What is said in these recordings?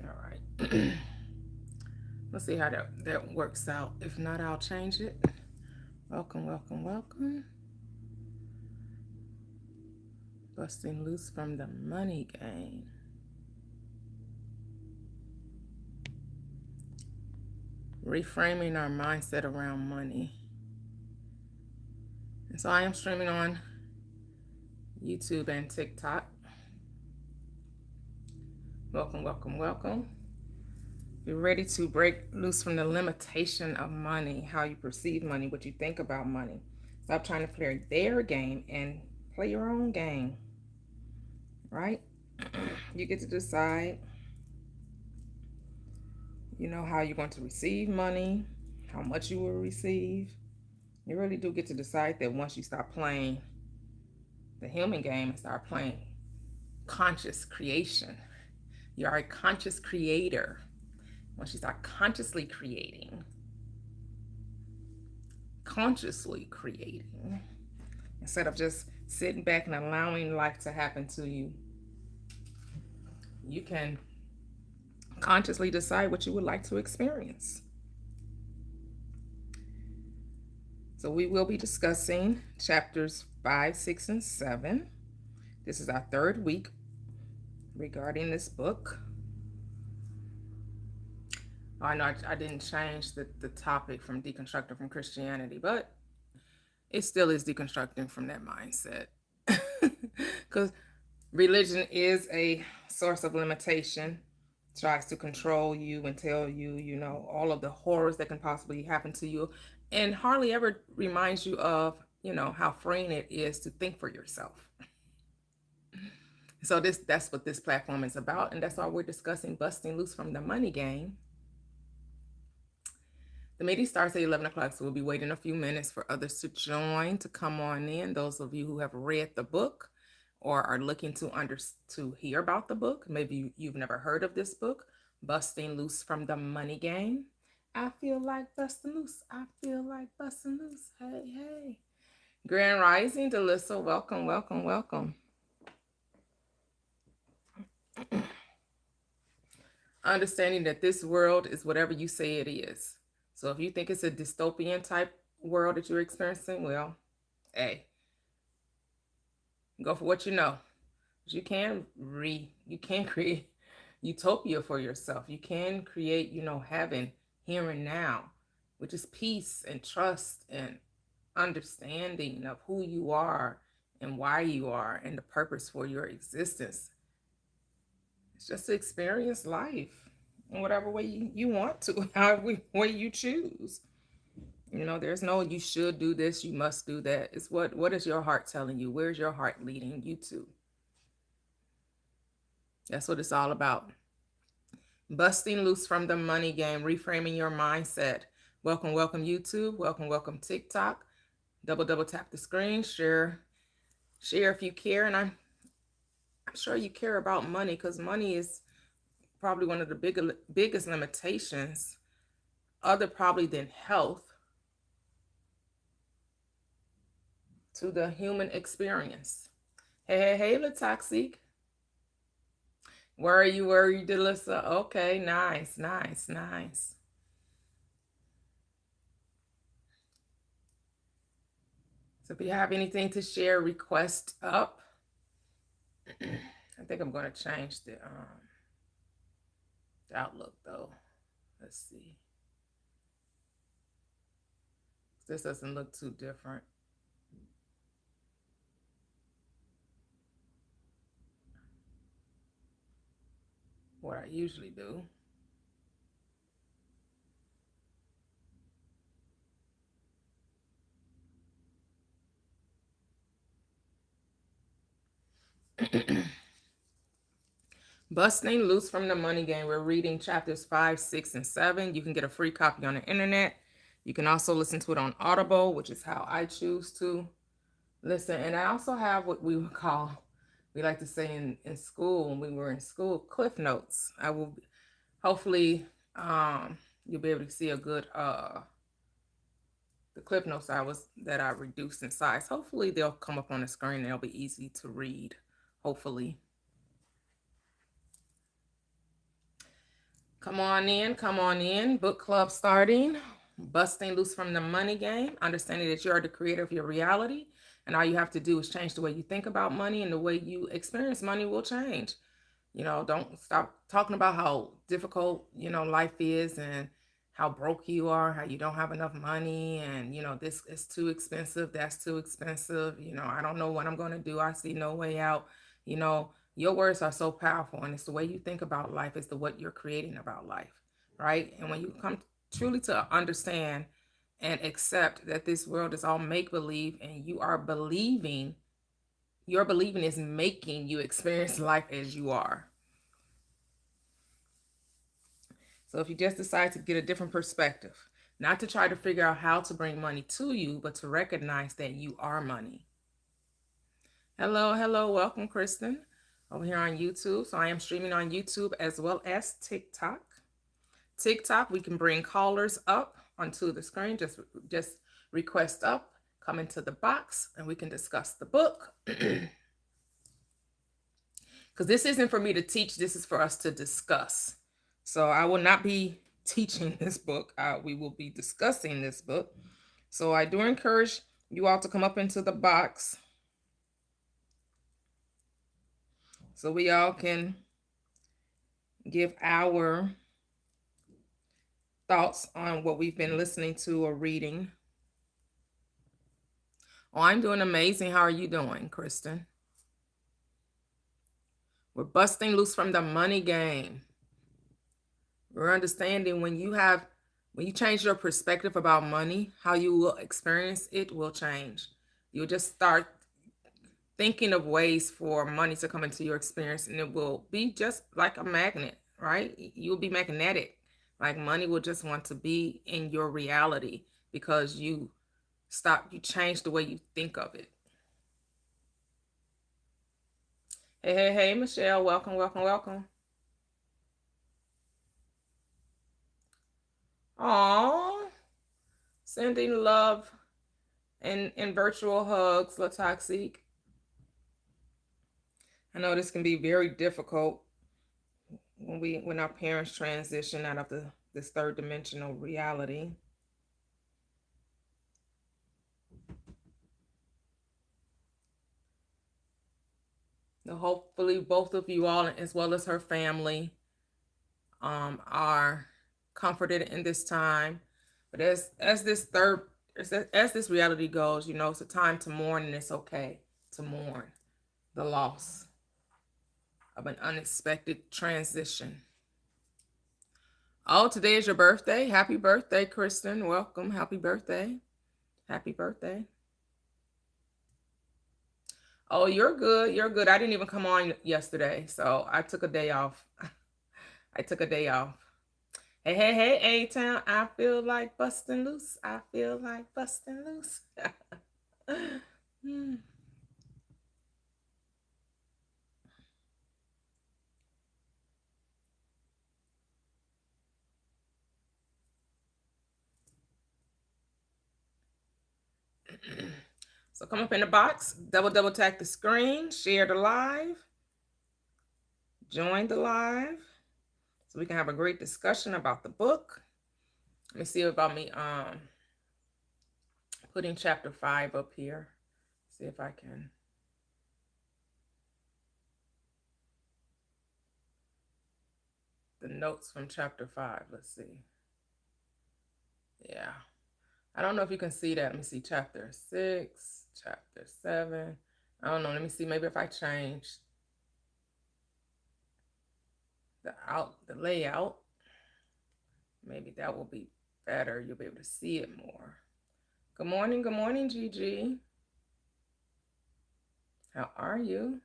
All right. Let's see how that works out. If not, I'll change it. Welcome, welcome, welcome. Busting loose from the money game. Reframing our mindset around money. And so I am streaming on YouTube and TikTok. Welcome, welcome, welcome. You're ready to break loose from the limitation of money, how you perceive money, what you think about money. Stop trying to play their game and play your own game, right? You get to decide, how you're going to receive money, how much you will receive. You really do get to decide that once you stop playing the human game and start playing conscious creation. You are a conscious creator. Once you start consciously creating, instead of just sitting back and allowing life to happen to you, you can consciously decide what you would like to experience. So we will be discussing chapters 5, 6, and 7. This is our third week regarding this book. I know I didn't change the topic from deconstructing from Christianity, but it still is deconstructing from that mindset. Because religion is a source of limitation, tries to control you and tell you, all of the horrors that can possibly happen to you, and hardly ever reminds you of, how freeing it is to think for yourself. So that's what this platform is about, and that's why we're discussing busting loose from the money game. The meeting starts at 11 o'clock, so we'll be waiting a few minutes for others to join, to come on in. Those of you who have read the book or are looking to hear about the book, maybe you've never heard of this book, Busting Loose from the Money Game. I feel like busting loose. I feel like busting loose. Hey, hey. Grand Rising, Delissa, welcome, welcome, welcome. Understanding that this world is whatever you say it is. So if you think it's a dystopian type world that you're experiencing, well, hey, go for what you know. You can create utopia for yourself. You can create, heaven here and now, which is peace and trust and understanding of who you are and why you are and the purpose for your existence. It's just to experience life in whatever way you want to, however way you choose. There's no you should do this, you must do that. It's what is your heart telling you? Where's your heart leading you to? That's what it's all about. Busting loose from the money game, reframing your mindset. Welcome, welcome YouTube. Welcome, welcome TikTok. Double tap the screen. Share if you care. And I'm sure you care about money, because money is probably one of the biggest limitations, other probably than health, to the human experience. Hey, Latoxic. Where are you, Delissa? Okay, nice. So if you have anything to share, request up. I think I'm going to change the outlook though. Let's see. This doesn't look too different. What I usually do. Busting Loose from the Money Game. We're reading chapters 5, 6, and 7. You can get a free copy on the internet. You can also listen to it on Audible, which is how I choose to listen. And I also have what we like to say in school, when we were in school, Cliff Notes. I will hopefully you'll be able to see a good the Cliff Notes that I reduced in size. Hopefully they'll come up on the screen and they'll be easy to read. Hopefully. Come on in, come on in. Book club starting. Busting loose from the money game. Understanding that you are the creator of your reality. And all you have to do is change the way you think about money, and the way you experience money will change. Don't stop talking about how difficult, life is, and how broke you are, how you don't have enough money, and, this is too expensive, that's too expensive. I don't know what I'm going to do. I see no way out. Your words are so powerful, and it's the way you think about life, is the what you're creating about life, right? And when you come truly to understand and accept that this world is all make believe, and you are believing, your believing is making you experience life as you are. So if you just decide to get a different perspective, not to try to figure out how to bring money to you, but to recognize that you are money. Hello, hello, welcome, Kristen, over here on YouTube. So I am streaming on YouTube as well as TikTok. TikTok, we can bring callers up onto the screen. Just request up, come into the box, and we can discuss the book. Because this isn't for me to teach, this is for us to discuss. So I will not be teaching this book. We will be discussing this book. So I do encourage you all to come up into the box so we all can give our thoughts on what we've been listening to or reading. Oh, I'm doing amazing. How are you doing, Kristen? We're busting loose from the money game. We're understanding when you change your perspective about money, how you will experience it will change. You'll just start thinking of ways for money to come into your experience, and it will be just like a magnet, right? You'll be magnetic. Like money will just want to be in your reality because you change the way you think of it. Hey, hey, hey, Michelle, welcome, welcome, welcome. Aw, sending love and virtual hugs, Latoxic. I know this can be very difficult when our parents transition out of this third dimensional reality. So hopefully both of you all, as well as her family, are comforted in this time. But as this reality goes, it's a time to mourn, and it's okay to mourn the loss of an unexpected transition. Oh, today is your birthday. Happy birthday, Kristen. Welcome. Happy birthday. Happy birthday. Oh, you're good. You're good. I didn't even come on yesterday, so I took a day off. I took a day off. Hey, hey, hey, A-Town. I feel like busting loose. I feel like busting loose. So come up in the box, double tap the screen, share the live, join the live, so we can have a great discussion about the book. Let me see about me putting chapter 5 up here. See if I can. The notes from chapter 5. Let's see. Yeah. I don't know if you can see that. Let me see chapter 6, chapter 7. I don't know. Let me see. Maybe if I change the layout, maybe that will be better. You'll be able to see it more. Good morning, Gigi. How are you?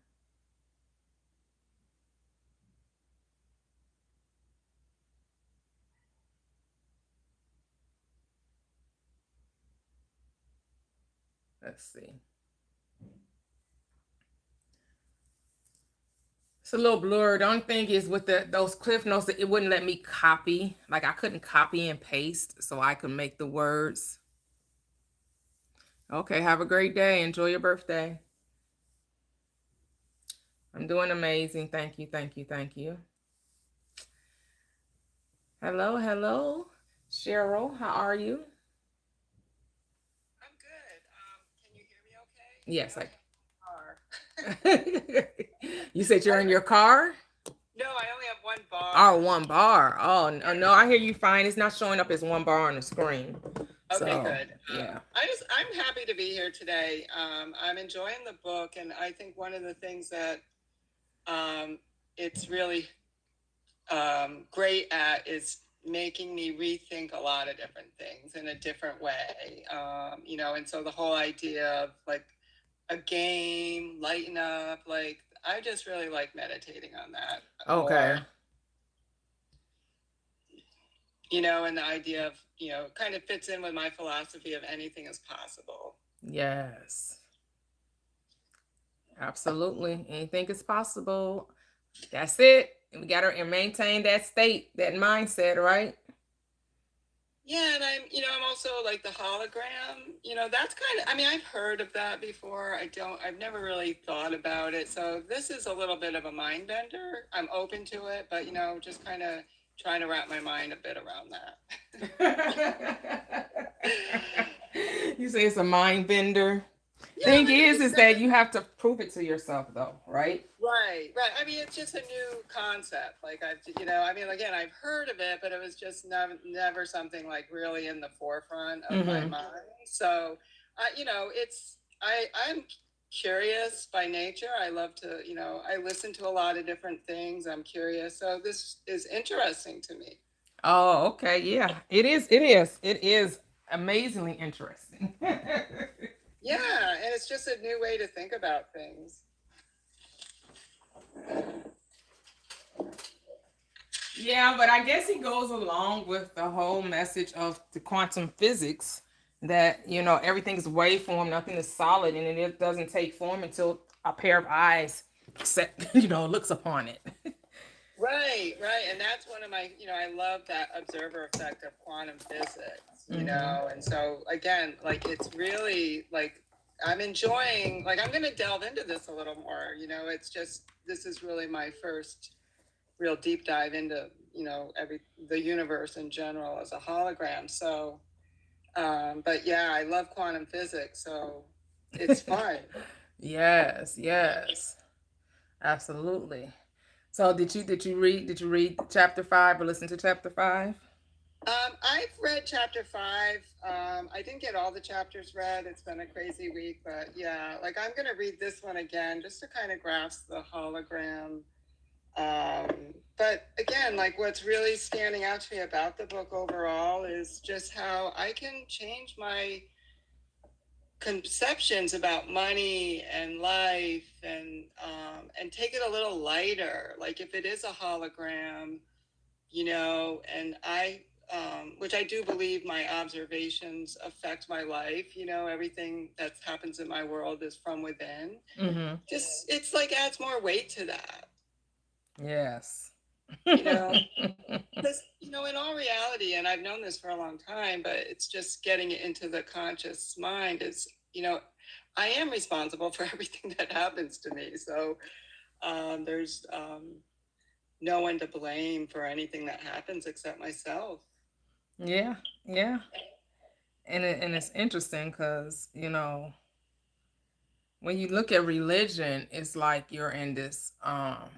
Let's see. It's a little blurred. The only thing is with those cliff notes, that it wouldn't let me copy. Like I couldn't copy and paste so I could make the words. Okay, have a great day. Enjoy your birthday. I'm doing amazing. Thank you, thank you, thank you. Hello, hello, Cheryl. How are you? I'm good. Can you hear me okay? I Yes, only I. have one bar. You said you're I, in your car. no, I only have one bar. Oh, one bar. Oh, no, Yeah. I hear you fine. It's not showing up as one bar on the screen. Okay, So, good. yeah. I'm happy to be here today. I'm enjoying the book, and I think one of the things that um, it's really great at is making me rethink a lot of different things in a different way. And so the whole idea of like a game, lighten up, like I just really like meditating on that more, Okay. and the idea of, kind of fits in with my philosophy of anything is possible. Yes. Absolutely. Anything is possible. That's it. And we got to maintain that state, that mindset, right? Yeah, and I'm also like the hologram, that's kind of, I mean, I've heard of that before. I've never really thought about it. So this is a little bit of a mind bender. I'm open to it, but, just kind of trying to wrap my mind a bit around that. You say it's a mind bender. Yeah, Thing like I just is that you have to prove it to yourself, though, right? right, right. I mean, it's just a new concept. Like I mean, again, I've heard of it, but it was just never something like really in the forefront of my Mm-hmm. mind. So, I'm curious by nature. I love to, I listen to a lot of different things. I'm curious. So this is interesting to me. Oh, okay. Yeah, it is. It is. It is amazingly interesting. Yeah, and it's just a new way to think about things. Yeah, but I guess it goes along with the whole message of the quantum physics that, everything's waveform, nothing is solid, and it doesn't take form until a pair of eyes set, looks upon it. Right, right. And that's one of my, I love that observer effect of quantum physics, Hmm. and so again, like it's really like I'm enjoying, like I'm going to delve into this a little more, it's just, this is really my first real deep dive into, the universe in general as a hologram. So, but yeah, I love quantum physics, so it's fun. Yes, yes, absolutely. So did you read chapter 5 or listen to chapter 5? I've read chapter 5. I didn't get all the chapters read. It's been a crazy week, but yeah, like I'm going to read this one again just to kind of grasp the hologram. But again, like what's really standing out to me about the book overall is just how I can change my conceptions about money and life, and take it a little lighter. Like if it is a hologram, and which I do believe my observations affect my life. Everything that happens in my world is from within. Mm-hmm. Just, it's like adds more weight to that, Yes. you know, because, in all reality, and I've known this for a long time, but it's just getting it into the conscious mind is, I am responsible for everything that happens to me. So there's no one to blame for anything that happens except myself. Yeah, yeah. And it's interesting because, when you look at religion, it's like you're in this kind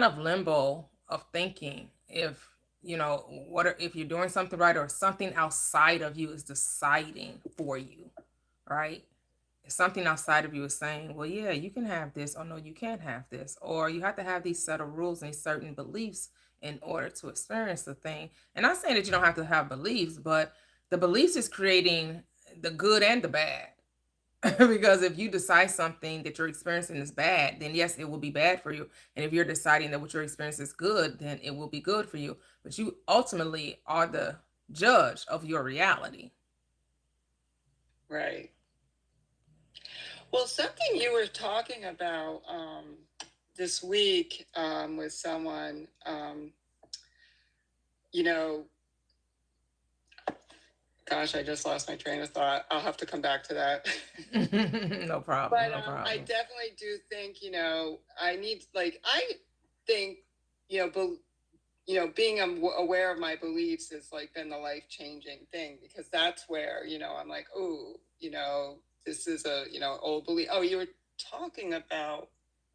of limbo of thinking if, if you're doing something right or something outside of you is deciding for you, right? If something outside of you is saying, well, yeah, you can have this, or no, you can't have this, or you have to have these set of rules and certain beliefs in order to experience the thing. And I'm saying that you don't have to have beliefs, but the beliefs is creating the good and the bad. Because if you decide something that you're experiencing is bad, then yes, it will be bad for you. And if you're deciding that what you're experiencing is good, then it will be good for you. But you ultimately are the judge of your reality. Right. Well, something you were talking about this week with someone, you know, gosh, I just lost my train of thought. I'll have to come back to that. No problem, But no I problem. definitely do think, I need, like, I think, you know, being aware of my beliefs has like been the life-changing thing, because that's where, I'm like, oh, this is a, old belief. Oh, you were talking about,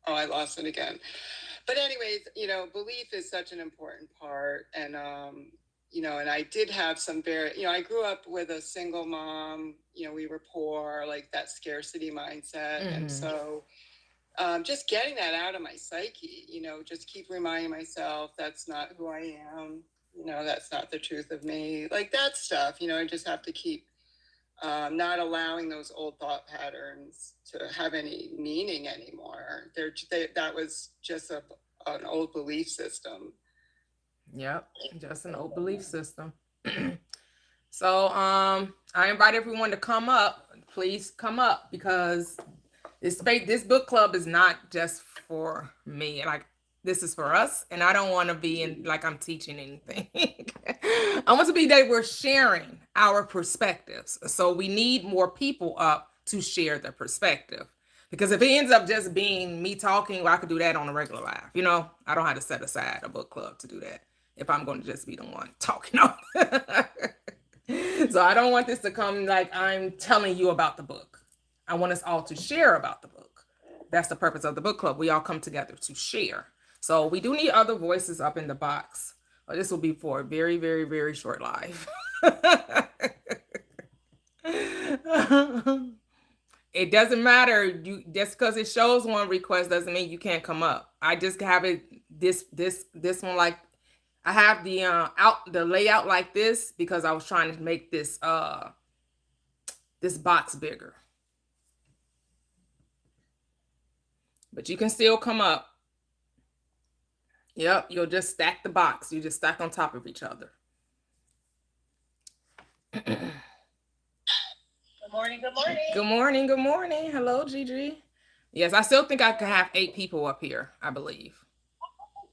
oh, I lost it again. But anyways, belief is such an important part. And, and I did have some very, I grew up with a single mom, we were poor, like that scarcity mindset. And so just getting that out of my psyche, just keep reminding myself that's not who I am, that's not the truth of me, like that stuff, I just have to keep not allowing those old thought patterns to have any meaning anymore. That was just an old belief system. Yep, just an old belief system. So I invite everyone to come up. Please come up, because this book club is not just for me. Like, this is for us, and I don't want to be in like I'm teaching anything. I want to be that we're sharing our perspectives. So we need more people up to share their perspective. Because if it ends up just being me talking, well, I could do that on a regular live. I don't have to set aside a book club to do that if I'm going to just be the one talking. So I don't want this to come like I'm telling you about the book. I want us all to share about the book. That's the purpose of the book club. We all come together to share. So we do need other voices up in the box. This will be for a very, very, very short live. It doesn't matter. Just because it shows one request doesn't mean you can't come up. I just have it this one, like I have the layout like this because I was trying to make this box bigger. But you can still come up. Yep, you'll just stack the box. You just stack on top of each other. Good morning, good morning. Good morning, good morning. Hello, Gigi. Yes, I still think I could have 8 people up here, I believe.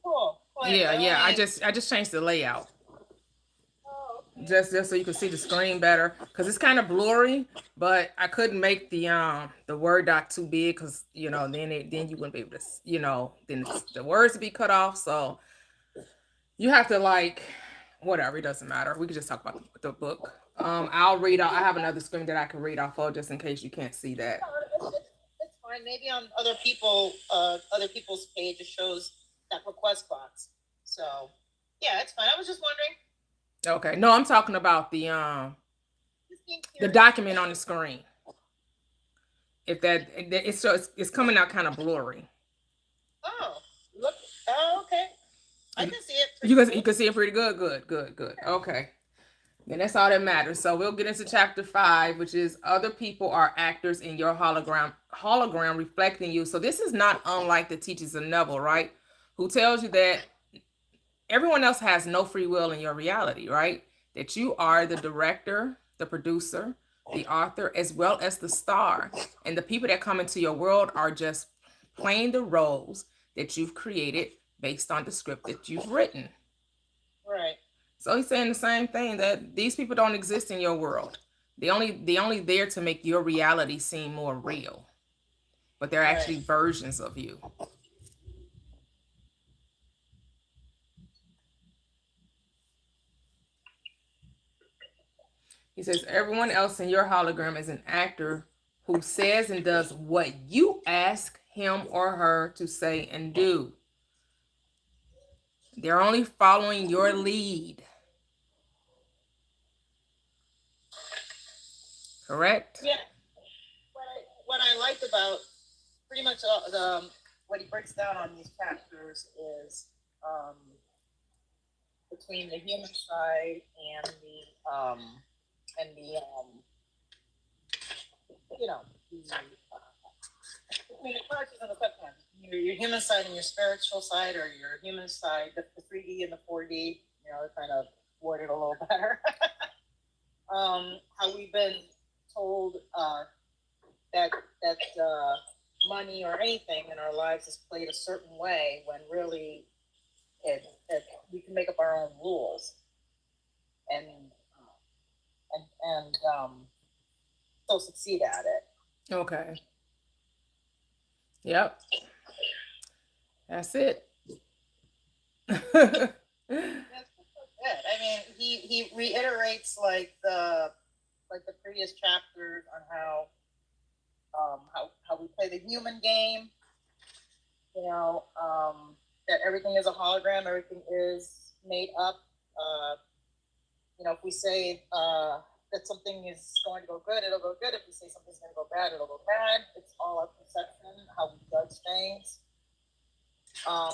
Cool. Yeah. I just changed the layout. Oh, okay. Just so you can see the screen better, because it's kind of blurry. But I couldn't make the Word doc too big, because then you wouldn't be able to then the words would be cut off. So you have to whatever. It doesn't matter. We could just talk about the book. I'll read out. I have another screen that I can read off of just in case you can't see that. It's fine. Maybe on other people's page it shows that request box. So yeah, it's fine. I was just wondering. Okay. No, I'm talking about the document on the screen. If it's coming out kind of blurry. Oh, look. Oh, okay. I can see it. You can see it pretty good. Good. Okay. Then that's all that matters. So we'll get into chapter 5, which is other people are actors in your hologram reflecting you. So this is not unlike the teachings of Neville, right? Who tells you that everyone else has no free will in your reality, right? That you are the director, the producer, the author, as well as the star. And the people that come into your world are just playing the roles that you've created based on the script that you've written. Right. So he's saying the same thing, that these people don't exist in your world. They only there to make your reality seem more real. But they're actually versions of you. He says everyone else in your hologram is an actor who says and does what you ask him or her to say and do. They're only following your lead. Correct? Yeah. What I like about pretty much what he breaks down on these chapters is between the human side and between the conscious and the subconscious, your human side and your spiritual side, or your human side, the 3D and the 4D, kind of worded a little better. How we've been told that money or anything in our lives is played a certain way, when really we can make up our own rules and still succeed at it. Okay. Yep. That's it. reiterates like the previous chapters on how we play the human game. You know, that everything is a hologram, everything is made up. You know, if we say that something is going to go good, it'll go good. If we say something's going to go bad, it'll go bad. It's all our perception, how we judge things. Um,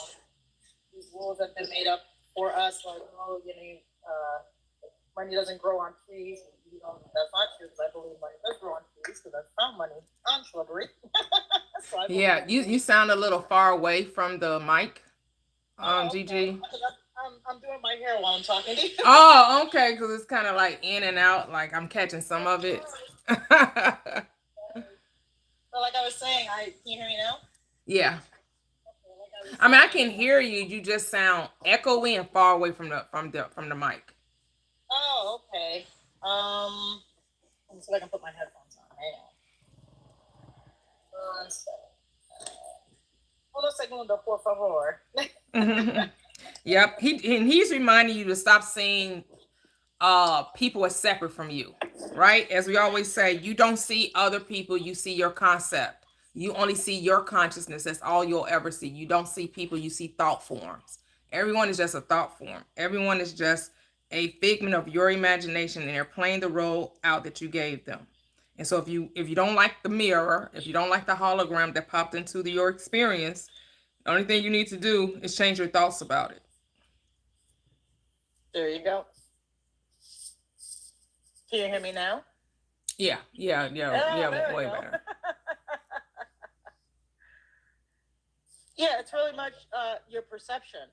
these rules have been made up for us, like, oh, you know, money doesn't grow on trees. You know, that's not true, because I believe money does grow on trees, because I found money on shrubbery. So Yeah, you sound a little far away from the mic, oh, okay. Gigi. I'm doing my hair while I'm talking to you. Oh, okay, because it's kind of like in and out. Like I'm catching some of it. So like I was saying, can you hear me now? Yeah. Okay, like I was I mean, I saying, can hear you. You just sound echoey and far away from the mic. oh, okay. Let me see if I can put my headphones on. Hang on. One second. Uno segundo, por favor. Yep. He's reminding you to stop seeing people as separate from you, right? As we always say, you don't see other people, you see your concept. You only see your consciousness. That's all you'll ever see. You don't see people, you see thought forms. Everyone is just a thought form. Everyone is just a figment of your imagination, and they're playing the role out that you gave them. And so if you don't like the mirror, if you don't like the hologram that popped into your experience, the only thing you need to do is change your thoughts about it. There you go. Can you hear me now? Yeah, way better. Yeah, it's really much your perception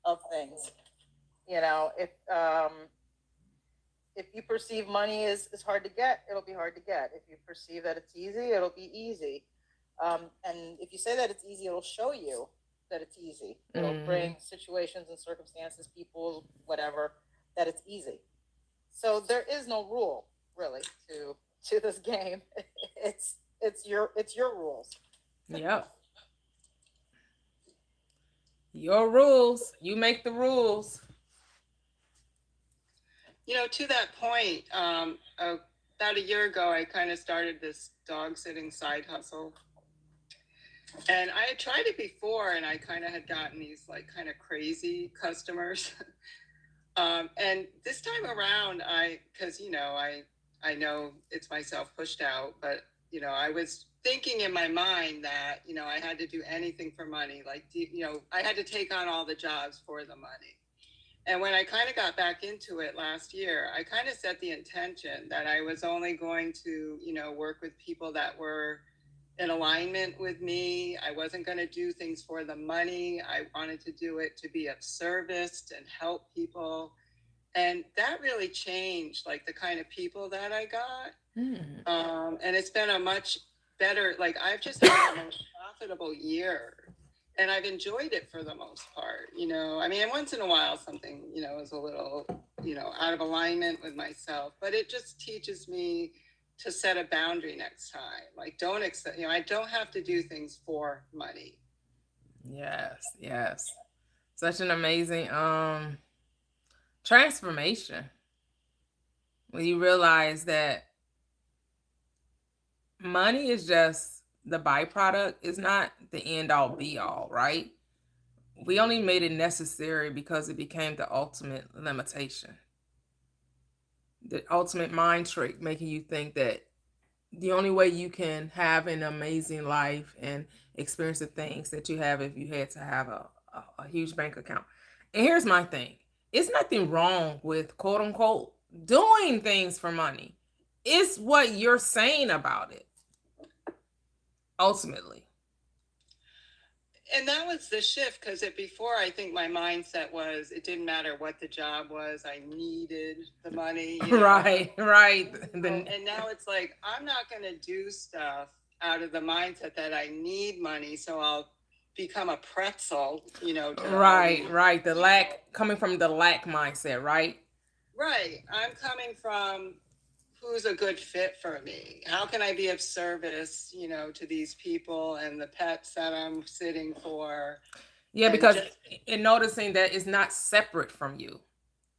of things. You know, if you perceive money is hard to get, it'll be hard to get. If you perceive that it's easy, it'll be easy. And if you say that it's easy, it'll show you that it's easy. It'll bring situations and circumstances, people, whatever, that it's easy. So there is no rule really to this game. It's your rules. Yep. Your rules. You make the rules. You know, to that point, about a year ago, I kind of started this dog sitting side hustle. And I had tried it before, and I kind of had gotten these like kind of crazy customers. And this time around, because, you know, I know it's myself pushed out, but, you know, I was thinking in my mind that, you know, I had to do anything for money. Like, you know, I had to take on all the jobs for the money. And when I kind of got back into it last year, I kind of set the intention that I was only going to, you know, work with people that were in alignment with me. I wasn't going to do things for the money. I wanted to do it to be of service and help people. And that really changed like the kind of people that I got. And it's been a much better, like I've just had the most profitable year. And I've enjoyed it for the most part, you know. I mean, once in a while something, you know, is a little, you know, out of alignment with myself, but it just teaches me to set a boundary next time. Like, don't accept, you know, I don't have to do things for money. Yes. Such an amazing transformation when you realize that money is just the byproduct, is not the end all be all, right? We only made it necessary because it became the ultimate limitation. The ultimate mind trick, making you think that the only way you can have an amazing life and experience the things that you have if you had to have a huge bank account. And here's my thing. It's nothing wrong with quote unquote doing things for money. It's what you're saying about it. Ultimately. And that was the shift, because before I think my mindset was it didn't matter what the job was, I needed the money. You know? Right. And now it's like, I'm not going to do stuff out of the mindset that I need money, so I'll become a pretzel, you know. Right. The lack, coming from the lack mindset, right? Right. I'm coming from who's a good fit for me? How can I be of service, you know, to these people and the pets that I'm sitting for? Yeah, because in noticing that it's not separate from you.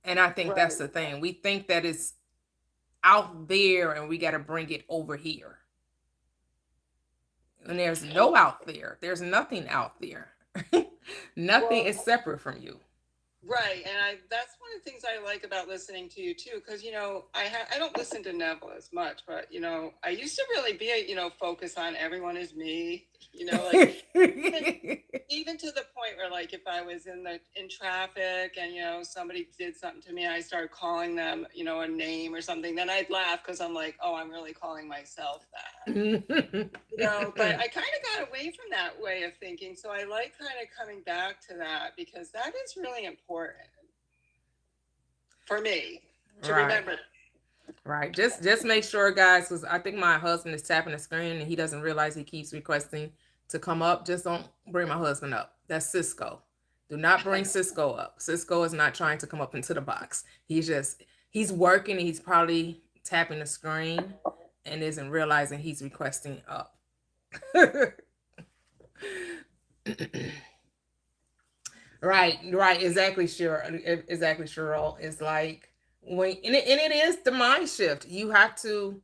And I think that's Right. the thing. We think that it's out there and we got to bring it over here. And there's no out there. There's nothing out there. Nothing Well, is separate from you. right, and I that's one of the things I like about listening to you too, because I don't listen to Neville as much, but I used to really be focus on everyone is me, like even, even to the point where like if I was in traffic and somebody did something to me, I started calling them a name or something, then I'd laugh because I'm like, oh, I'm really calling myself that. But I kind of got away from that way of thinking. So I like kind of coming back to that because that is really important for me to Right. remember. Right. Just make sure, guys, because I think my husband is tapping the screen and he doesn't realize he keeps requesting to come up. Just don't bring my husband up. That's Cisco. Do not bring Cisco up. Cisco is not trying to come up into the box. He's working and he's probably tapping the screen and isn't realizing he's requesting up. Right, exactly, sure, exactly, Cheryl. It's like and it is the mind shift. You have to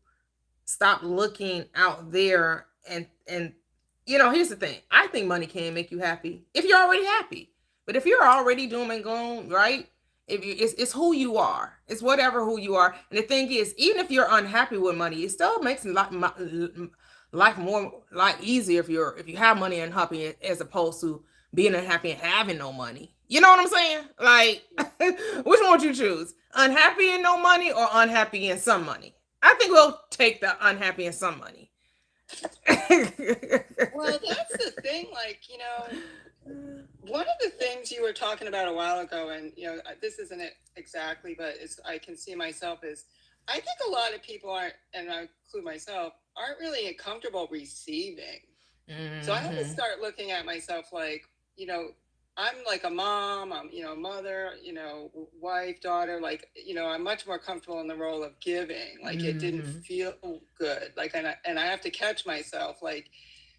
stop looking out there and here's the thing. I think money can make you happy if you're already happy. But if you're already doom and gloom, right? If you it's who you are. It's whatever who you are. And the thing is, even if you're unhappy with money, it still makes life more like easier if you have money and happy as opposed to being unhappy and having no money. You know what I'm saying? Like, which one would you choose? Unhappy and no money or unhappy and some money? I think we'll take the unhappy and some money. Well, that's the thing. Like, one of the things you were talking about a while ago, and this isn't it exactly, but I can see myself is, I think a lot of people aren't, and I include myself, aren't really comfortable receiving. Mm-hmm. So I have to start looking at myself like, I'm like a mom, I'm, a mother, wife, daughter, like, I'm much more comfortable in the role of giving. Like it didn't feel good. Like, and I have to catch myself. Like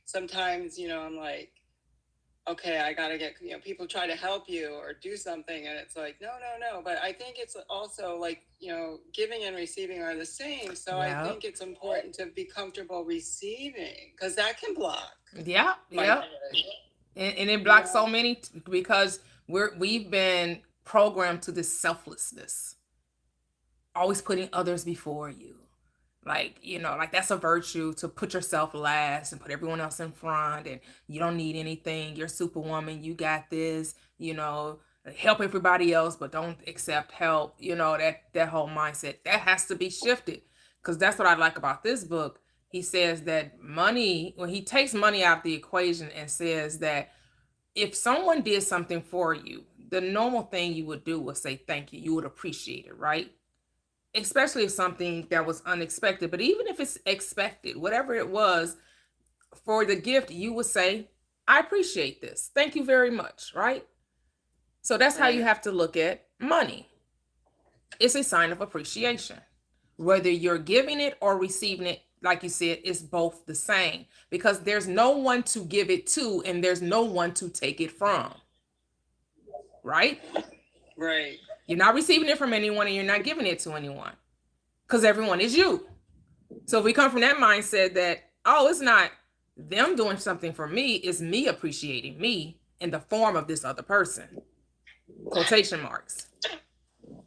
sometimes, I'm like, okay, I got to get, people try to help you or do something. And it's like, no. But I think it's also like, giving and receiving are the same. So I think it's important to be comfortable receiving because that can block. Yeah. And it blocks so many because we've been programmed to this selflessness, always putting others before you. Like, like that's a virtue, to put yourself last and put everyone else in front, and you don't need anything. You're superwoman. You got this, help everybody else, but don't accept help. That whole mindset that has to be shifted, because that's what I like about this book. He says that money, when he takes money out of the equation and says that if someone did something for you, the normal thing you would do was say thank you. You would appreciate it, right? Especially if something that was unexpected. But even if it's expected, whatever it was, for the gift, you would say, I appreciate this. Thank you very much, right? So that's how you have to look at money. It's a sign of appreciation. Whether you're giving it or receiving it, like you said, it's both the same, because there's no one to give it to and there's no one to take it from. Right? Right. You're not receiving it from anyone and you're not giving it to anyone, because everyone is you. So if we come from that mindset that, oh, it's not them doing something for me, it's me appreciating me in the form of this other person. Quotation marks. All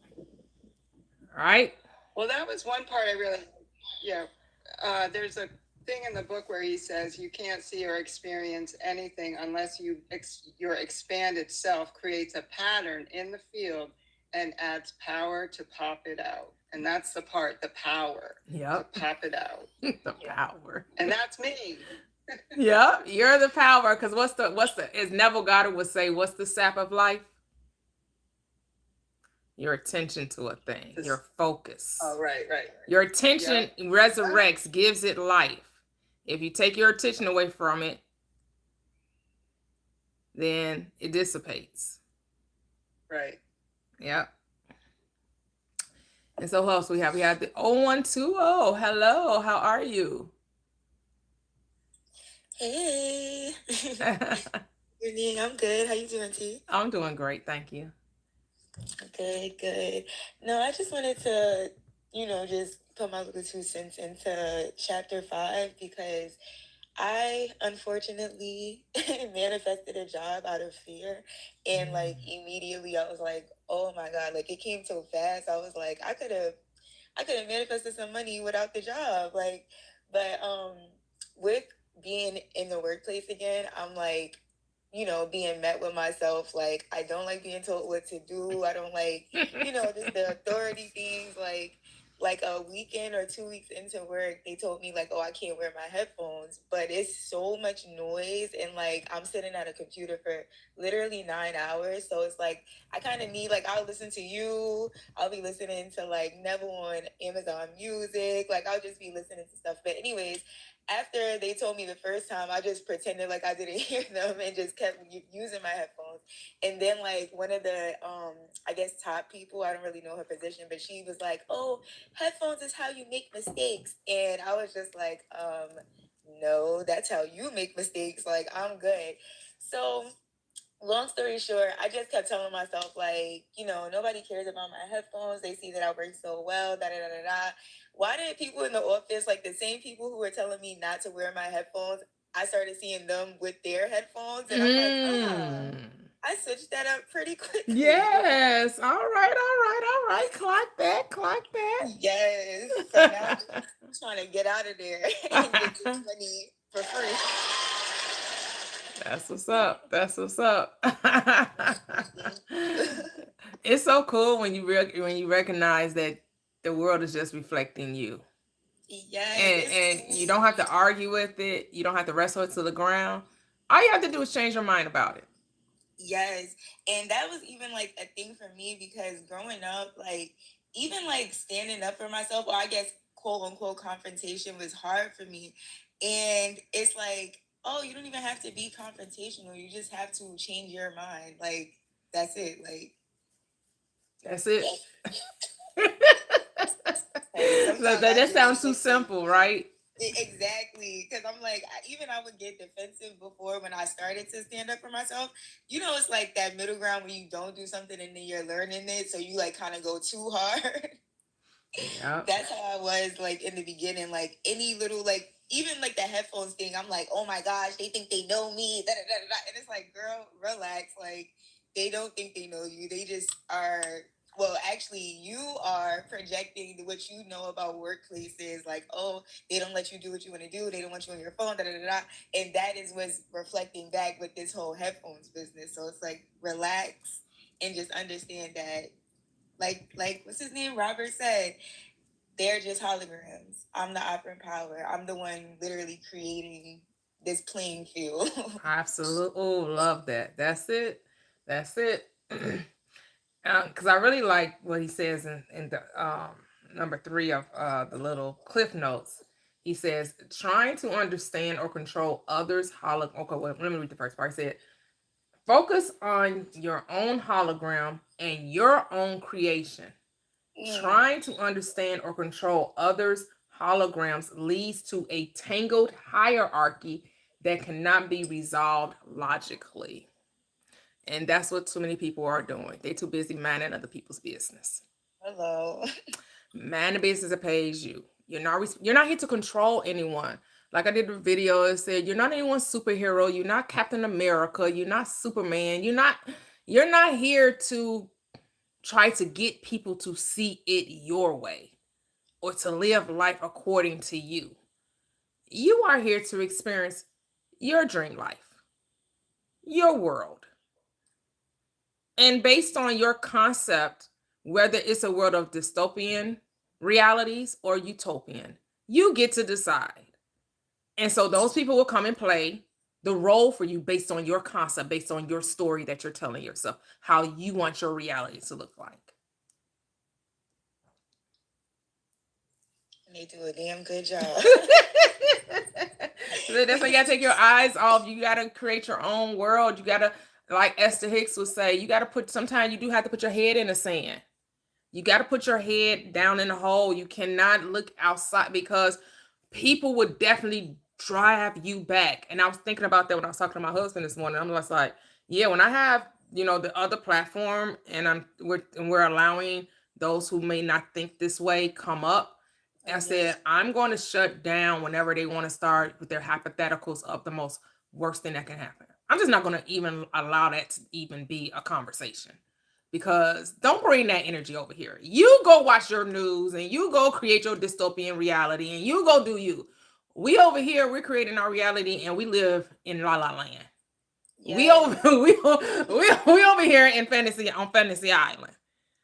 right. Well, that was one part I really, there's a thing in the book where he says you can't see or experience anything unless your expanded self creates a pattern in the field and adds power to pop it out. And that's the part, the power. Yep. To pop it out. The power. And that's me. Yep, you're the power. Because what's the as Neville Goddard would say, what's the sap of life? Your attention to a thing, your focus. Oh, right. Your attention resurrects, gives it life. If you take your attention away from it, then it dissipates. Right. Yep. And so who else we have? We have the 0120. Hello, how are you? Hey. Evening, I'm good. How you doing, T? I'm doing great, thank you. Good, good. No, I just wanted to, just put my little 2 cents into chapter 5 because I unfortunately manifested a job out of fear. And like immediately I was like, oh my God, like it came so fast. I was like, I could have manifested some money without the job. Like, but with being in the workplace again, I'm like, being met with myself. Like, I don't like being told what to do. I don't like, just the authority things. Like a weekend or 2 weeks into work, they told me like, oh, I can't wear my headphones, but it's so much noise, and like I'm sitting at a computer for literally 9 hours. So it's like I kind of need like I'll listen to you. I'll be listening to like Neville on Amazon Music. Like I'll just be listening to stuff. But anyways, after they told me the first time, I just pretended like I didn't hear them and just kept using my headphones. And then like one of the I guess top people, I don't really know her position, but she was like, "Oh, headphones is how you make mistakes." And I was just like, no, that's how you make mistakes. Like I'm good. So long story short, I just kept telling myself, like, nobody cares about my headphones. They see that I work so well, da da da da da. Why did people in the office, like the same people who were telling me not to wear my headphones, I started seeing them with their headphones, and I'm like, Mm. I switched that up pretty quickly. Yes. All right. All right. All right. Clock that. Clock Yes. So now I'm that. just trying to get out of there and get this money for free. That's what's up. That's what's up. Thank you. It's so cool when when you recognize that the world is just reflecting you, Yes, and you don't have to argue with it. You don't have to wrestle it to the ground. All you have to do is change your mind about it. yes. And that was even like a thing for me because growing up, like even like standing up for myself, or I guess quote unquote confrontation was hard for me. And it's like, oh, you don't even have to be confrontational. You just have to change your mind. Like that's it. Like That's it. sometimes I That just sounds be too looking. simple, right? Exactly, because I'm like, even I would get defensive before when I started to stand up for myself. It's like that middle ground where you don't do something and then you're learning it, so you like kind of go too hard. Yeah. That's how I was like in the beginning. Like any little like even like the headphones thing, I'm like, oh my gosh, they think they know me. Da, da, da, da. And it's like, girl, relax. Like they don't think they know you. They just are. Well, actually, you are projecting what you know about workplaces. Like, oh, they don't let you do what you want to do. They don't want you on your phone. Da, da, da, da. And that is what's reflecting back with this whole headphones business. So it's like relax and just understand that like what's his name? Robert said, they're just holograms. I'm the operant power. I'm the one literally creating this playing field. Absolutely. Oh, love that. That's it. That's it. Because I really like what he says in the number 3 of the little cliff notes. He says, trying to understand or control others' Okay, wait, let me read the first part. He said, focus on your own hologram and your own creation. Trying to understand or control others' holograms leads to a tangled hierarchy that cannot be resolved logically. And that's what too many people are doing. They're too busy minding other people's business. Hello. Mind the business that pays you. You're not here to control anyone. Like I did a video, it said you're not anyone's superhero. You're not Captain America. You're not Superman. You're not here to try to get people to see it your way or to live life according to you. You are here to experience your dream life, your world. And based on your concept, whether it's a world of dystopian realities or utopian, you get to decide. And so those people will come and play the role for you based on your concept, based on your story that you're telling yourself, how you want your reality to look like. And they do a damn good job. So that's why you gotta take your eyes off. You gotta create your own world. You gotta, like Esther Hicks would say, you gotta sometimes you do have to put your head in the sand. You got to put your head down in the hole. You cannot look outside because people would definitely drive you back. And I was thinking about that when I was talking to my husband this morning. I'm just like, yeah, when I have the other platform, and we're allowing those who may not think this way come up. I said I'm going to shut down whenever they want to start with their hypotheticals of the most worst thing that can happen. I'm just not going to even allow that to even be a conversation, because don't bring that energy over here. You go watch your news and you go create your dystopian reality and you go do you. We over here, we're creating our reality and we live in la la land. We over we over here in fantasy island,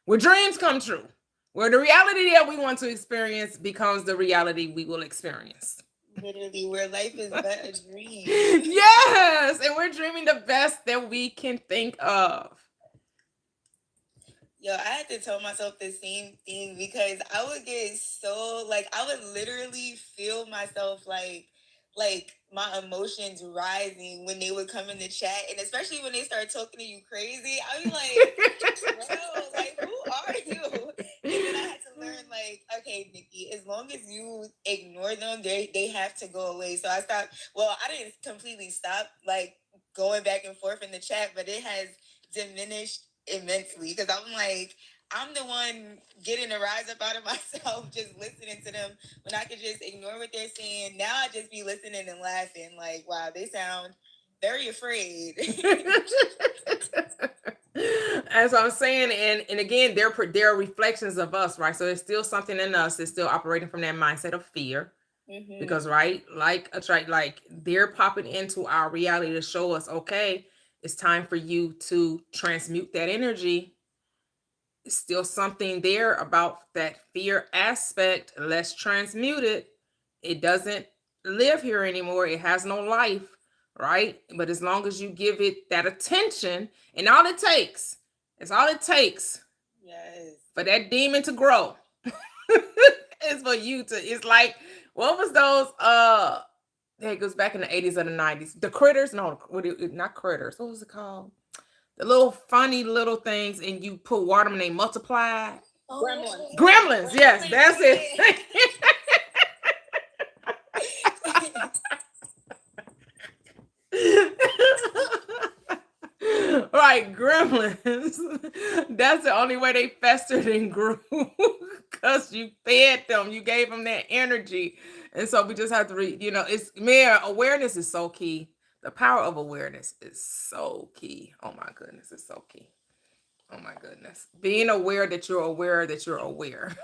where dreams come true, where the reality that we want to experience becomes the reality we will experience. Literally, where life is but a dream. Yes, and we're dreaming the best that we can think of. Yo, I had to tell myself the same thing because I would get so like I would literally feel myself like my emotions rising when they would come in the chat, and especially when they start talking to you crazy, I'd be like, bro, like who are you? And then I had to learn like, okay, Nikki, as long as you ignore them, they have to go away. So I stopped. Well, I didn't completely stop like going back and forth in the chat, but it has diminished immensely because I'm like, I'm the one getting a rise up out of myself just listening to them when I could just ignore what they're saying. Now I just be listening and laughing like, wow, they sound very afraid. As I'm saying, and again, they're reflections of us, right? So there's still something in us that's still operating from that mindset of fear. Mm-hmm. Because right, like they're popping into our reality to show us, okay, it's time for you to transmute that energy. It's still something there about that fear aspect. Let's transmute it. It doesn't live here anymore. It has no life, right? But as long as you give it that attention, and all it takes, it's all it takes, yes, for that demon to grow. It's for you to, it's like, what was those it goes back in the 80s or the 90s, the critters, no, not critters, what was it called, the little funny little things, and you put water and they multiply. Gremlins, yes, that's it. Right, gremlins. That's the only way they festered and grew, because you fed them, you gave them that energy. And so we just have to it's, man, awareness is so key. The power of awareness is so key. Oh my goodness, it's so key. Oh my goodness, being aware that you're aware that you're aware.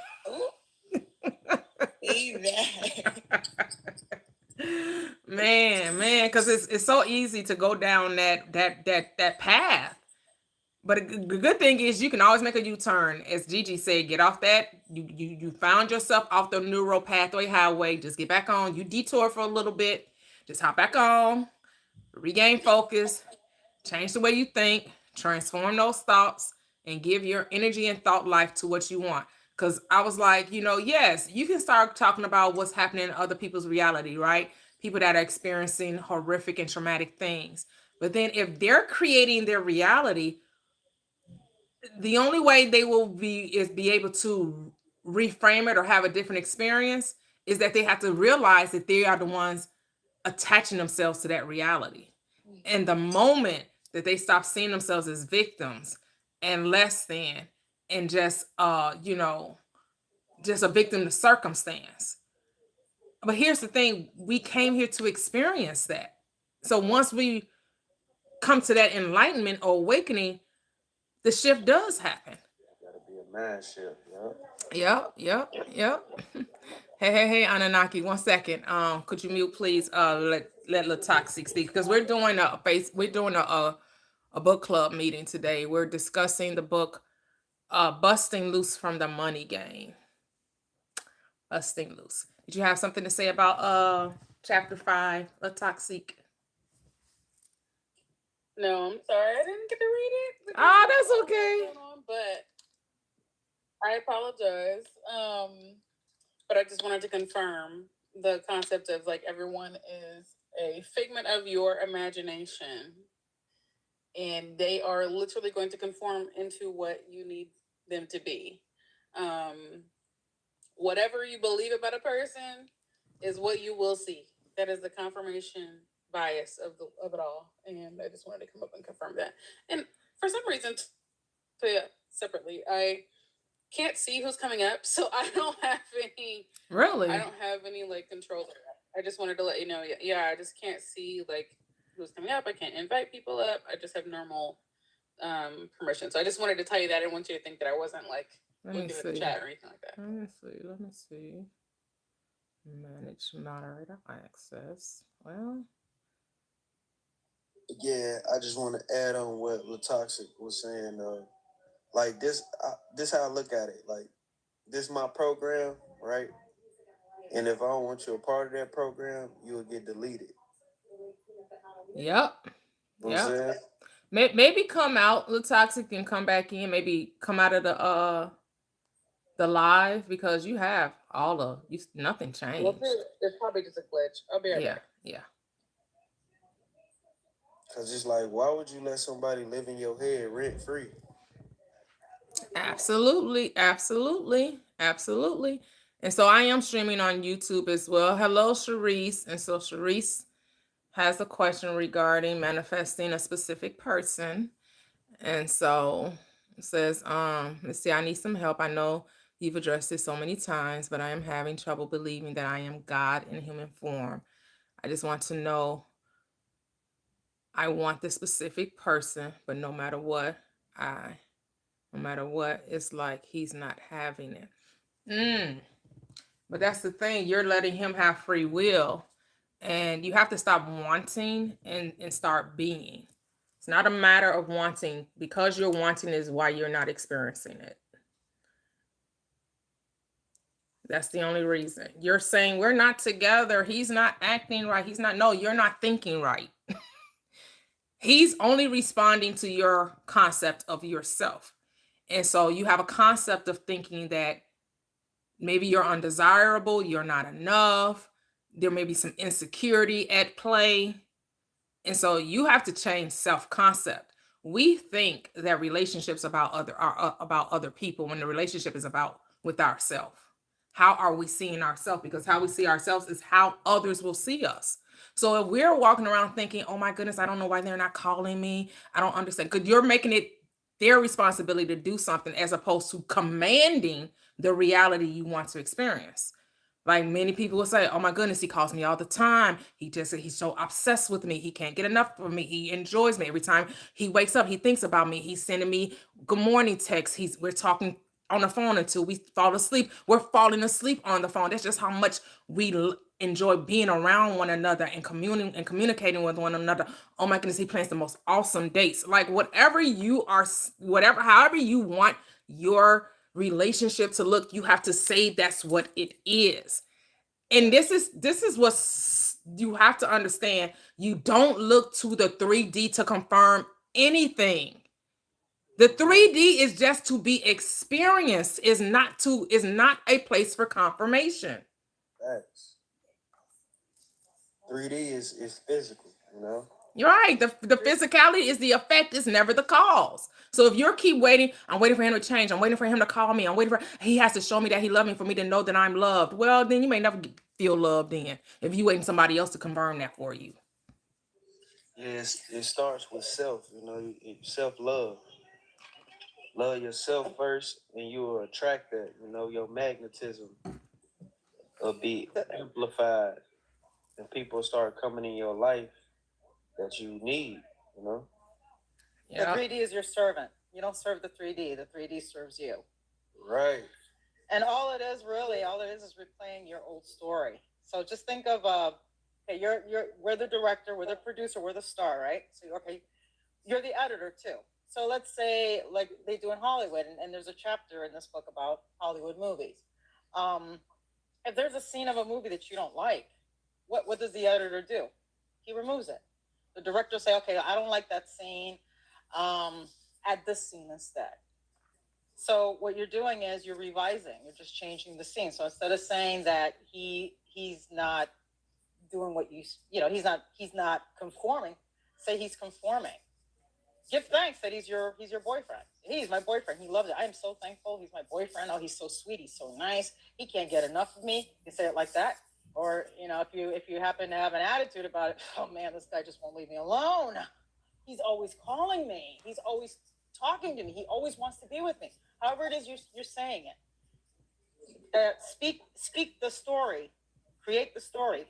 man, because it's so easy to go down that path. But the good thing is you can always make a U-turn. As Gigi said, get off that. You found yourself off the neural pathway highway. Just get back on. You detour for a little bit. Just hop back on. Regain focus. Change the way you think. Transform those thoughts. And give your energy and thought life to what you want. Because I was like, yes, you can start talking about what's happening in other people's reality, right? People that are experiencing horrific and traumatic things. But then if they're creating their reality, the only way they will be able to reframe it or have a different experience is that they have to realize that they are the ones attaching themselves to that reality. And the moment that they stop seeing themselves as victims and less than, and just just a victim to circumstance. But here's the thing, we came here to experience that. So once we come to that enlightenment or awakening, the shift does happen. Gotta be a mind shift, Yep. Hey, Anunnaki, 1 second. Could you mute, please? Let Latoxic speak, because we're doing a book club meeting today. We're discussing the book Busting Loose from the Money Game. Busting Loose. Did you have something to say about chapter 5, Latoxic? No, I'm sorry, I didn't get to read it. That's okay. But I apologize. But I just wanted to confirm the concept of like everyone is a figment of your imagination, and they are literally going to conform into what you need them to be. Whatever you believe about a person is what you will see. That is the confirmation bias of it all, and I just wanted to come up and confirm that. And for some reason, separately, I can't see who's coming up, so I don't have any. Really? I don't have any like control. I just wanted to let you know. Yeah, I just can't see like who's coming up. I can't invite people up. I just have normal permission. So I just wanted to tell you that. I didn't want you to think that I wasn't like Let me looking at the see. chat or anything like that. Let me see. Let me see. Manage moderator access. Well, Yeah, I just want to add on what Latoxic was saying. Like this how I look at it. Like this my program, right? And if I don't want you a part of that program, you will get deleted. yep. You know what I'm Yep. saying? Maybe come out the toxic and come back in. Maybe come out of the live because you have all of you. Nothing changed. Well, it's probably just a glitch. I'll be right Yeah. back. Yeah. Cause it's like, why would you let somebody live in your head rent free? Absolutely. Absolutely. Absolutely. And so I am streaming on YouTube as well. Hello, Sharice. And so Sharice has a question regarding manifesting a specific person. And so it says, let's see, I need some help. I know you've addressed this so many times, but I am having trouble believing that I am God in human form. I just want to know, I want this specific person, but no matter what, it's like he's not having it. But that's the thing, you're letting him have free will. And you have to stop wanting and start being. It's not a matter of wanting. Because you're wanting is why you're not experiencing it. That's the only reason. You're saying we're not together. He's not acting right. No, you're not thinking right. He's only responding to your concept of yourself. And so you have a concept of thinking that maybe you're undesirable, you're not enough. There may be some insecurity at play. And so you have to change self-concept. We think that relationships are about other people when the relationship is about with ourselves. How are we seeing ourselves? Because how we see ourselves is how others will see us. So if we're walking around thinking, oh my goodness, I don't know why they're not calling me. I don't understand. Because you're making it their responsibility to do something as opposed to commanding the reality you want to experience. Like many people will say, oh my goodness, he calls me all the time. He's so obsessed with me. He can't get enough of me. He enjoys me. Every time he wakes up, he thinks about me. He's sending me good morning texts. We're talking on the phone until we fall asleep. We're falling asleep on the phone. That's just how much we enjoy being around one another and communicating with one another. Oh my goodness, he plans the most awesome dates. Like however you want your relationship to look, you have to say that's what it is. And this is what you have to understand. You don't look to the 3D to confirm anything. The 3D is just to be experienced, is not a place for confirmation. Facts. 3D is physical, you know? You're right. The physicality is the effect, is never the cause. So if you keep waiting, I'm waiting for him to change. I'm waiting for him to call me. He has to show me that he loved me for me to know that I'm loved. Well, then you may never feel loved then if you waiting somebody else to confirm that for you. Yes, it starts with self, you know, self-love. Love yourself first, and you will attract that, you know, your magnetism will be amplified, and people start coming in your life that you need, you know? The 3D is your servant. You don't serve the 3D. The 3D serves you. Right. And all it is replaying your old story. So just think of okay, we're the director, we're the producer, we're the star, right? So okay, you're the editor too. So let's say like they do in Hollywood, and there's a chapter in this book about Hollywood movies. If there's a scene of a movie that you don't like, what does the editor do? He removes it. The director say, okay, I don't like that scene. Add this scene instead. So what you're doing is you're revising. You're just changing the scene. So instead of saying that he's not doing what he's not conforming, say he's conforming. Give thanks that he's your boyfriend. He's my boyfriend. He loves it. I am so thankful. He's my boyfriend. Oh, he's so sweet. He's so nice. He can't get enough of me. You say it like that. Or if you happen to have an attitude about it, oh man, this guy just won't leave me alone. He's always calling me. He's always talking to me. He always wants to be with me. However it is you're saying it. Speak the story. Create the story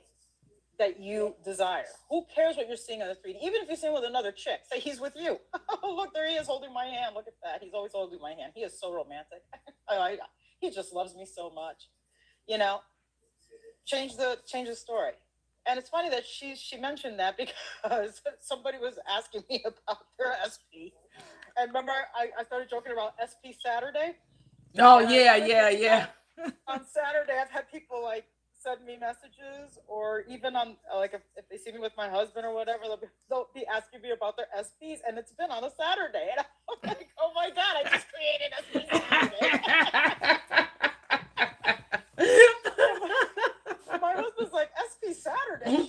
that you desire. Who cares what you're seeing on the 3D? Even if you're seeing with another chick, say he's with you. Oh, look, there he is holding my hand. Look at that. He's always holding my hand. He is so romantic. He just loves me so much. You know, change the story. And it's funny that she mentioned that because somebody was asking me about their SP. And remember, I started joking about SP Saturday. Oh, yeah. On Saturday, I've had people like send me messages, or even on like if they see me with my husband or whatever, they'll be asking me about their SPs, and it's been on a Saturday, and I'm like, oh my god, I just created SP Saturday. My husband's like, SP Saturday.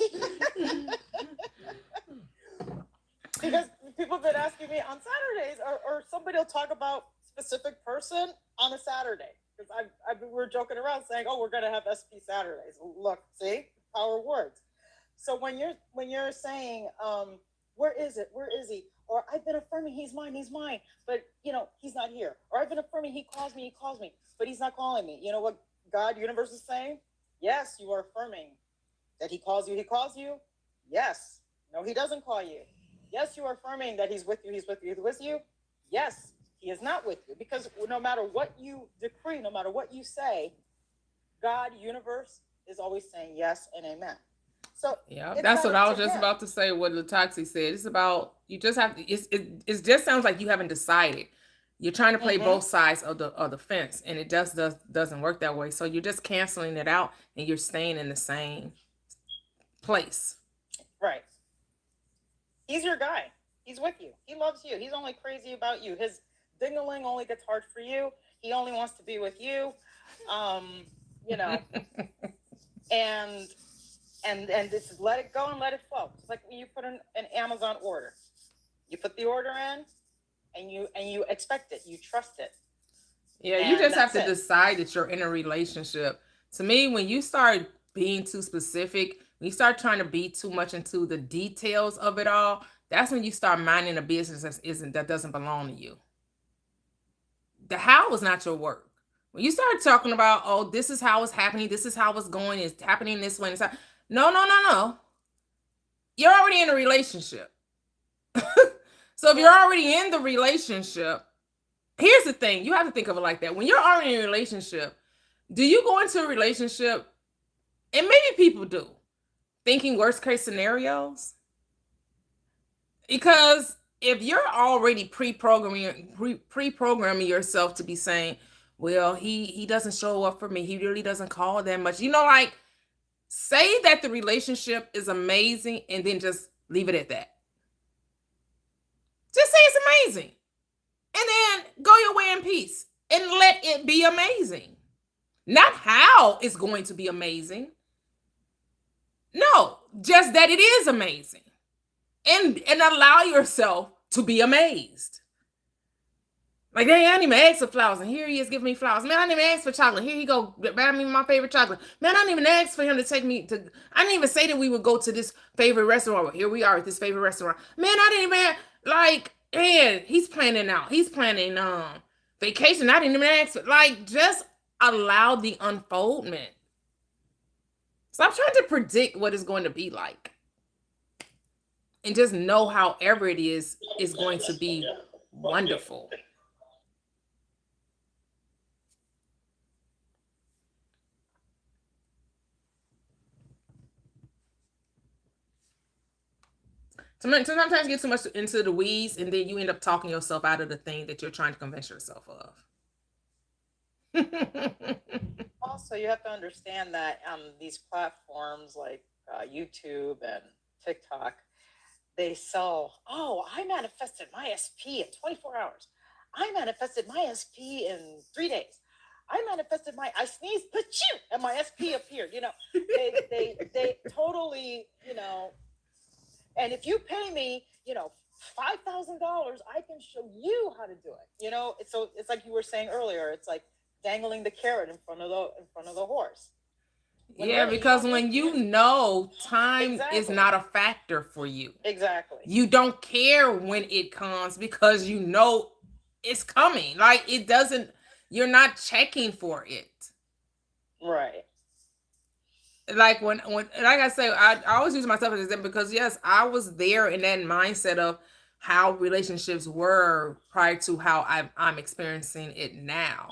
Because people have been asking me on Saturdays, or somebody will talk about specific person on a Saturday. Because we're joking around saying, oh, we're going to have SP Saturdays. Look, see, power of words. So when you're saying, where is it? Where is he? Or I've been affirming he's mine, but he's not here. Or I've been affirming he calls me, but he's not calling me. You know what God, universe is saying? Yes, you are affirming that he calls you. Yes. No, he doesn't call you. Yes, you are affirming that he's with you. Yes, he is not with you, because no matter what you decree, no matter what you say, God, universe is always saying yes and amen. So yeah, that's what I was just about to say. What Latoxi said, it's about, you just have to. It just sounds like you haven't decided. You're trying to play both sides of the fence, and it doesn't work that way. So you're just canceling it out, and you're staying in the same place. Right. He's your guy. He's with you. He loves you. He's only crazy about you. His ding-a-ling only gets hard for you. He only wants to be with you. And this is let it go and let it flow. It's like when you put in an Amazon order. You put the order in, and you expect it. You trust it. Yeah, you just have to decide that you're in a relationship. To me, when you start being too specific, when you start trying to be too much into the details of it all, that's when you start minding a business that doesn't belong to you. The how is not your work. When you start talking about, oh, this is how it's happening, this is how it's going, it's happening this way, no. You're already in a relationship. So if you're already in the relationship, here's the thing. You have to think of it like that. When you're already in a relationship, do you go into a relationship, and maybe people do, thinking worst case scenarios? Because if you're already pre-programming yourself to be saying, well, he doesn't show up for me, he really doesn't call that much, like, say that the relationship is amazing, and then just leave it at that. Just say it's amazing, and then go your way in peace, and let it be amazing. Not how it's going to be amazing. No, just that it is amazing. And allow yourself to be amazed. Like, hey, I didn't even ask for flowers, and here he is giving me flowers. Man, I didn't even ask for chocolate. Here he go, buy me my favorite chocolate. Man, I didn't even ask for him to take me to. I didn't even say that we would go to this favorite restaurant. Well, here we are at this favorite restaurant. Man, I didn't even man, he's planning out. He's planning vacation. I didn't even ask for. Just allow the unfoldment. Stop trying to predict what it's going to be like. And just know however it is going to be wonderful. Sometimes you get too much into the weeds, and then you end up talking yourself out of the thing that you're trying to convince yourself of. Also, you have to understand that these platforms like YouTube and TikTok, they sell, oh, I manifested my SP in 24 hours. I manifested my SP in 3 days. I manifested I sneezed, pachoo, and my SP appeared. They totally, and if you pay me, $5,000, I can show you how to do it. So it's like you were saying earlier, it's like dangling the carrot in front of the horse. When Yeah, really because when you know time is Exactly. not a factor for you, Exactly. you don't care when it comes because you know it's coming. Like it doesn't, you're not checking for it. Right. Like when like I say, I always use myself as an example because yes, I was there in that mindset of how relationships were prior to how I'm experiencing it now.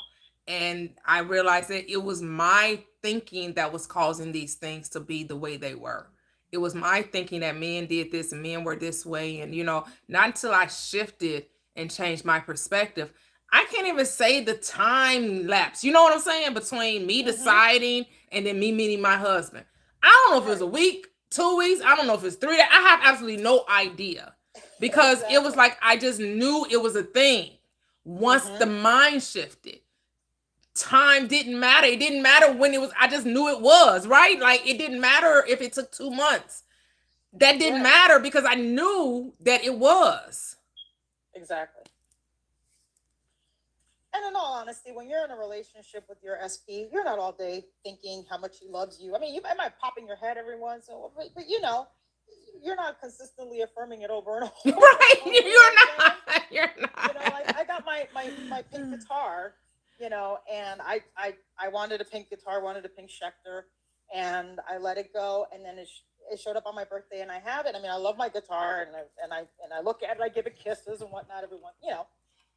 And I realized that it was my thinking that was causing these things to be the way they were. It was my thinking that men did this and men were this way. And, not until I shifted and changed my perspective, I can't even say the time lapse. You know what I'm saying? Between me deciding and then me meeting my husband. I don't know if it was a week, 2 weeks. I don't know if it's 3 days. I have absolutely no idea because it was like I just knew it was a thing. Once the mind shifted, time didn't matter. It didn't matter when it was. I just knew it was, right? Like it didn't matter if it took 2 months. That didn't matter because I knew that it was. Exactly. And in all honesty, when you're in a relationship with your SP, you're not all day thinking how much he loves you. I mean, you might pop in your head every once in a while, but you're not consistently affirming it over and over. Right? Over You're not. again. You're not. Like I got my pink guitar, and I wanted a pink guitar, wanted a pink Schecter, and I let it go, and then it showed up on my birthday, and I have it. I mean, I love my guitar, and I look at it, I give it kisses and whatnot, everyone,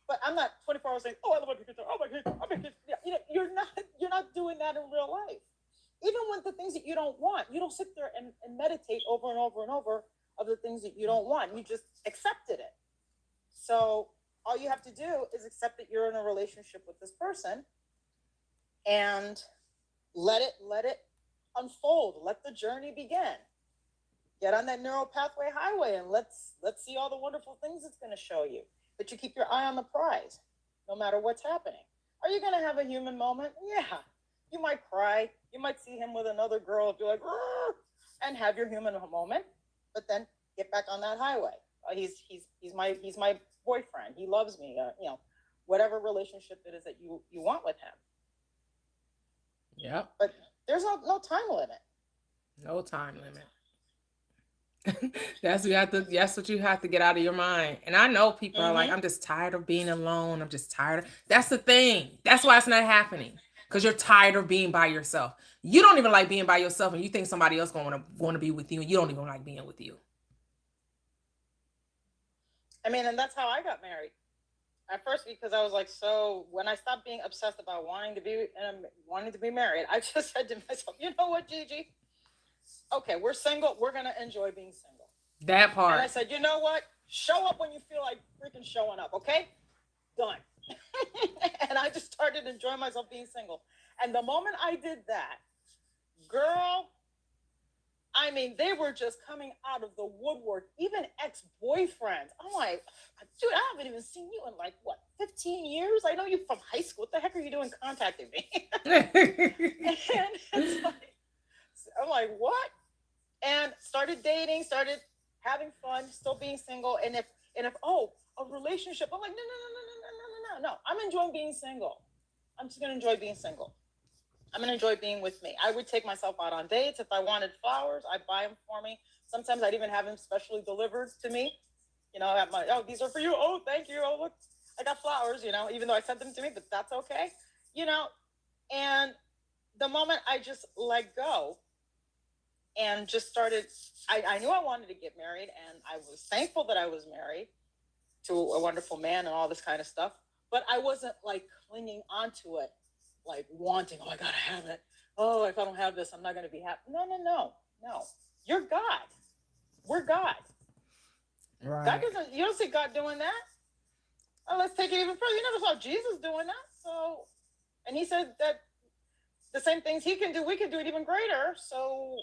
But I'm not 24 hours saying, "Oh, I love my guitar. Oh my guitar. Oh my guitar." You're not doing that in real life. Even with the things that you don't want, you don't sit there and meditate over and over and over of the things that you don't want. You just accepted it. So all you have to do is accept that you're in a relationship with this person and let it unfold. Let the journey begin. Get on that neural pathway highway and let's see all the wonderful things it's going to show you. But you keep your eye on the prize, no matter what's happening. Are you going to have a human moment? Yeah. You might cry. You might see him with another girl and be like, "Rrr," and have your human moment. But then get back on that highway. He's my boyfriend. He loves me. Whatever relationship it is that you want with him. Yeah. But there's no time limit. No time limit. That's what you have to get out of your mind. And I know people are like, I'm just tired of being alone. I'm just tired. That's the thing. That's why it's not happening. Because you're tired of being by yourself. You don't even like being by yourself, and you think somebody else going to be with you, and you don't even like being with you. I mean, and that's how I got married. At first, because I was like, so when I stopped being obsessed about wanting to be married, I just said to myself, you know what, Gigi? Okay, we're single. We're gonna enjoy being single. That part. And I said, you know what? Show up when you feel like freaking showing up. Okay, done. And I just started enjoying myself being single. And the moment I did that, girl, I mean, they were just coming out of the woodwork, even ex-boyfriends. I'm like, dude, I haven't even seen you in 15 years? I know you from high school. What the heck are you doing contacting me? And it's like, I'm like, what? And started dating, started having fun, still being single. And if a relationship, I'm like, no. I'm enjoying being single. I'm just gonna enjoy being single. I'm gonna enjoy being with me. I would take myself out on dates. If I wanted flowers, I'd buy them for me. Sometimes I'd even have them specially delivered to me. I have these are for you. Oh, thank you. Oh, look, I got flowers, even though I sent them to me, but that's okay. And the moment I just let go and just started, I knew I wanted to get married, and I was thankful that I was married to a wonderful man and all this kind of stuff. But I wasn't clinging onto it, wanting, oh, I gotta have it. Oh, if I don't have this, I'm not gonna be happy. No. You're God. We're God. Right. God doesn't. You don't see God doing that. Oh, let's take it even further. You never saw Jesus doing that. So, and he said that the same things he can do, we can do it even greater. So,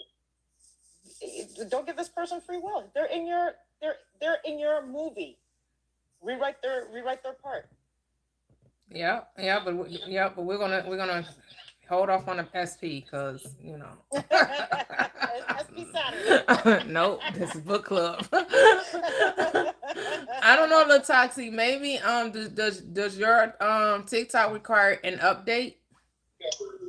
don't give this person free will. They're in your movie. Rewrite their part. Yeah, but we're gonna hold off on the SP because SP Saturday. Nope, this is book club. I don't know, Lil Toxic. Maybe does your TikTok require an update?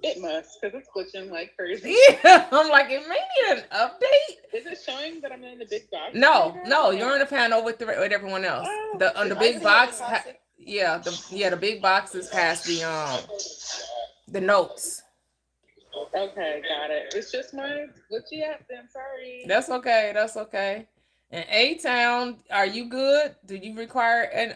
It must, because it's glitching like crazy. Yeah, I'm like, it may need an update. Is it showing that I'm in the big box? No, you're on the panel with everyone else. Oh, The on the I big see it, box, Tasha. the big boxes has the notes. okay, got it. It's just my glitchy app then. Sorry. That's okay. That's okay. And A Town, are you good? Do you require an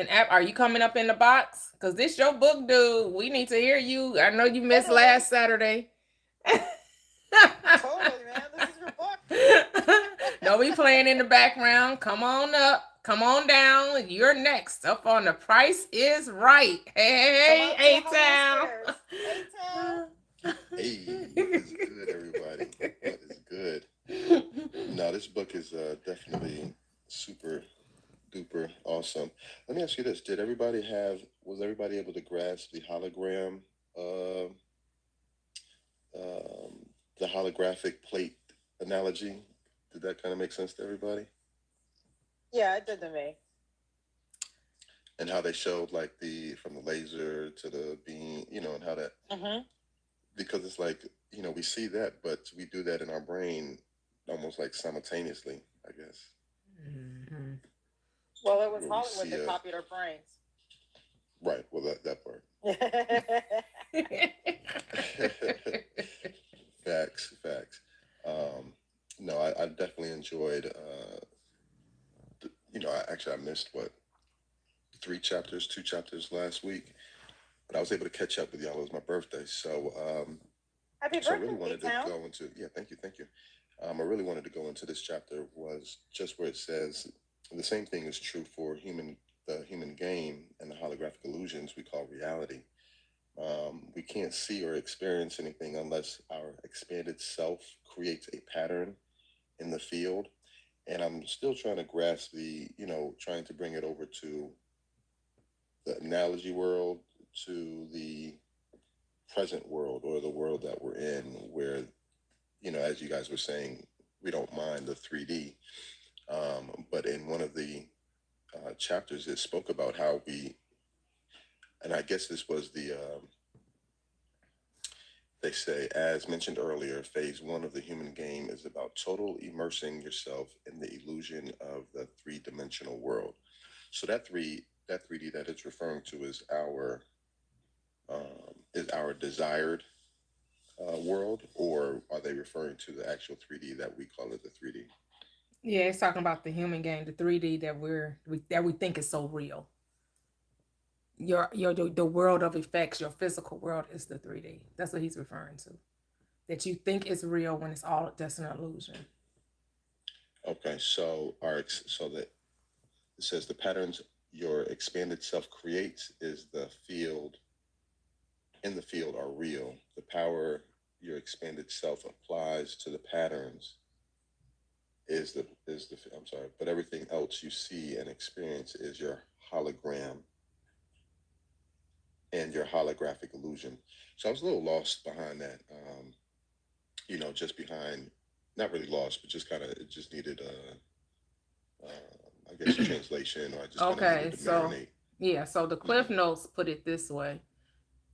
app? Are you coming up in the box? Cause this your book, dude. We need to hear you. I know you missed Totally. last Saturday. Totally, man. This is your book. No, we playing in the background. Come on up. Come on down. You're next up on The Price is Right. Hey, Come on to the A-Town. A-Town. Hey, what is good, everybody? What is good? No, this book is definitely super duper awesome. Let me ask you this: was everybody able to grasp uh, the holographic plate analogy? Did that kind of make sense to everybody? Yeah, it did to me. And how they showed like from the laser to the beam, and how that, because it's like, we see that, but we do that in our brain almost like simultaneously, I guess. Mhm. Well, it was Where we Hollywood see that copied our brains. Right. Well, that part. Facts. No, I definitely enjoyed. I missed two chapters last week, but I was able to catch up with y'all. It was my birthday, so Happy so I birthday, really wanted to A-Town. go into. Yeah, thank you. I really wanted to go into this chapter was just where it says the same thing is true for the human game and the holographic illusions we call reality. We can't see or experience anything unless our expanded self creates a pattern in the field. And I'm still trying to grasp trying to bring it over to the analogy world, to the present world or the world that we're in, where, as you guys were saying, we don't mind the 3D. But in one of the chapters, it spoke about how and I guess this was they say, as mentioned earlier, phase one of the human game is about total immersing yourself in the illusion of the three-dimensional world. So that 3D that it's referring to is our desired world, or are they referring to the actual 3D that we call it the 3D? Yeah, it's talking about the human game, the 3D that we think is so real. The world of effects, your physical world is the 3D. That's what he's referring to. That you think is real when it's all just an illusion. Okay, so that it says the patterns your expanded self creates is in the field are real. The power your expanded self applies to the patterns I'm sorry, but everything else you see and experience is your hologram and your holographic illusion. So I was a little lost behind that. Just behind, not really lost, but just kind of it just needed I guess translation, or I just kind of Okay, needed to so marinate. yeah, so the Cliff Notes put it this way.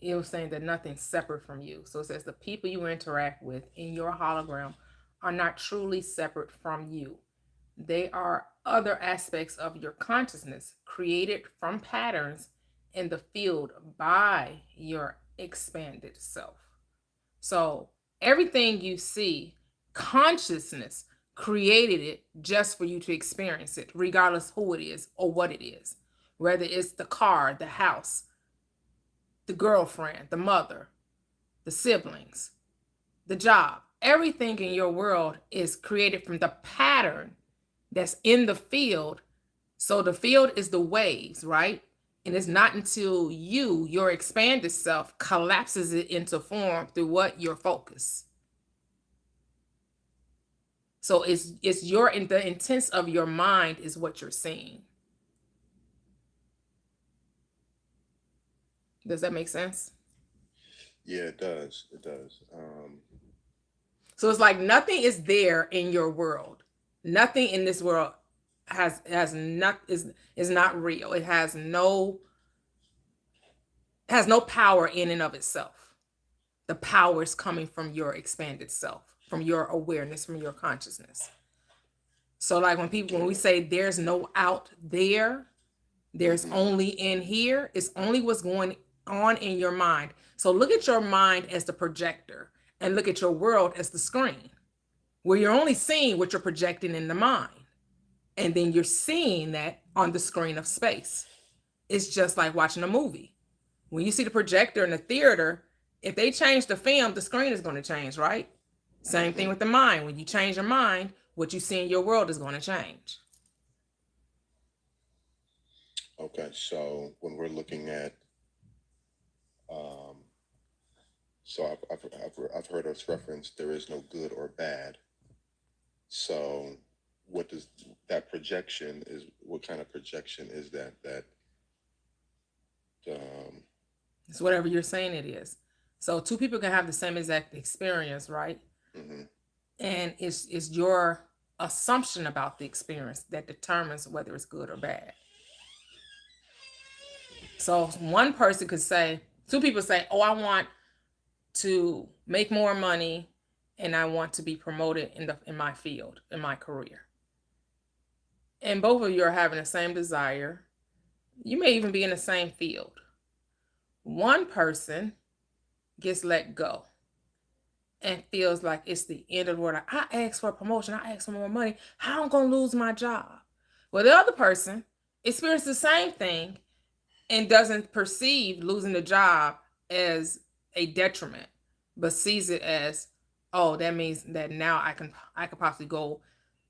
It was saying that nothing's separate from you. So it says the people you interact with in your hologram are not truly separate from you. They are other aspects of your consciousness created from patterns in the field by your expanded self. So everything you see, consciousness created it just for you to experience it, regardless who it is or what it is. Whether it's the car, the house, the girlfriend, the mother, the siblings, the job. Everything in your world is created from the pattern that's in the field. So the field is the waves, right? And it's not until your expanded self, collapses it into form through what? Your focus. So it's the intents of your mind is what you're seeing. Does that make sense? Yeah, it does. So it's like nothing is there in your world. Nothing in this world is not real. It has no has no power in and of itself. The power is coming from your expanded self, from your awareness, from your consciousness. So like when we say there's no out there, there's only in here, it's only what's going on in your mind. So look at your mind as the projector and look at your world as the screen, where you're only seeing what you're projecting in the mind. And then you're seeing that on the screen of space. It's just like watching a movie. When you see the projector in the theater, if they change the film, the screen is going to change, right? Same thing with the mind. When you change your mind, what you see in your world is going to change. Okay, so when we're looking at, so I've heard us reference there is no good or bad. So what does that projection is? What kind of projection is that? It's whatever you're saying it is. So two people can have the same exact experience, right? Mm-hmm. And it's your assumption about the experience that determines whether it's good or bad. So one person could say, two people say, oh, I want to make more money and I want to be promoted in my field, in my career. And both of you are having the same desire. You may even be in the same field. One person gets let go and feels like it's the end of the world. I asked for a promotion. I asked for more money. How am I going to lose my job? Well, the other person experiences the same thing and doesn't perceive losing the job as a detriment, but sees it as, oh, that means that now I could possibly go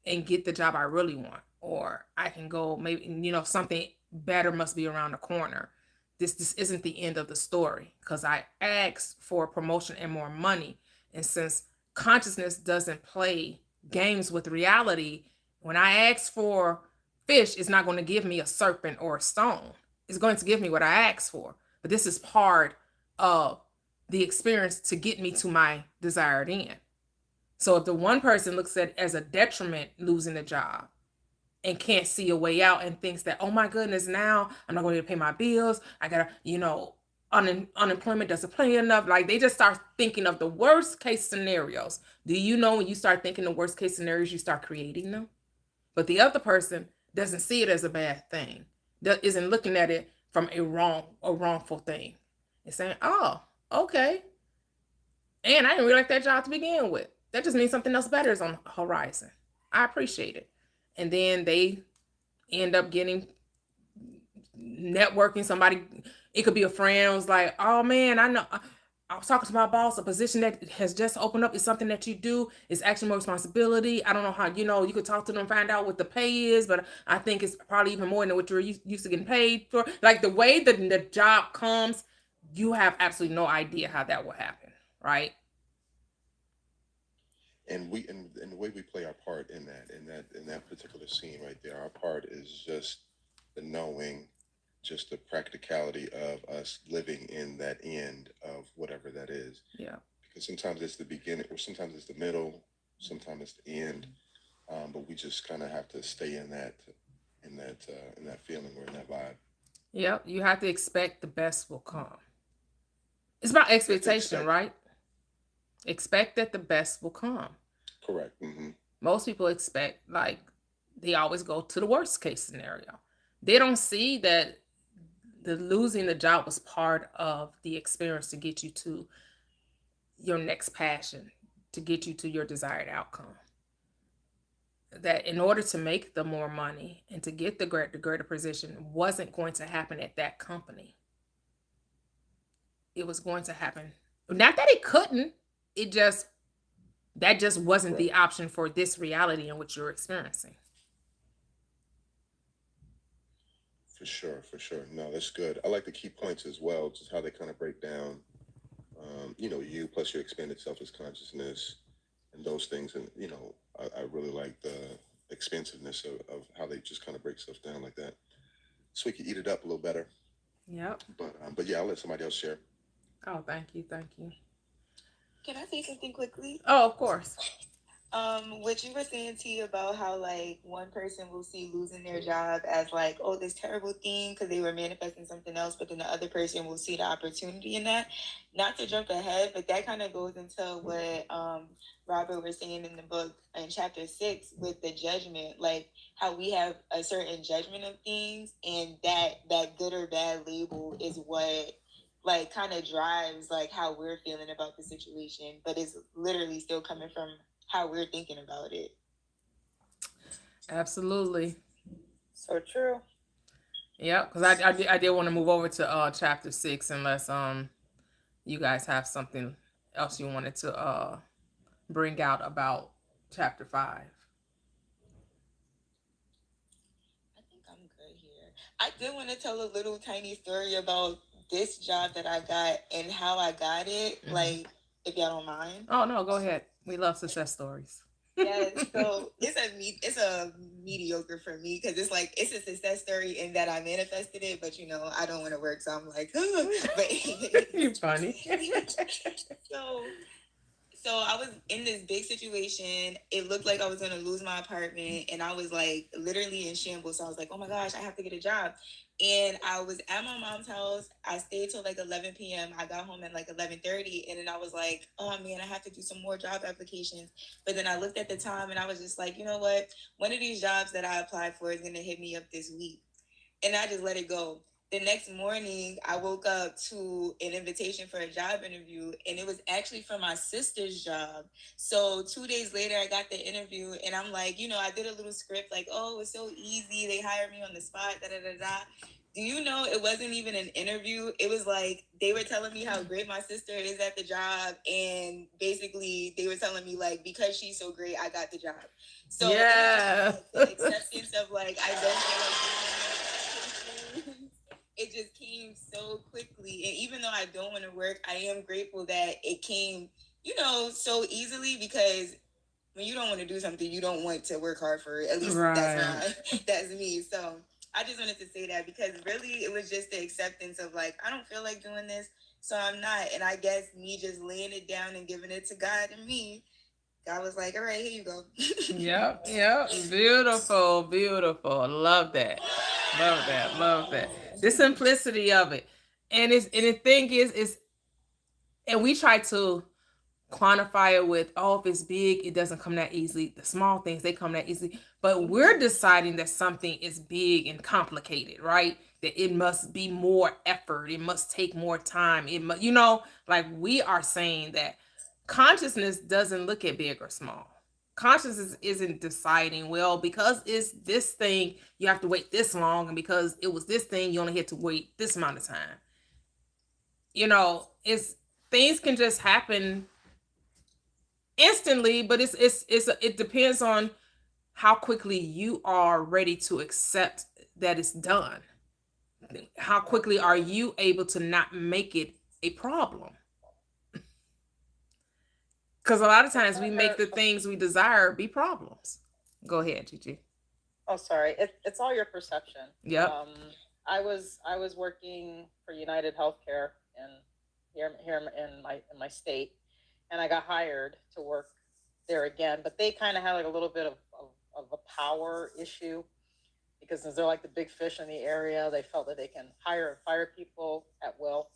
and get the job I really want, or I can go maybe something better must be around the corner. This isn't the end of the story because I asked for promotion and more money, and since consciousness doesn't play games with reality, when I ask for fish, it's not going to give me a serpent or a stone. It's going to give me what I asked for. But this is part of the experience to get me to my desired end. So if the one person looks at it as a detriment losing the job and can't see a way out and thinks that, oh my goodness, now I'm not going to pay my bills. I gotta, unemployment doesn't pay enough. Like they just start thinking of the worst case scenarios. Do you know when you start thinking the worst case scenarios, you start creating them? But the other person doesn't see it as a bad thing. That isn't looking at it from a wrongful thing. It's saying, oh, okay. And I didn't really like that job to begin with. That just means something else better is on the horizon. I appreciate it. And then they end up getting networking. Somebody, it could be a friend was like, oh man, I know. I was talking to my boss, a position that has just opened up is something that you do. It's actually more responsibility. I don't know how, you could talk to them, find out what the pay is, but I think it's probably even more than what you're used to getting paid for. Like the way that the job comes, you have absolutely no idea how that will happen, right? And the way we play our part in that particular scene right there, our part is just the knowing, just the practicality of us living in that end of whatever that is. Yeah. Because sometimes it's the beginning, or sometimes it's the middle, sometimes it's the end. But we just kind of have to stay in that feeling or in that vibe. Yep. You have to expect the best will come. It's about expectation, right? Expect that the best will come. Correct. Mm-hmm. Most people expect, like, they always go to the worst case scenario. They don't see that the losing the job was part of the experience to get you to your next passion, to get you to your desired outcome. That in order to make the more money and to get the greater position wasn't going to happen at that company. It was going to happen. Not that it couldn't, that just wasn't the option for this reality in which you're experiencing. For sure. No, that's good. I like the key points as well, just how they kind of break down, you plus your expanded selfish consciousness and those things. And, I really like the expansiveness of how they just kind of break stuff down like that. So we can eat it up a little better. Yep. But yeah, I'll let somebody else share. Oh, thank you. Can I say something quickly? Oh, of course. What you were saying, T, about how like one person will see losing their job as like, oh, this terrible thing because they were manifesting something else, but then the other person will see the opportunity in that. Not to jump ahead, but that kind of goes into what Robert was saying in the book in chapter 6 with the judgment, like how we have a certain judgment of things, and that good or bad label is what like kind of drives like how we're feeling about the situation, but it's literally still coming from how we're thinking about it. Absolutely. So true. Yep. Because I did want to move over to chapter 6, unless you guys have something else you wanted to bring out about chapter 5. I think I'm good here. I did want to tell a little tiny story about this job that I got and how I got it. Mhm. Like, if y'all don't mind. Oh no, go ahead. We love success stories. Yes, so it's a mediocre for me because it's like it's a success story in that I manifested it, but you know I don't want to work, so I'm like, but You're funny. so so I was in this big situation. It looked like I was gonna lose my apartment, and I was like literally in shambles. So I was like, "Oh my gosh, I have to get a job." And I was at my mom's house. I stayed till like 11 p.m. I got home at like 11:30, and then I was like, "Oh man, I have to do some more job applications." But then I looked at the time, and I was just like, "You know what? One of these jobs that I applied for is gonna hit me up this week," and I just let it go. The next morning, I woke up to an invitation for a job interview, and it was actually for my sister's job. So 2 days later, I got the interview, and I'm like, you know, I did a little script like, oh, it was so easy. They hired me on the spot, da da da da. Do you know it wasn't even an interview? It was like they were telling me how great my sister is at the job, and basically they were telling me like because she's so great, I got the job. So Yeah. the acceptance of like I don't feel like doing it just came so quickly. And even though I don't want to work, I am grateful that it came, you know, so easily because when you don't want to do something, you don't want to work hard for it. At least that's me. So I just wanted to say that because really it was just the acceptance of like, I don't feel like doing this, so I'm not. And I guess me just laying it down and giving it to God and me, God was like, all right, here you go. Yep. Beautiful, beautiful. Love that. Love that. The simplicity of it. And the thing is and we try to quantify it with, oh, if it's big, it doesn't come that easily. The small things, they come that easily. But we're deciding that something is big and complicated, right? That it must be more effort. It must take more time. It must, like we are saying that consciousness doesn't look at big or small. Consciousness isn't deciding, well, because it's this thing, you have to wait this long. And because it was this thing, you only had to wait this amount of time. It's things can just happen instantly, but it depends on how quickly you are ready to accept that it's done. How quickly are you able to not make it a problem? Because a lot of times we make the things we desire be problems. Go ahead, Gigi. Oh, sorry. It's all your perception. Yep. I was working for United Healthcare here in my state, and I got hired to work there again. But they kind of had like a little bit of a power issue because since they're like the big fish in the area, they felt that they can hire and fire people at will.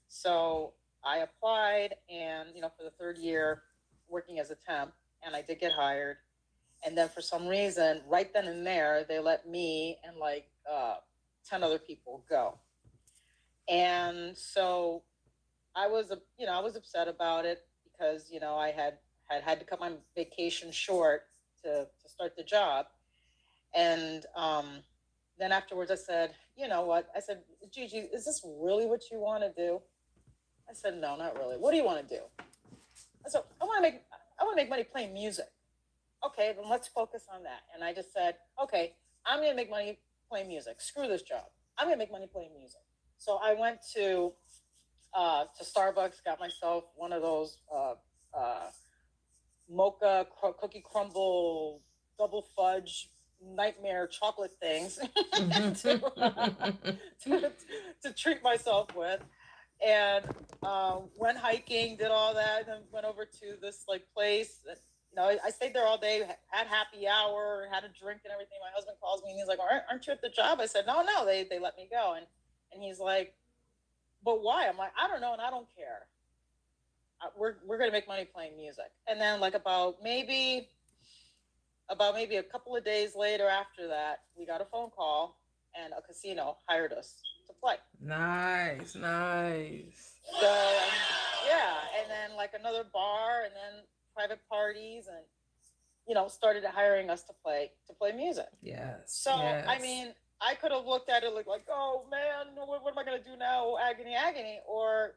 So I applied, and for the third year working as a temp, and I did get hired. And then for some reason, right then and there, they let me and like 10 other people go. And so I was upset about it because I had to cut my vacation short to start the job. And then afterwards, I said, you know what? I said, Gigi, is this really what you want to do? I said, no, not really. What do you want to do? I said, I want to make money playing music. Okay, then let's focus on that. And I just said, okay, I'm going to make money playing music. Screw this job. I'm going to make money playing music. So I went to Starbucks, got myself one of those mocha cookie crumble double fudge nightmare chocolate things to treat myself with, and went hiking, did all that, and went over to this like place I stayed there all day, had happy hour, had a drink and everything. My husband calls me and he's like, aren't you at the job? I said, no, they let me go. And he's like, but why? I'm like, I don't know, and I don't care. We're gonna make money playing music. And then like about maybe a couple of days later after that, we got a phone call and a casino hired us to play. Nice, nice. So yeah, and then like another bar, and then private parties, and started hiring us to play music. Yes. So yes. I mean, I could have looked at it like, oh man, what am I gonna do now? Agony, agony, or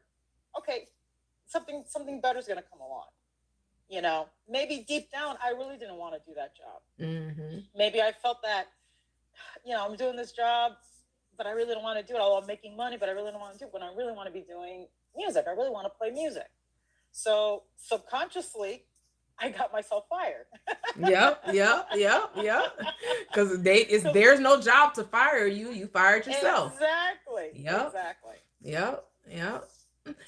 okay, something better is gonna come along. Maybe deep down, I really didn't want to do that job. Mm-hmm. Maybe I felt that, I'm doing this job, but I really don't want to do it. Although I'm making money, but I really don't want to do it when I really want to be doing music. I really want to play music. So subconsciously, I got myself fired. Yep. Because there's no job to fire you. You fired yourself. Exactly. Yep. Exactly. Yep.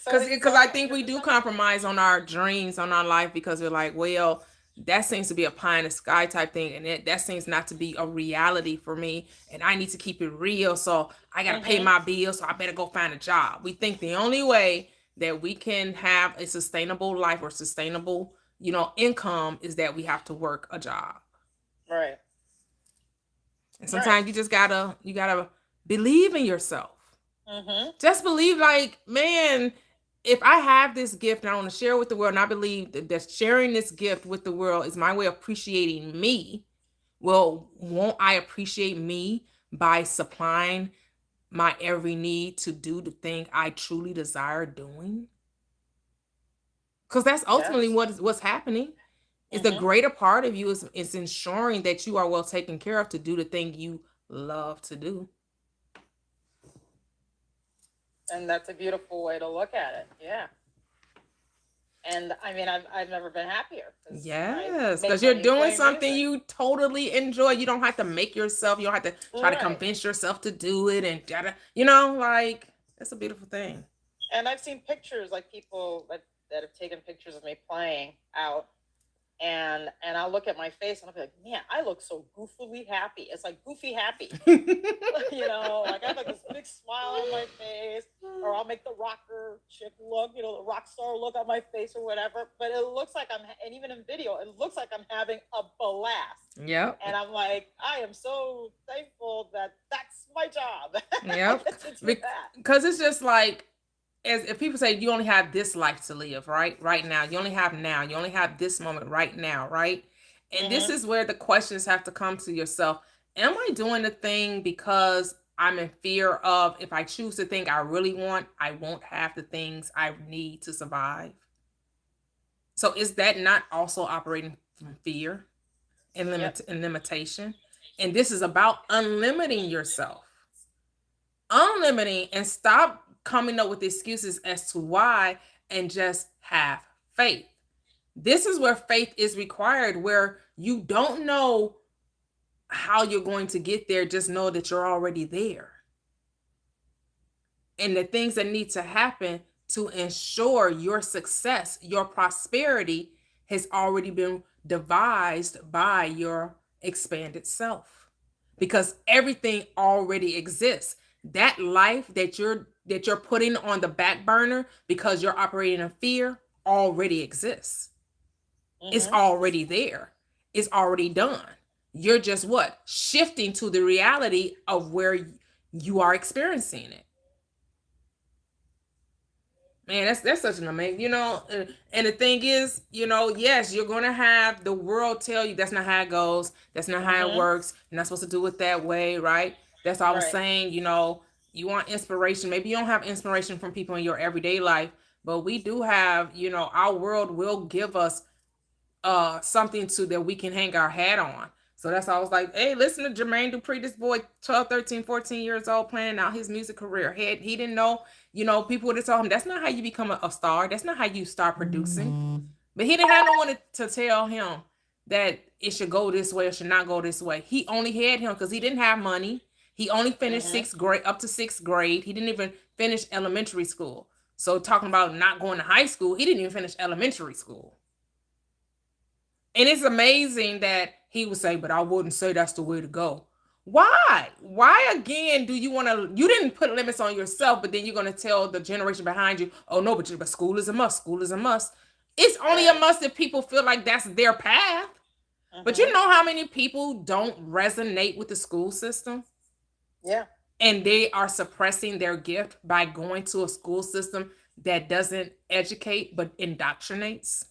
So Because I think we do compromise on our dreams, on our life, because we're like, well, that seems to be a pie in the sky type thing, and that seems not to be a reality for me, and I need to keep it real, so I gotta pay my bills, so I better go find a job. We think the only way that we can have a sustainable life or sustainable, income is that we have to work a job. Right. And sometimes you just gotta believe in yourself. Just believe, like, man, if I have this gift and I want to share it with the world, and I believe that sharing this gift with the world is my way of appreciating me, well, won't I appreciate me by supplying my every need to do the thing I truly desire doing? Because that's ultimately what's happening. Is the greater part of you is ensuring that you are well taken care of to do the thing you love to do. And that's a beautiful way to look at it. Yeah. And I mean, I've never been happier. Yes, because you're doing something you totally enjoy. You don't have to make yourself. You don't have to try to convince yourself to do it, and like, it's a beautiful thing. And I've seen pictures, like people that have taken pictures of me playing out, and I'll look at my face and I'll be like, man, I look so goofily happy. It's like goofy happy. Like I have like this big smile on my face, or I'll make the rocker chick look, the rock star look on my face or whatever. But it looks like and even in video, it looks like I'm having a blast. Yep. And I'm like, I am so thankful that that's my job. Yep. Because it's just like, as if people say you only have this life to live, right now, you only have this moment right now, right? And this is where the questions have to come to yourself. Am I doing the thing because I'm in fear of, if I choose the thing I really want, I won't have the things I need to survive? So is that not also operating from fear and limitation? And this is about unlimiting yourself. Unlimiting, and stop coming up with excuses as to why, and just have faith. This is where faith is required, where you don't know how you're going to get there. Just know that you're already there. And the things that need to happen to ensure your success, your prosperity, has already been devised by your expanded self. Because everything already exists. That life that you're putting on the back burner because you're operating in fear already exists. It's already there. It's already done. You're just shifting to the reality of where you are experiencing it. Man, that's such an amazing, and the thing is, yes, you're going to have the world tell you that's not how it goes. That's not how it works. You're not supposed to do it that way, right? That's all I was saying. You want inspiration. Maybe you don't have inspiration from people in your everyday life, but we do have, our world will give us something that we can hang our hat on. So that's why I was like, hey, listen to Jermaine Dupri, this boy, 12, 13, 14 years old, planning out his music career. He didn't know, people would have told him, that's not how you become a star. That's not how you start producing. But he didn't have no one to tell him that it should go this way or should not go this way. He only had him because he didn't have money. He only finished sixth grade, up to sixth grade. He didn't even finish elementary school. So talking about not going to high school, he didn't even finish elementary school. And it's amazing that he would say, but I wouldn't say that's the way to go. Why? Why again do you want to? You didn't put limits on yourself, but then you're going to tell the generation behind you, oh no, but school is a must. School is a must. It's only a must if people feel like that's their path. But you know how many people don't resonate with the school system? Yeah. And they are suppressing their gift by going to a school system that doesn't educate but indoctrinates.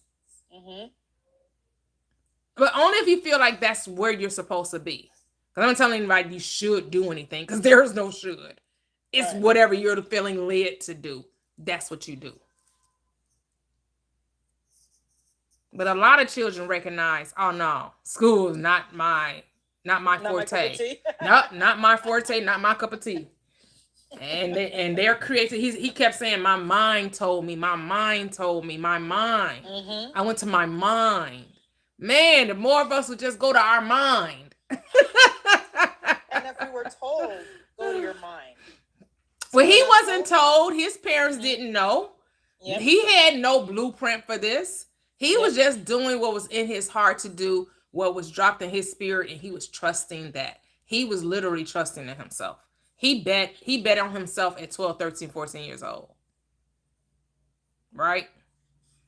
But only if you feel like that's where you're supposed to be. Because I'm not telling anybody you should do anything, because there is no should. It's Right. whatever you're feeling led to do. That's what you do. But a lot of children recognize, oh no, school is not my Not my cup of forte. tea. Not my forte, not my cup of tea. And they're creating. He kept saying, my mind told me, my mind told me, my mind. I went to my mind. Man, the more of us would just go to our mind. And if we were told, go to your mind. Well, he wasn't told. His parents didn't know. Yep. He had no blueprint for this. He was just doing what was in his heart to do, what was dropped in his spirit, and he was trusting that. He was literally trusting in himself. He bet on himself at 12, 13, 14 years old. Right?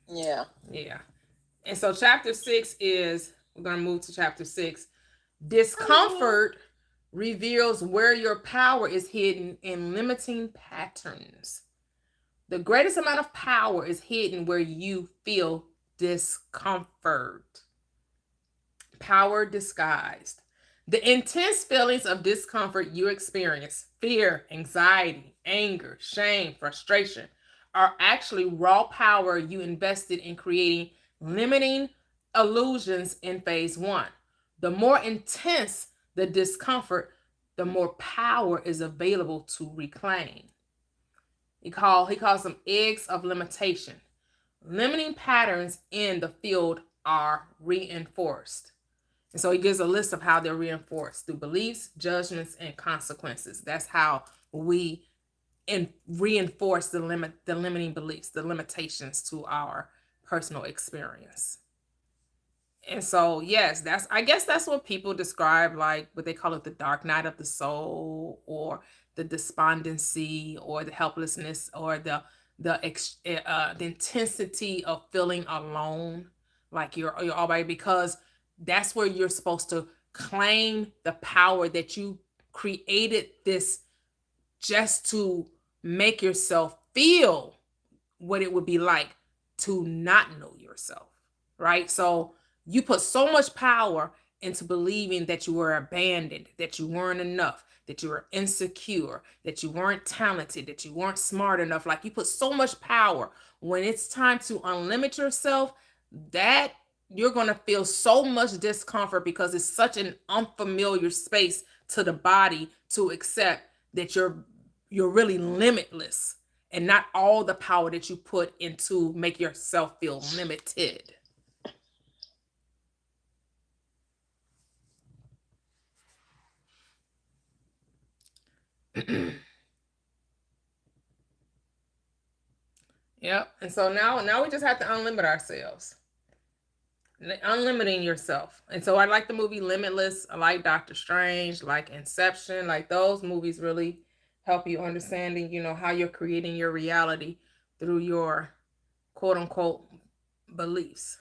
Yeah. Yeah. And so chapter 6 is, we're going to move to chapter 6. Discomfort reveals where your power is hidden in limiting patterns. The greatest amount of power is hidden where you feel discomfort. Power disguised. The intense feelings of discomfort you experience, fear, anxiety, anger, shame, frustration, are actually raw power you invested in creating limiting illusions in phase 1. The more intense the discomfort, the more power is available to reclaim. He calls them eggs of limitation. Limiting patterns in the field are reinforced. And so he gives a list of how they're reinforced through beliefs, judgments, and consequences. That's how we reinforce the limiting beliefs, the limitations to our personal experience. And so, yes, I guess that's what people describe, like what they call it, the dark night of the soul, or the despondency, or the helplessness, or the intensity of feeling alone, like you're all right, because that's where you're supposed to claim the power that you created this just to make yourself feel what it would be like to not know yourself, right? So you put so much power into believing that you were abandoned, that you weren't enough, that you were insecure, that you weren't talented, that you weren't smart enough. Like, you put so much power. When it's time to unlimit yourself, that you're going to feel so much discomfort, because it's such an unfamiliar space to the body to accept that you're really limitless, and not all the power that you put into make yourself feel limited. Yep. And so now we just have to unlimit ourselves. Unlimiting yourself. And so I like the movie Limitless. I like Doctor Strange, like Inception. Like, those movies really help you understanding, how you're creating your reality through your quote unquote beliefs.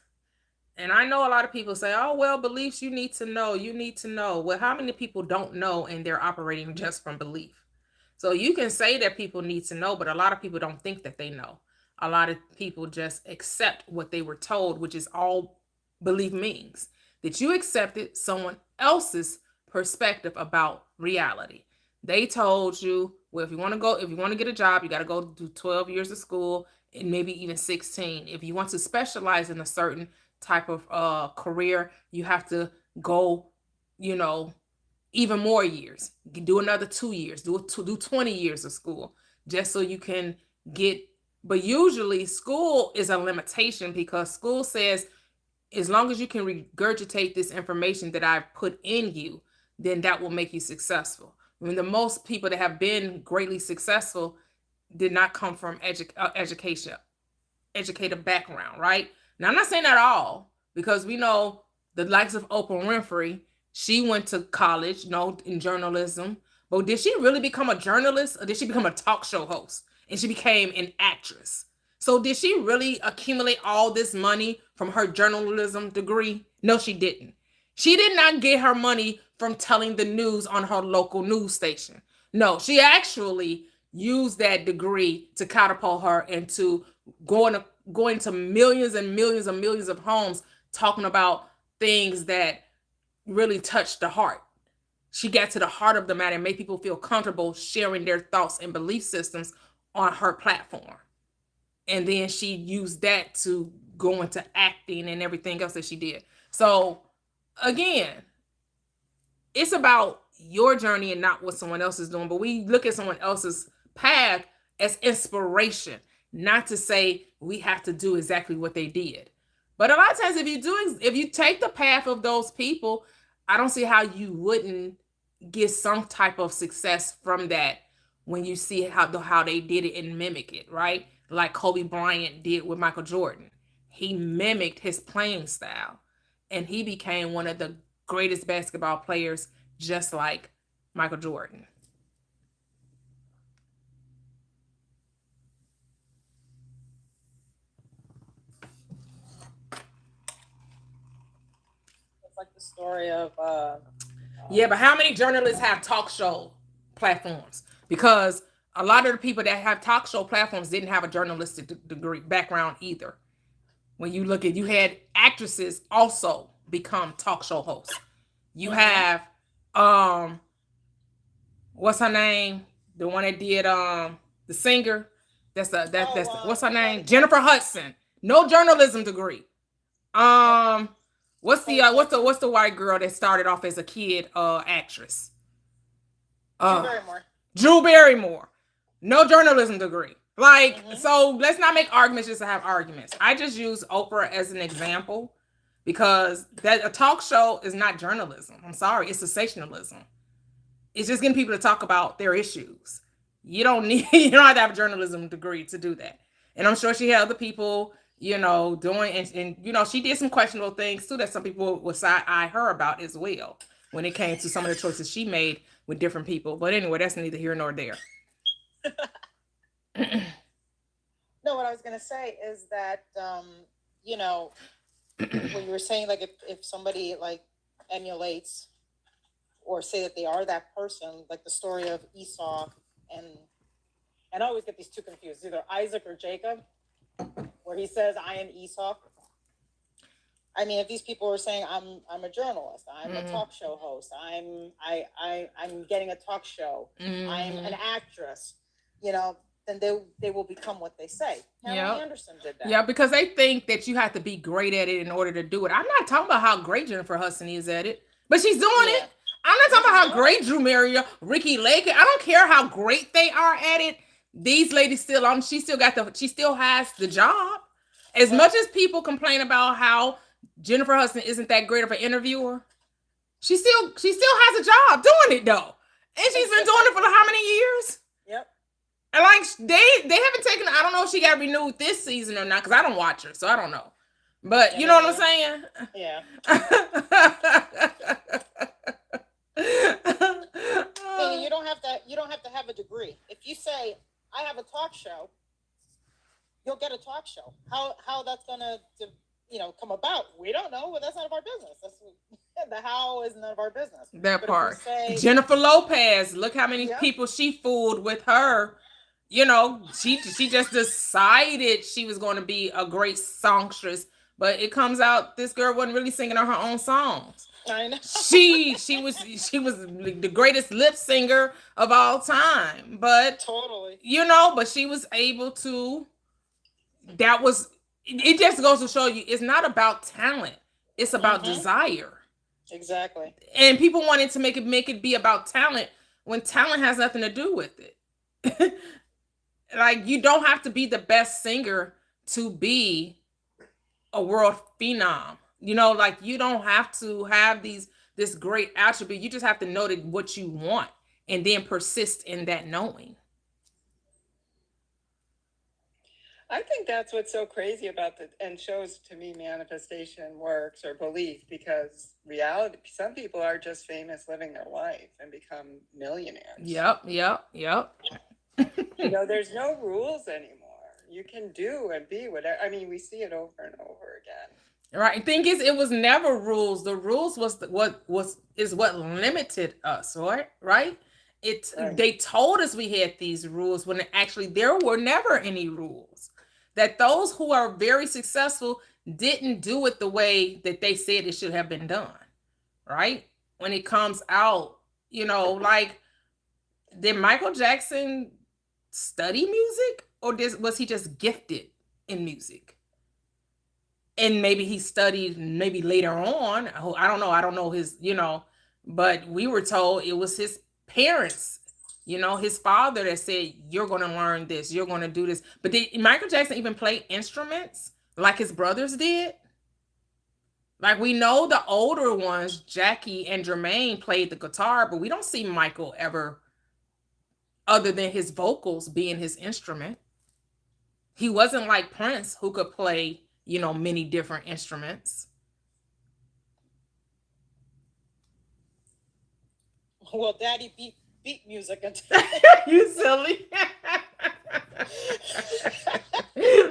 And I know a lot of people say, oh, well, beliefs, you need to know. Well, how many people don't know and they're operating just from belief? So you can say that people need to know, but a lot of people don't think that they know. A lot of people just accept what they were told, which is all belief means, that you accepted someone else's perspective about reality. They told you, well, if you want to get a job, you got to go do 12 years of school, and maybe even 16. If you want to specialize in a certain type of career, you have to go, even more years. You do another 2 years, do 20 years of school, just so you can get. But usually school is a limitation, because school says, as long as you can regurgitate this information that I've put in you, then that will make you successful. I mean, the most people that have been greatly successful did not come from educated background, right? Now, I'm not saying that all, because we know The likes of Oprah Winfrey, she went to college, in journalism. But did she really become a journalist, or did she become a talk show host? And she became an actress. So did she really accumulate all this money from her journalism degree? No, she didn't. She did not get her money from telling the news on her local news station. No, she actually used that degree to catapult her into going to millions and millions and millions of homes, talking about things that really touched the heart. She got to the heart of the matter and made people feel comfortable sharing their thoughts and belief systems on her platform. And then she used that to go into acting and everything else that she did. So again, it's about your journey and not what someone else is doing. But we look at someone else's path as inspiration, not to say we have to do exactly what they did. But a lot of times, if you take the path of those people, I don't see how you wouldn't get some type of success from that when you see how they did it and mimic it, right? Like Kobe Bryant did with Michael Jordan. He mimicked his playing style, and he became one of the greatest basketball players, just like Michael Jordan. It's like the story of Yeah, but how many journalists have talk show platforms? Because a lot of the people that have talk show platforms didn't have a journalistic degree background either. When you look at, you had actresses also become talk show hosts. You have what's her name? The one that did the singer. What's her name? Jennifer Hudson. No journalism degree. What's the white girl that started off as a kid actress? Drew Barrymore. Drew Barrymore. No journalism degree. Like, so let's not make arguments just to have arguments. I just use Oprah as an example because that a talk show is not journalism. I'm sorry, it's sensationalism. It's just getting people to talk about their issues. You don't have to have a journalism degree to do that. And I'm sure she had other people, doing, and she did some questionable things too that some people would side eye her about as well when it came to some of the choices she made with different people. But anyway, that's neither here nor there. No, what I was going to say is that, when you were saying, like, if somebody, like, emulates or say that they are that person, like the story of Esau and I always get these two confused, either Isaac or Jacob, where he says, I am Esau. I mean, if these people were saying, I'm a journalist, I'm a talk show host, I'm getting a talk show, I'm an actress, then they will become what they say. Pamela Anderson did that. Yeah, because they think that you have to be great at it in order to do it. I'm not talking about how great Jennifer Hudson is at it, but she's doing it. I'm not talking about how great Drew Maria, Ricky Lake. I don't care how great they are at it. These ladies she still has the job. As much as people complain about how Jennifer Hudson isn't that great of an interviewer, she still has a job doing it though. And she's been doing it for how many years? Yep. And like they haven't taken, I don't know if she got renewed this season or not, because I don't watch her, so I don't know. But you know what I'm saying? Yeah. You don't have to have a degree. If you say, I have a talk show, you'll get a talk show. How that's gonna come about, we don't know, but that's none of our business. The how is none of our business. That part. Jennifer Lopez, look how many people she fooled with her. She just decided she was going to be a great songstress, but it comes out this girl wasn't really singing on her own songs. I know. She was the greatest lip singer of all time, but totally. But she was able to. It just goes to show you, it's not about talent; it's about desire. Exactly. And people wanted to make it be about talent when talent has nothing to do with it. Like, you don't have to be the best singer to be a world phenom. Like, you don't have to have this great attribute. You just have to know that what you want and then persist in that knowing. I think that's what's so crazy about and shows to me manifestation works or belief, because reality, some people are just famous living their life and become millionaires. Yep. There's no rules anymore. You can do and be whatever. I mean, we see it over and over again. Right. Thing is, it was never rules. The rules was what limited us, right? Right. Right. They told us we had these rules when actually there were never any rules. That those who are very successful didn't do it the way that they said it should have been done. Right. When it comes out, like, did Michael Jackson study music, or was he just gifted in music? And maybe he studied maybe later on. I don't know. I don't know his, but we were told it was his parents, his father that said, you're going to learn this, you're going to do this. But did Michael Jackson even play instruments like his brothers did? Like, we know the older ones, Jackie and Jermaine, played the guitar, but we don't see Michael ever, other than his vocals being his instrument. He wasn't like Prince, who could play, many different instruments. Well, Daddy beat music until You silly.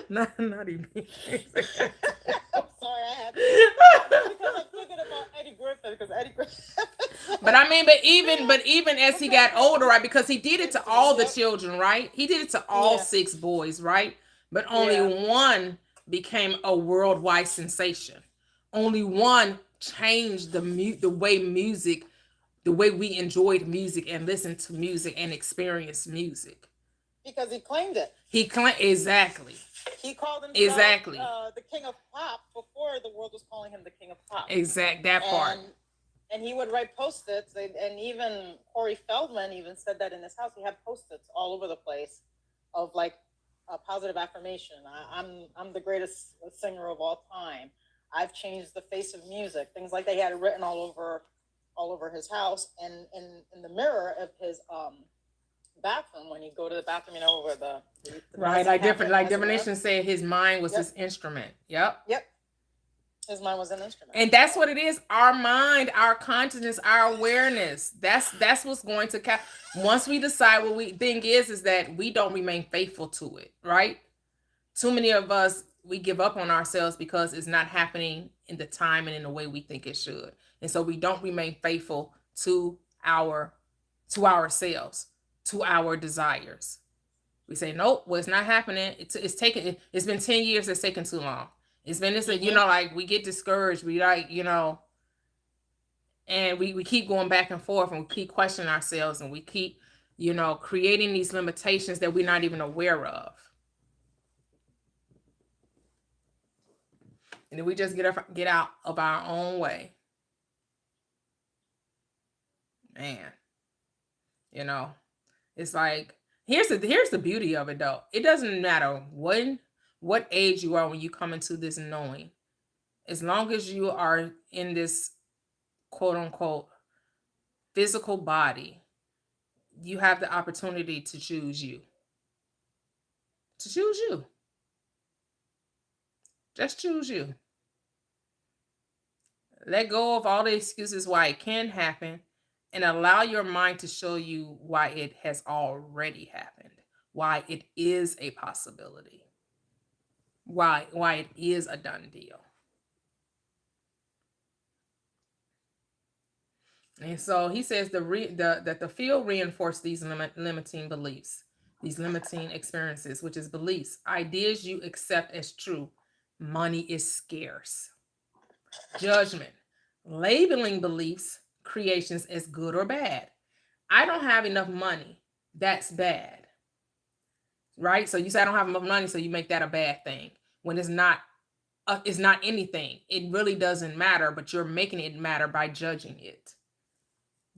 not even. I'm sorry, I had to. Because I'm thinking about Eddie Griffin, because Eddie Griffin. But even as he got older, right? Because he did it to all the children, right? He did it to all 6 boys, right? But only one became a worldwide sensation. Only one changed the way music, the way we enjoyed music and listened to music and experienced music. Because he claimed it. Exactly. He called himself the king of pop before the world was calling him the king of pop. That part. And he would write post-its, and even Corey Feldman even said that in his house. He had post-its all over the place of like a positive affirmation. I'm the greatest singer of all time. I've changed the face of music. Things like that. He had it written all over his house, and in the mirror of his bathroom, when you go to the bathroom, where the right, like definition said, his mind was his instrument. Yep. His mind was an instrument. And that's what it is. Our mind, our consciousness, our awareness. That's what's going to count. Once we decide, what we think is that we don't remain faithful to it, right? Too many of us, we give up on ourselves because it's not happening in the time and in the way we think it should. And so we don't remain faithful to ourselves, to our desires. We say, nope, well, it's not happening. It's been 10 years. It's taken too long. It's been this, like, we get discouraged. We like, and we keep going back and forth, and we keep questioning ourselves, and we keep, creating these limitations that we're not even aware of. And then we just get out of our own way. Man, it's like, here's the beauty of it, though. It doesn't matter what age you are when you come into this knowing. As long as you are in this quote unquote physical body, you have the opportunity to choose you. To choose you. Just choose you. Let go of all the excuses why it can happen, and allow your mind to show you why it has already happened, why it is a possibility, why it is a done deal. And so he says that the field reinforced these limiting beliefs, these limiting experiences, which is beliefs, ideas you accept as true. Money is scarce. Judgment, labeling beliefs, creations as good or bad. I don't have enough money. That's bad. Right? So you say I don't have enough money, so you make that a bad thing. When it's not anything. It really doesn't matter, but you're making it matter by judging it.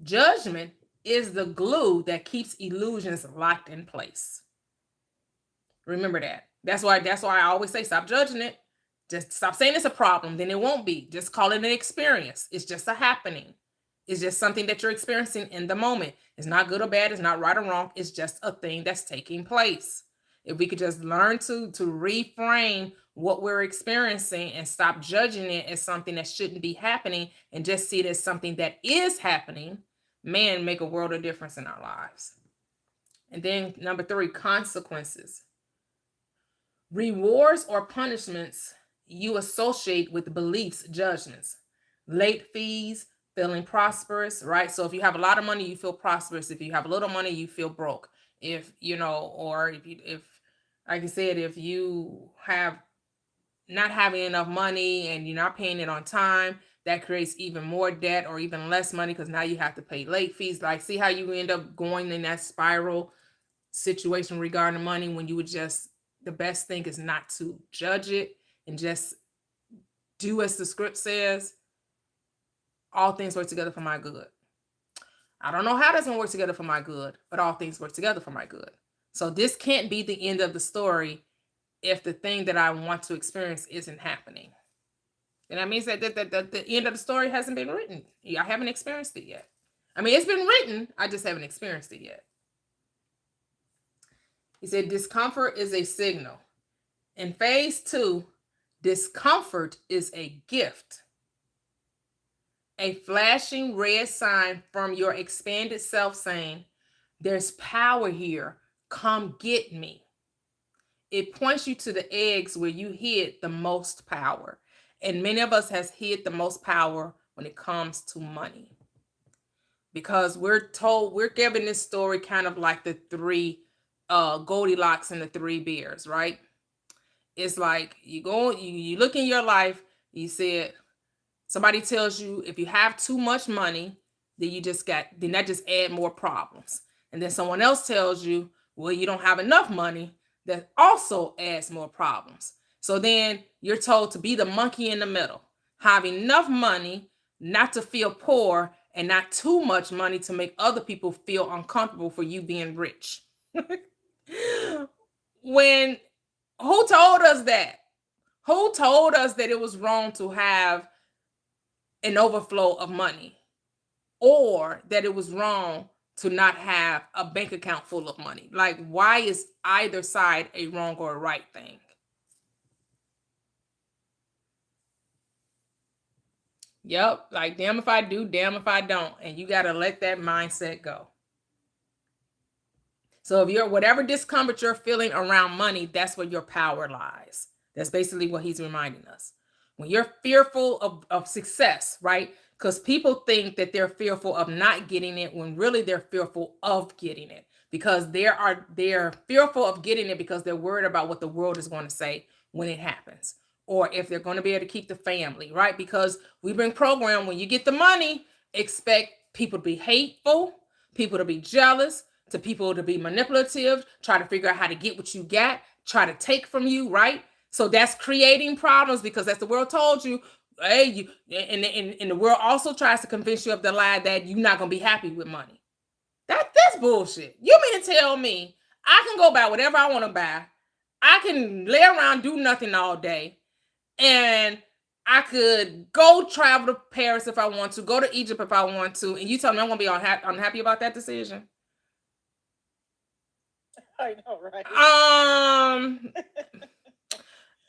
Judgment is the glue that keeps illusions locked in place. Remember that. That's why I always say, stop judging it. Just stop saying it's a problem, then it won't be. Just call it an experience. It's just a happening. It's just something that you're experiencing in the moment. It's not good or bad. It's not right or wrong. It's just a thing that's taking place. If we could just learn to reframe what we're experiencing and stop judging it as something that shouldn't be happening and just see it as something that is happening, man, make a world of difference in our lives. And then number 3, consequences. Rewards or punishments you associate with beliefs, judgments, late fees, feeling prosperous, right? So if you have a lot of money, you feel prosperous. If you have a little money, you feel broke. If you know, or if like I said, if you have not having enough money and you're not paying it on time, that creates even more debt or even less money because now you have to pay late fees. Like, see how you end up going in that spiral situation regarding money when you would just, the best thing is not to judge it and just do as the script says. All things work together for my good. I don't know how that's gonna work together for my good, but all things work together for my good. So this can't be the end of the story if the thing that I want to experience isn't happening. And that means that the end of the story hasn't been written. I haven't experienced it yet. I mean, it's been written, I just haven't experienced it yet. He said, discomfort is a signal. In phase 2, discomfort is a gift. A flashing red sign from your expanded self saying, there's power here. Come get me. It points you to the eggs where you hid the most power. And many of us has hid the most power when it comes to money. Because we're given this story kind of like the 3 Goldilocks and the 3 bears, right? It's like you look in your life, you said, somebody tells you if you have too much money, then that just add more problems. And then someone else tells you, well, you don't have enough money, that also adds more problems. So then you're told to be the monkey in the middle, have enough money not to feel poor and not too much money to make other people feel uncomfortable for you being rich. When who told us that? Who told us that it was wrong to have an overflow of money, or that it was wrong to not have a bank account full of money? Like, why is either side a wrong or a right thing? Yep, like damn if I do, damn if I don't. And you got to let that mindset go. So if you're whatever discomfort you're feeling around money, that's where your power lies. That's basically what he's reminding us. When you're fearful of success, right? Because people think that they're fearful of not getting it when really they're fearful of getting it. Because they're fearful of getting it because they're worried about what the world is going to say when it happens. Or if they're going to be able to keep the family, right? Because we've been programmed, when you get the money, expect people to be hateful, people to be jealous, to people to be manipulative, try to figure out how to get what you got, try to take from you, right? So that's creating problems because as the world told you, hey, and the world also tries to convince you of the lie that you're not going to be happy with money. That's bullshit. You mean to tell me I can go buy whatever I want to buy, I can lay around, do nothing all day, and I could go travel to Paris if I want to, go to Egypt if I want to, and you tell me I'm going to be unhappy about that decision? I know, right?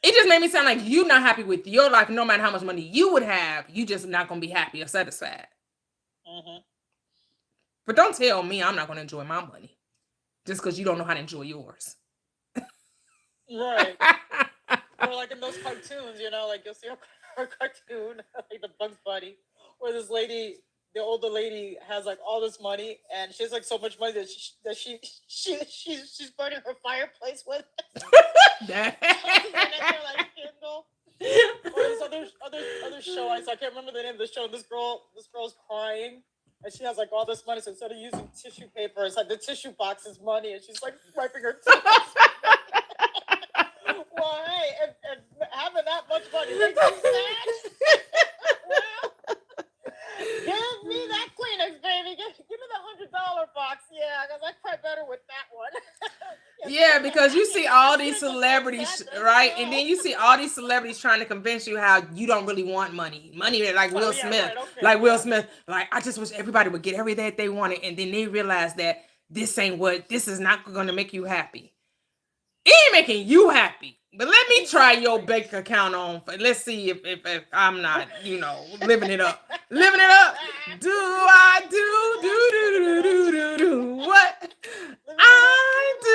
It just made me sound like you're not happy with your life. No matter how much money you would have, you just not going to be happy or satisfied. Mm-hmm. But don't tell me I'm not going to enjoy my money just because you don't know how to enjoy yours. Right. Or like in those cartoons, like you'll see a cartoon, like the Bugs Bunny, where this lady, the older lady, has like all this money, and she has like so much money that she's burning her fireplace with. Like Kindle. Or this other show I can't remember the name of the show. This girl's crying, and she has like all this money. So instead of using tissue paper, it's like the tissue box is money, and she's like wiping her tears. Well, hey, if having that much money makes you sad, well, give me that Kleenex, baby. Give me the $100 box. Yeah, because I cry better with that one. Yeah, because you see all these celebrities, right? And then you see all these celebrities trying to convince you how you don't really want money. Money like Will Smith. Right, okay. Like Will Smith. Like, I just wish everybody would get everything that they wanted. And then they realize that this is not going to make you happy. It ain't making you happy. But let me try your bank account on. Let's see if I'm not, living it up. Living it up. Do I do what I do.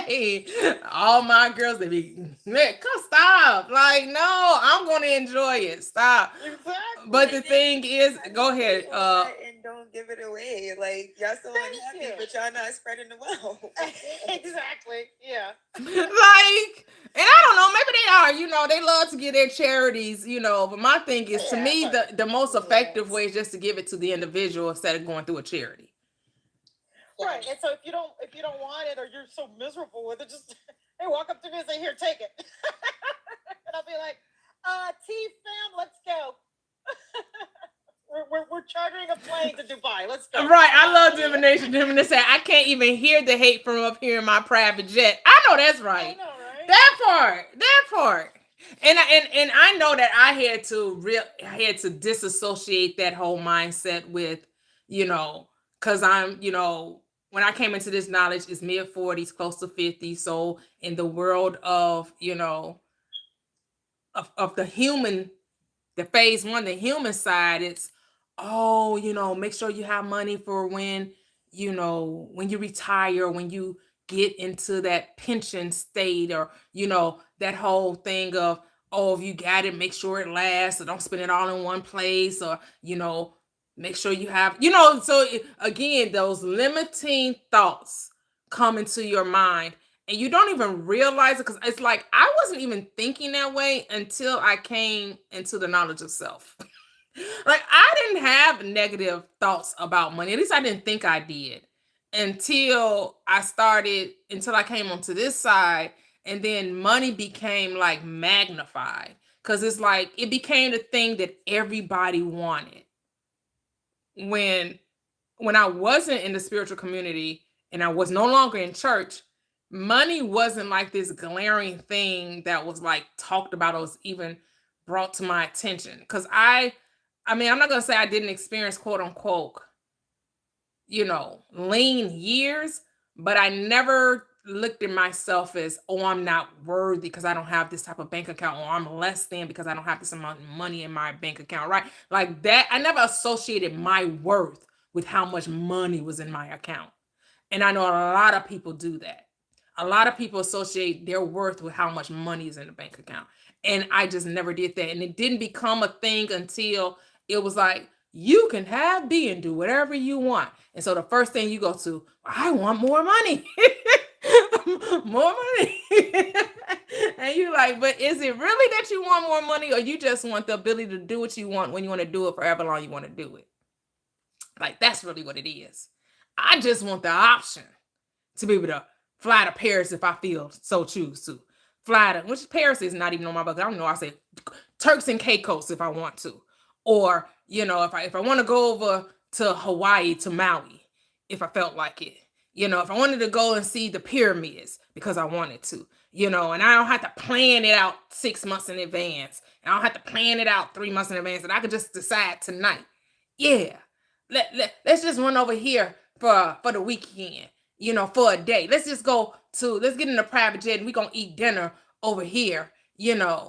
Hey, all my girls, they be, man, come stop. Like, no, I'm gonna enjoy it. Stop. Exactly. But the thing is, go ahead. And don't give it away. Like, y'all so unhappy, but y'all not spreading the wealth. Exactly. Yeah. Like, and I don't know, maybe they are, they love to give their charities, but my thing is, to me, the most effective way is just to give it to the individual instead of going through a charity. Right. And so if you don't want it, or you're so miserable with it, just they walk up to me and say, "Here, take it," and I'll be like, "T fam, let's go." We're chartering a plane to Dubai. Let's go. Right. I love divination. Divination. I can't even hear the hate from up here in my private jet. I know that's right. I know, right? That part. And I know that I had to disassociate that whole mindset with, because I'm, when I came into this knowledge, it's mid-40s, close to 50. So in the world of, of the human, the phase one, the human side, it's, make sure you have money for when you retire, when you get into that pension state, or that whole thing of, if you got it, make sure it lasts, or don't spend it all in one place, or make sure you have, again, those limiting thoughts come into your mind, and you don't even realize it, because it's like I wasn't even thinking that way until I came into the knowledge of self. Like, I didn't have negative thoughts about money. At least I didn't think I did until I came onto this side. And then money became like magnified, because it's like it became the thing that everybody wanted. When I wasn't in the spiritual community and I was no longer in church, money wasn't like this glaring thing that was like talked about or was even brought to my attention. Because I'm not going to say I didn't experience, quote unquote, lean years, but I never looked at myself as, I'm not worthy because I don't have this type of bank account, or I'm less than because I don't have this amount of money in my bank account, right? Like that. I never associated my worth with how much money was in my account. And I know a lot of people do that. A lot of people associate their worth with how much money is in the bank account. And I just never did that. And it didn't become a thing until it was like, you can have, be, and do whatever you want. And so the first thing you go to, I want more money. More money. And you're like, but is it really that you want more money, or you just want the ability to do what you want when you want to do it for however long you want to do it? Like, that's really what it is. I just want the option to be able to fly to Paris if I feel so choose to. Which Paris is not even on my bucket. I don't know. I say Turks and Caicos if I want to. Or, if I want to go over to Hawaii, to Maui, if I felt like it. If I wanted to go and see the pyramids because I wanted to. And I don't have to plan it out 6 months in advance. And I don't have to plan it out 3 months in advance. And I could just decide tonight. Yeah. Let's just run over here for the weekend, for a day. Let's get in a private jet and we're going to eat dinner over here,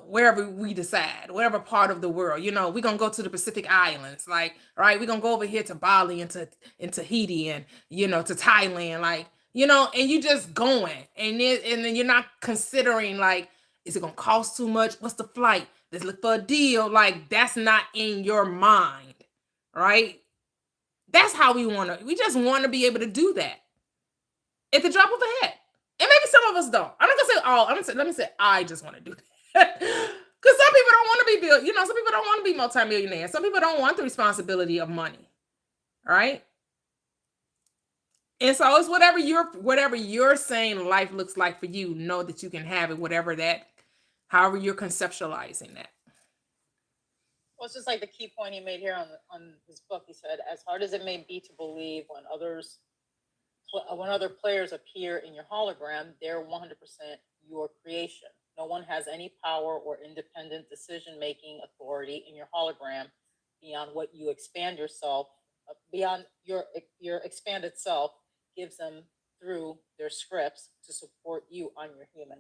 wherever we decide, whatever part of the world, we're going to go to the Pacific Islands, like, right. We're going to go over here to Bali and to Tahiti and, to Thailand, like, and you just going, and then you're not considering, like, is it going to cost too much? What's the flight? Let's look for a deal. Like, that's not in your mind, right? That's how we just want to be able to do that at the drop of a hat. And maybe some of us don't. I'm not gonna say all. Let me say I just want to do that. Because some people don't want to be built. Some people don't want to be multimillionaires. Some people don't want the responsibility of money, right? And so it's whatever you're saying life looks like for you. Know that you can have it, however you're conceptualizing that. Well, it's just like the key point he made here on his book. He said, as hard as it may be to believe, when other players appear in your hologram, they're 100% your creation. No one has any power or independent decision-making authority in your hologram beyond what you expand yourself, beyond your expanded self gives them through their scripts to support you on your human,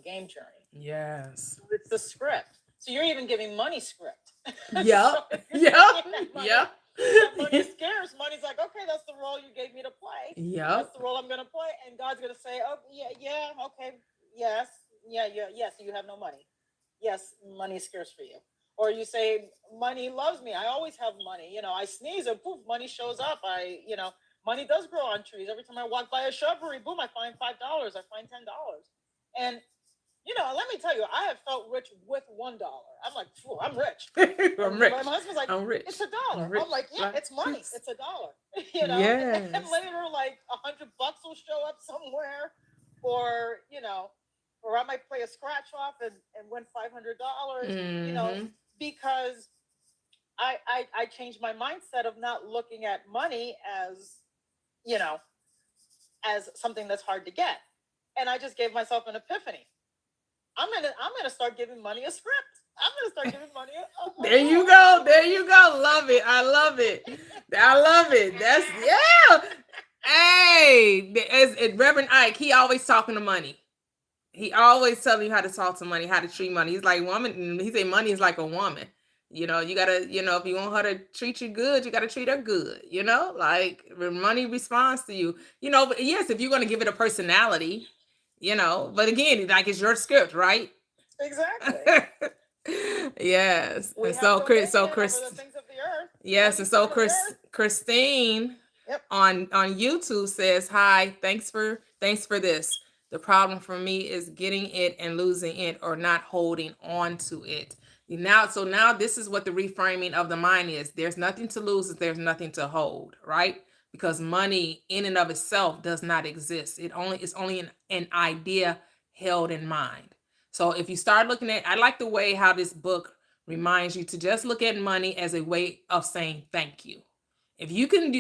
game journey. Yes. So it's the script. So you're even giving money script. Yep. So if you're Yep. taking that money, Yep. that money is scarce. Money's like, okay, that's the role you gave me to play. Yep. That's the role I'm gonna play. And God's gonna say, oh yeah, okay, yes, yes, you have no money. Yes, money is scarce for you. Or you say, money loves me. I always have money. I sneeze and poof, money shows up. Money does grow on trees. Every time I walk by a shrubbery, boom, I find $5. I find $10. And let me tell you, I have felt rich with $1. I'm like, I'm rich. I'm rich. My husband's like, I'm rich. it's $1. I'm like, yeah, it's money. It's $1. Yes. And later, like $100 will show up somewhere, or or I might play a scratch off and win $500. Because I changed my mindset of not looking at money as as something that's hard to get, and I just gave myself an epiphany. I'm gonna start giving money a script. I'm gonna start giving money a There you go. There you go. Love it. I love it. I love it. That's Hey, as Reverend Ike, he always talking to money. He always telling you how to talk to money, how to treat money. He's like woman. He say money is like a woman. You gotta, if you want her to treat you good, you gotta treat her good. Like when money responds to you. But yes, if you're gonna give it a personality, But again, like it's your script, right? Exactly. Yes. We And have so Chris, dominion over the things of the earth. yes, and so Chris, Christine Yep. on YouTube says, "Hi, thanks for this. The problem for me is getting it and losing it or not holding on to it." Now this is what the reframing of the mind is. There's nothing to lose if there's nothing to hold, right? Because money in and of itself does not exist. It's only an idea held in mind. So if you start looking at, I like the way how this book reminds you to just look at money as a way of saying thank you. If you can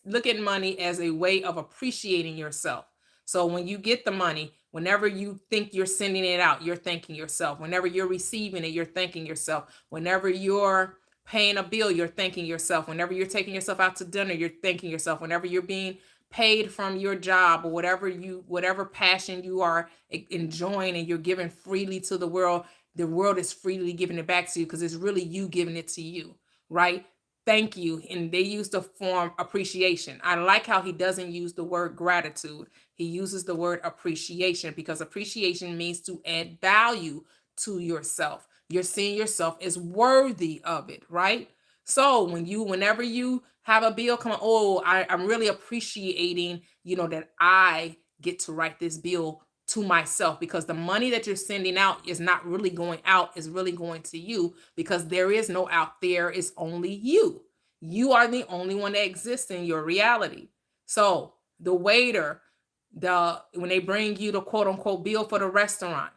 look at money as a way of appreciating yourself. So when you get the money, whenever you think you're sending it out, you're thanking yourself. Whenever you're receiving it, you're thanking yourself. Whenever you're paying a bill, you're thanking yourself. Whenever you're taking yourself out to dinner, you're thanking yourself. Whenever you're being paid from your job or whatever passion you are enjoying and you're giving freely to the world is freely giving it back to you because it's really you giving it to you, right? Thank you. And they use the form appreciation. I like how he doesn't use the word gratitude. He uses the word appreciation because appreciation means to add value to yourself. You're seeing yourself as worthy of it, right? So whenever you have a bill come, I'm really appreciating, that I get to write this bill to myself because the money that you're sending out is not really going out, is really going to you because there is no out there. It's only you. You are the only one that exists in your reality. So the waiter, when they bring you the quote unquote bill for the restaurant,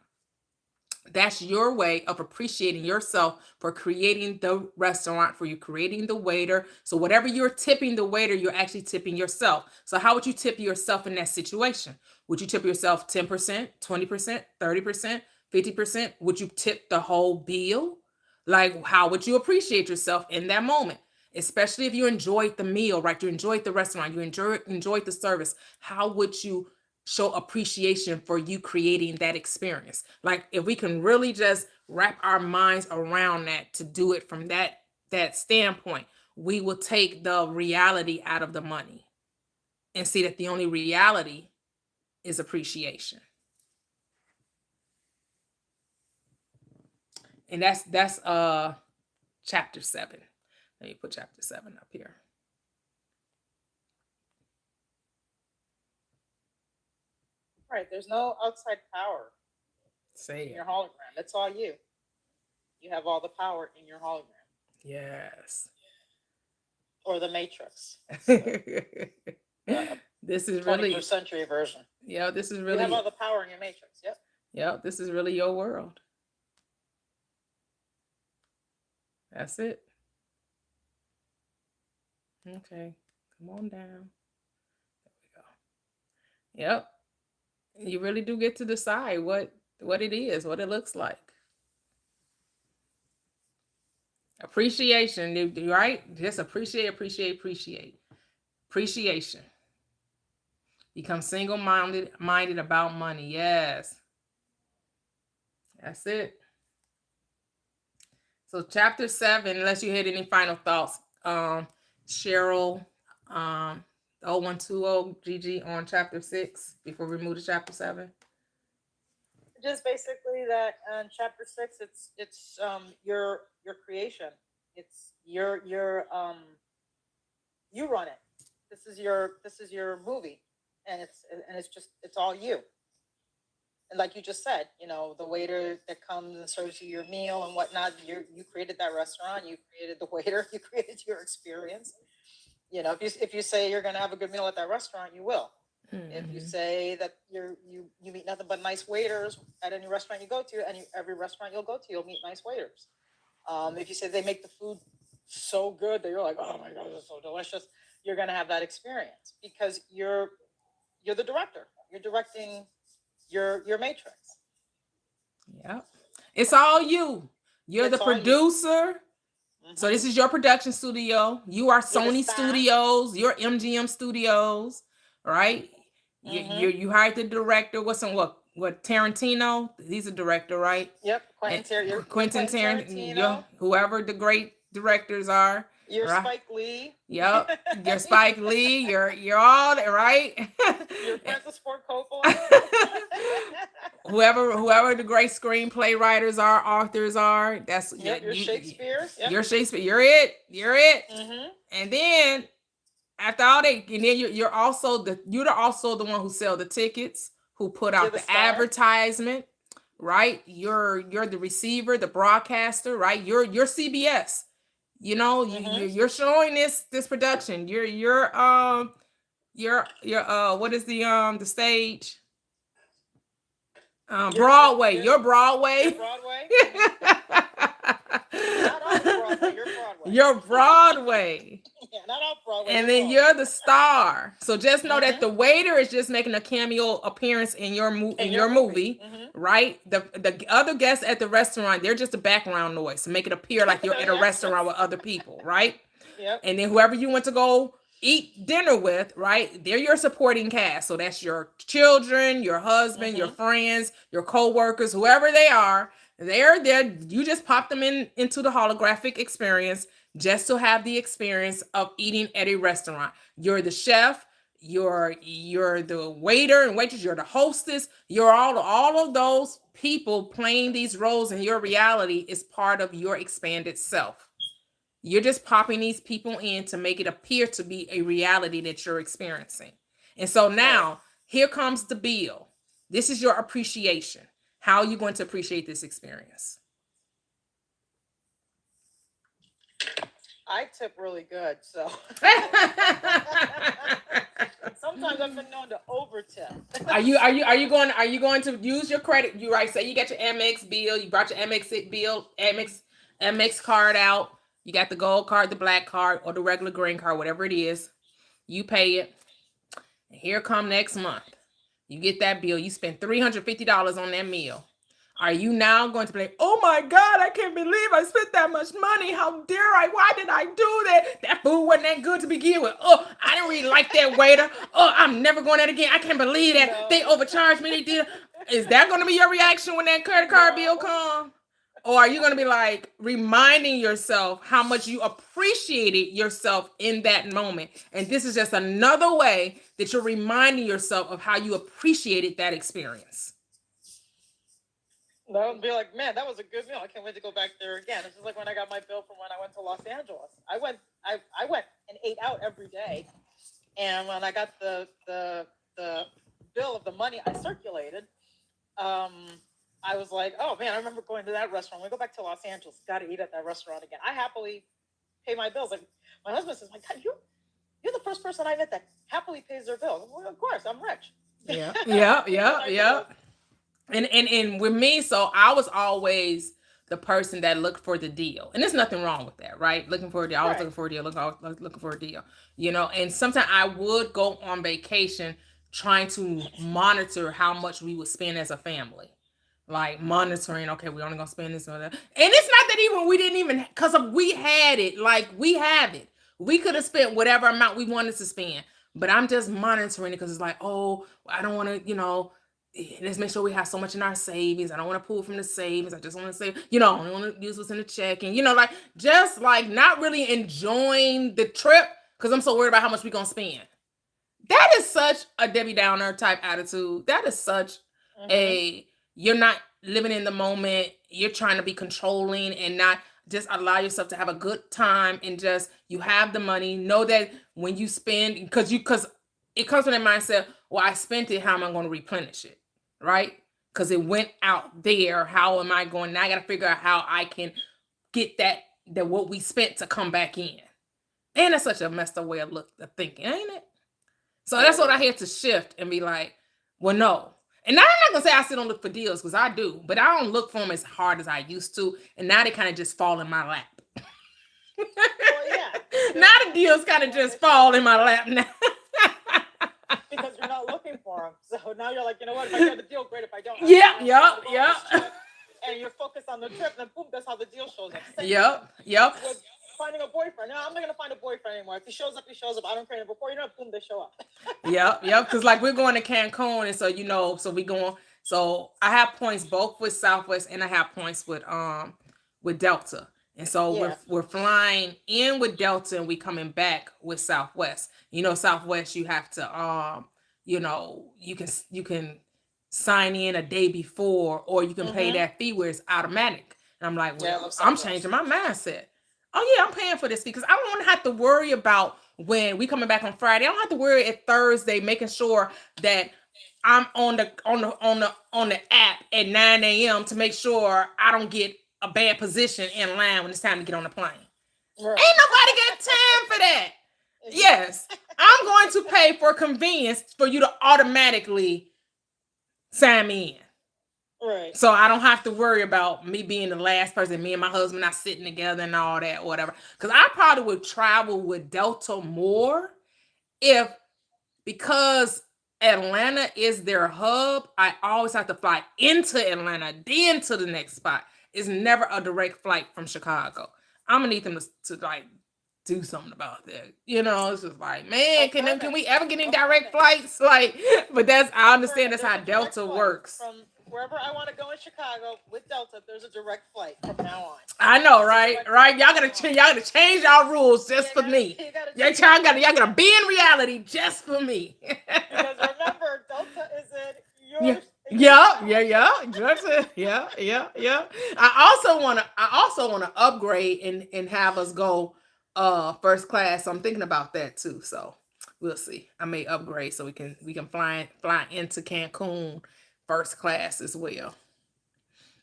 that's your way of appreciating yourself for creating the restaurant, for you creating the waiter. So whatever you're tipping the waiter, you're actually tipping yourself. So how would you tip yourself in that situation? Would you tip yourself 10%, 20%, 30%, 50%? Would you tip the whole bill? Like, how would you appreciate yourself in that moment? Especially if you enjoyed the meal, right? You enjoyed the restaurant, you enjoyed the service. How would you show appreciation for you creating that experience? Like if we can really just wrap our minds around that to do it from that standpoint, we will take the reality out of the money and see that the only reality is appreciation. And that's chapter 7. Let me put chapter 7 up here. Right. There's no outside power Say in it. your hologram. It's all you. You have all the power in your hologram. Yes. Or the Matrix. This is 21st really century version. Yeah, this is really You have all the power in your Matrix. Yep. Yep, this is really your world. That's it. Okay, come on down. There we go. Yep. You really do get to decide what it is, what it looks like. Appreciation, right? Just appreciate. Appreciation. Become single-minded about money. Yes. That's it. So chapter 7, unless you had any final thoughts, Cheryl, 0120 GG on chapter 6 before we move to chapter 7. Just basically that chapter 6, it's your creation. It's your you run it. This is your movie, and it's all you. And like you just said, the waiter that comes and serves you your meal and whatnot, you created that restaurant, you created the waiter, you created your experience. If you say you're going to have a good meal at that restaurant, you will. Mm-hmm. If you say that you meet nothing but nice waiters at any restaurant you go to, and every restaurant you'll go to, you'll meet nice waiters. If you say they make the food so good that you're like, oh my God, it's so delicious, you're going to have that experience because you're the director. You're directing your matrix. Yeah, it's all you. You're the producer. Mm-hmm. So this is your production studio. You are Sony Studios. You're MGM Studios, right? Mm-hmm. You hired the director. What Tarantino? He's a director, right? Yep, Quentin Tarantino. Whoever the great directors are. You're right? Spike Lee. Yep, you're Spike Lee. You're all right. You're Francis Ford Coppola. whoever the great screenplay writers are, authors are. That's you're Shakespeare. Yep. You're Shakespeare. You're it. Mm-hmm. And then after all that, and then you're also the one who sell the tickets, who put out the advertisement, right? You're the receiver, the broadcaster, right? You're CBS. Mm-hmm. You're showing this production. You're what is the stage? Broadway. You're Broadway. You're Broadway. Not all Broadway. You're Broadway. You're Broadway. Yeah, not all Broadway. And then you're the star. So just know that the waiter is just making a cameo appearance in your movie, mm-hmm. right? The other guests at the restaurant, they're just a background noise to make it appear like you're at a restaurant with other people, right? Yep. And then whoever you went to go eat dinner with, right? They're your supporting cast. So that's your children, your husband, mm-hmm. your friends, your co-workers, whoever they are. They're there. You just pop them into the holographic experience just to have the experience of eating at a restaurant. You're the chef, you're the waiter and waitress, you're the hostess, you're all of those people playing these roles in your reality is part of your expanded self. You're just popping these people in to make it appear to be a reality that you're experiencing. And so now here comes the bill. This is your appreciation. How are you going to appreciate this experience? I tip really good, so sometimes I've been known to over tip. Are you going to use your credit? You right? Say you got your Amex bill, you brought your Amex bill, Amex card out. You got the gold card, the black card, or the regular green card, whatever it is. You pay it. And here come next month. You get that bill. You spend $350 on that meal. Are you now going to be like, oh my God, I can't believe I spent that much money. How dare I? Why did I do that? That food wasn't that good to begin with. Oh, I didn't really like that waiter. Oh, I'm never going that again. I can't believe that. No. They overcharged me. They did. Is that going to be your reaction when that credit card bill comes? Or are you going to be like reminding yourself how much you appreciated yourself in that moment? And this is just another way that you're reminding yourself of how you appreciated that experience. That would be like, man, that was a good meal. I can't wait to go back there again. It's just like when I got my bill from when I went to Los Angeles. I went and ate out every day. And when I got the bill of the money I circulated, I was like, oh man, I remember going to that restaurant. When we go back to Los Angeles, got to eat at that restaurant again. I happily pay my bills. Like my husband says, my God, you're the first person I met that happily pays their bills. Well, of course, I'm rich. Yeah. And with me, so I was always the person that looked for the deal. And there's nothing wrong with that, right? Looking for a deal. I was looking for a deal. Looking for a deal. And sometimes I would go on vacation trying to monitor how much we would spend as a family. Like monitoring, okay, we're only gonna spend this or that. And it's not that we didn't even, because we had it, like we have it. We could have spent whatever amount we wanted to spend. but I'm just monitoring it because it's like, oh, I don't want to, let's make sure we have so much in our savings. I don't want to pull from the savings. I just want to save, I don't want to use what's in the checking, like just like not really enjoying the trip because I'm so worried about how much we're going to spend. That is such a Debbie Downer type attitude. That is such you're not living in the moment. You're trying to be controlling and not just allow yourself to have a good time and just you have the money. Know that when you spend, because it comes from that mindset, well, I spent it, how am I going to replenish it? Right? Because it went out there. How am I going? Now I got to figure out how I can get that what we spent to come back in. And that's such a messed up way of thinking, ain't it? So that's what I had to shift and be like, well, no. And I'm not going to say I still don't look for deals because I do, but I don't look for them as hard as I used to. And now they kind of just fall in my lap. Well, yeah. Now the deals kind of just fall in my lap now. Because you're not looking for them. So now you're like, you know what? If I get a deal, great. If I don't, Yeah. And you're focused on the trip, and then boom, that's how the deal shows up. Yep. With finding a boyfriend. No, I'm not gonna find a boyfriend anymore. If he shows up, he shows up. I don't care. Before you know it, boom, they show up. Yep. Because like we're going to Cancun, and so we going. So I have points both with Southwest, and I have points with Delta. And so we're flying in with Delta, and we coming back with Southwest. Southwest, you have to you can sign in a day before, or you can pay that fee where it's automatic. And I'm like, well, I'm changing my mindset. Oh yeah, I'm paying for this because I don't want to have to worry about when we coming back on Friday. I don't have to worry at Thursday making sure that I'm on the app at 9 a.m. to make sure I don't get a bad position in line when it's time to get on the plane. Right. Ain't nobody got time for that. Yes, I'm going to pay for convenience for you to automatically sign me in. Right. So I don't have to worry about me being the last person, me and my husband not sitting together and all that, whatever. Because I probably would travel with Delta more because Atlanta is their hub. I always have to fly into Atlanta, then to the next spot. It's never a direct flight from Chicago. I'm gonna need them to like do something about that. It's just like, man, can we ever get in direct flights? Like, but I understand that's how Delta works. From wherever I want to go in Chicago with Delta, there's a direct flight from now on. I know, right? Y'all gotta change y'all rules just for me. Y'all gotta be in reality just for me. Because remember, Delta isn't yours. Yeah. I also wanna upgrade and have us go first class. So I'm thinking about that too. So we'll see. I may upgrade so we can fly into Cancun first class as well.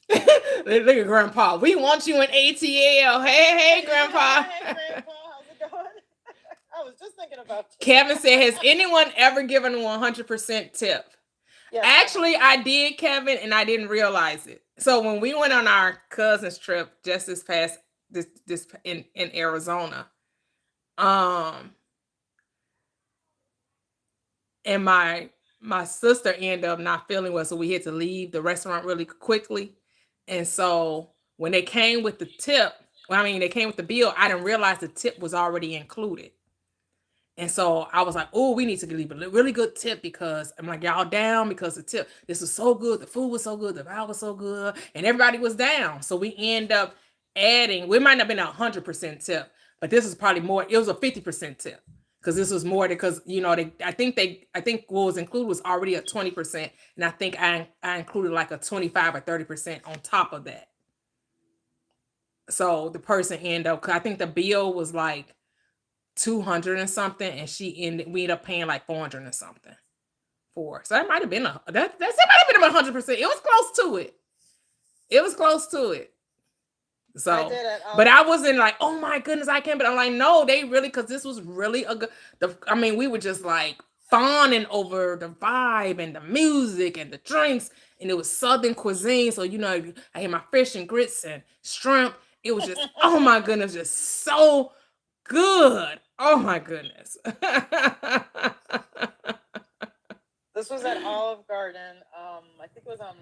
Look at Grandpa. We want you in ATL. Hey, Grandpa. Hey, Grandpa. How's it going? I was just thinking about you. Kevin said, has anyone ever given 100% tip? Yes, actually, I did, Kevin, and I didn't realize it. So when we went on our cousin's trip just this past this in Arizona, and my sister ended up not feeling well, so we had to leave the restaurant really quickly. And so when they came with the tip, they came with the bill, I didn't realize the tip was already included. And so I was like, oh, we need to leave a really good tip because I'm like, y'all down because the tip, this was so good. The food was so good. The vibe was so good. And everybody was down. So we end up adding, we might not have been 100% tip, but this is probably more. It was a 50% tip because this was more because, I think what was included was already a 20%. And I think I included like a 25 or 30% on top of that. So the person ended up, cause I think the bill was like 200 and something, and we ended up paying like 400 and something for. So that might have been that might have been about 100%. It was close to it. So, but I wasn't like, oh my goodness, I can't. But I'm like, no, they really, because this was really a good. We were just like fawning over the vibe and the music and the drinks, and it was Southern cuisine. So I had my fish and grits and shrimp. It was just, oh my goodness, just so good. Oh my goodness. This was at Olive Garden. I think it was on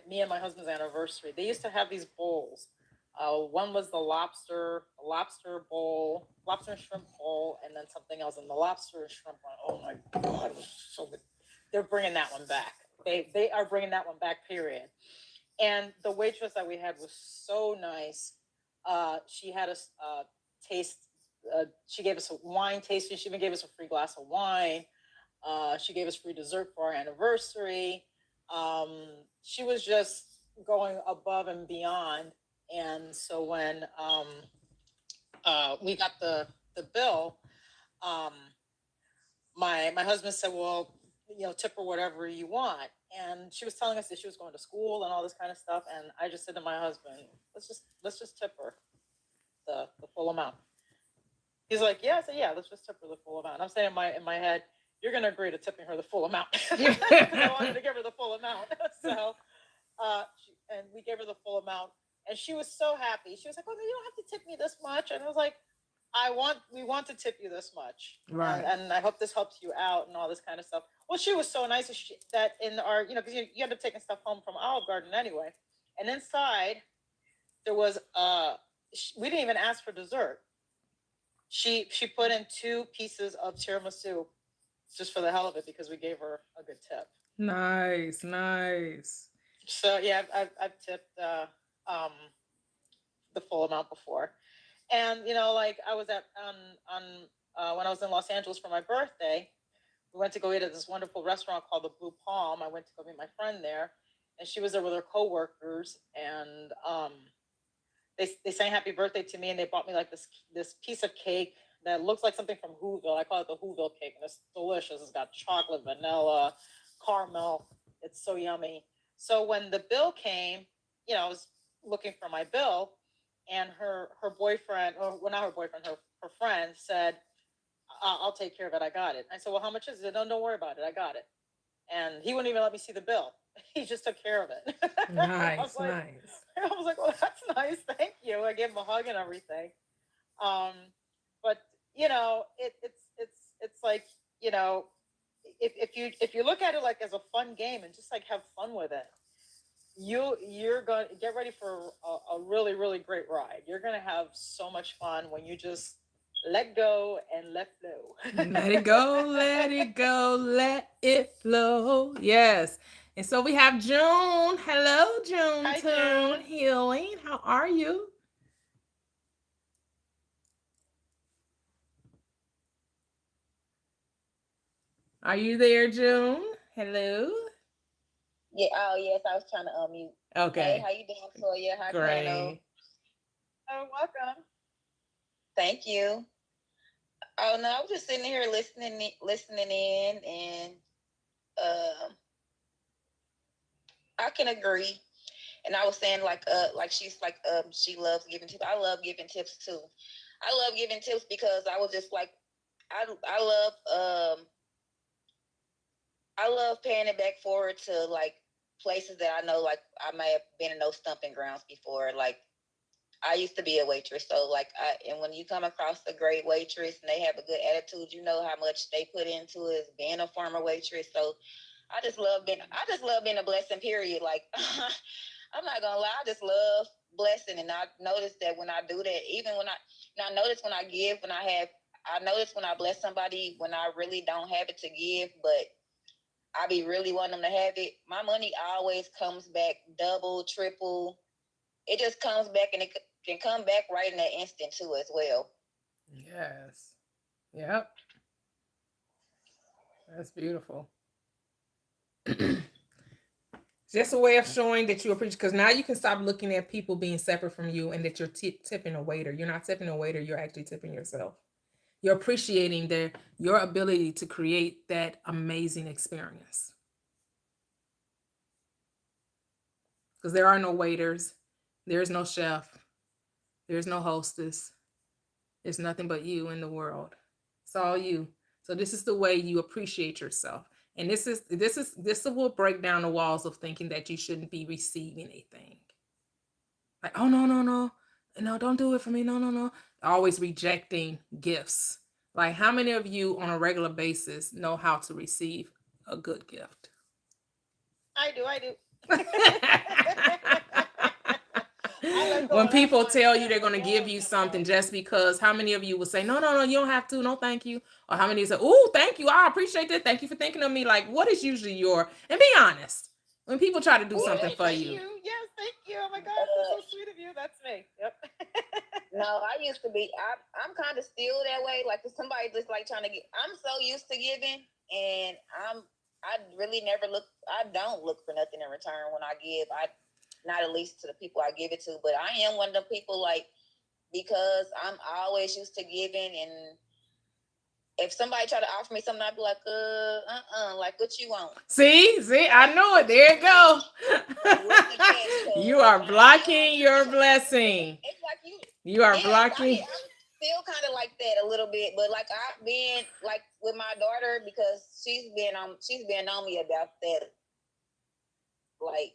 me and my husband's anniversary. They used to have these bowls One was the lobster bowl, lobster and shrimp bowl, and then something else. And the lobster and shrimp one, oh my God, it was so good. They're bringing that one back. They are bringing that one back, period. And the waitress that we had was so nice. She had us taste. She gave us a wine tasting. She even gave us a free glass of wine. She gave us free dessert for our anniversary. She was just going above and beyond. And so when we got the bill, um, my husband said, "Well, tip her whatever you want." And she was telling us that she was going to school and all this kind of stuff. And I just said to my husband, let's just tip her the full amount." He's like, "Yeah." I said, "Yeah, let's just tip her the full amount." And I'm saying in my head, "You're going to agree to tipping her the full amount." Because I wanted to give her the full amount. So, and we gave her the full amount. And she was so happy. She was like, "Oh, no, you don't have to tip me this much." And I was like, we want to tip you this much. Right. And I hope this helps you out and all this kind of stuff. Well, she was so nice that in our, because you end up taking stuff home from Olive Garden anyway. And inside there was, we didn't even ask for dessert. She put in 2 pieces of tiramisu just for the hell of it, because we gave her a good tip. Nice, nice. So yeah, I've tipped the full amount before. And like I was at on when I was in Los Angeles for my birthday, we went to go eat at this wonderful restaurant called the Blue Palm. I went to go meet my friend there, and she was there with her coworkers, and they sang happy birthday to me, and they bought me like this piece of cake that looks like something from Whoville. I call it the Whoville cake, and it's delicious. It's got chocolate, vanilla, caramel. It's so yummy. So when the bill came, I was looking for my bill, and her boyfriend, or well, not her boyfriend, her friend said, "I'll take care of it. I got it." I said, "Well, how much is it?" "No, don't worry about it. I got it." And he wouldn't even let me see the bill. He just took care of it. Nice, I nice. was like, "Well, that's nice. Thank you." I gave him a hug and everything. But it's like, if you look at it like as a fun game and just like have fun with it, you're going to get ready for a really, really great ride. You're going to have so much fun when you just let go and let flow. Let it go, let it go, let it flow. Yes. And so we have June. Hello, June. Hi, Tune June. Healing. How are you? Are you there, June? Hello. Yeah. Oh, yes. I was trying to unmute. Okay. Hey, how you doing, Toya? Hi, Kano. Great. Oh, welcome. Thank you. Oh no, I was just sitting here listening in, and I can agree. And I was saying like she's like she loves giving tips. I love giving tips too. I love giving tips because I was just like I love paying it back forward to like places that I know like I may have been in those stumping grounds before. Like I used to be a waitress, so and when you come across a great waitress and they have a good attitude, you know how much they put into it as being a former waitress. So I just love being a blessing, period. Like I'm not gonna lie, I just love blessing, and I notice that when I do that, even when I notice when I give, I notice when I bless somebody when I really don't have it to give, but I be really wanting them to have it. My money always comes back double, triple. It just comes back, and it can come back right in that instant too as well. Yes. Yep. That's beautiful. Just a way of showing that you appreciate, because now you can stop looking at people being separate from you and that you're tipping a waiter. You're not tipping a waiter, you're actually tipping yourself. You're appreciating your ability to create that amazing experience. Because there are no waiters, there's no chef, there's no hostess, there's nothing but you in the world. It's all you. So this is the way you appreciate yourself. And this will break down the walls of thinking that you shouldn't be receiving anything. Like, oh no, don't do it for me. No. Always rejecting gifts. Like, how many of you on a regular basis know how to receive a good gift? I do. let go When of that people tell you mindset they're a going to give long you time something ago. just because, how many of you will say, no, no, no, you don't have to, no, thank you? Or how many say, oh, thank you, I appreciate that, thank you for thinking of me? Like, what is usually your, and be honest, when people try to do Oh, something for thank you. you. Yes, thank you. Oh my gosh, that's so sweet of you. That's me. Yep. No, I used to be. I'm kind of still that way. Like if somebody just like trying to get. I'm so used to giving, and I really never look. I don't look for nothing in return when I give. I not at least to the people I give it to, but I am one of the people like because I'm always used to giving, and if somebody try to offer me something, I'd be like, like what you want? See, I know it. There it go. Like, what's the catch? You Cause are I blocking still, your blessing. it's like you. You are Yes, blocking. I'm still kind of like that a little bit, but like I've been like with my daughter because she's been on me about that. Like,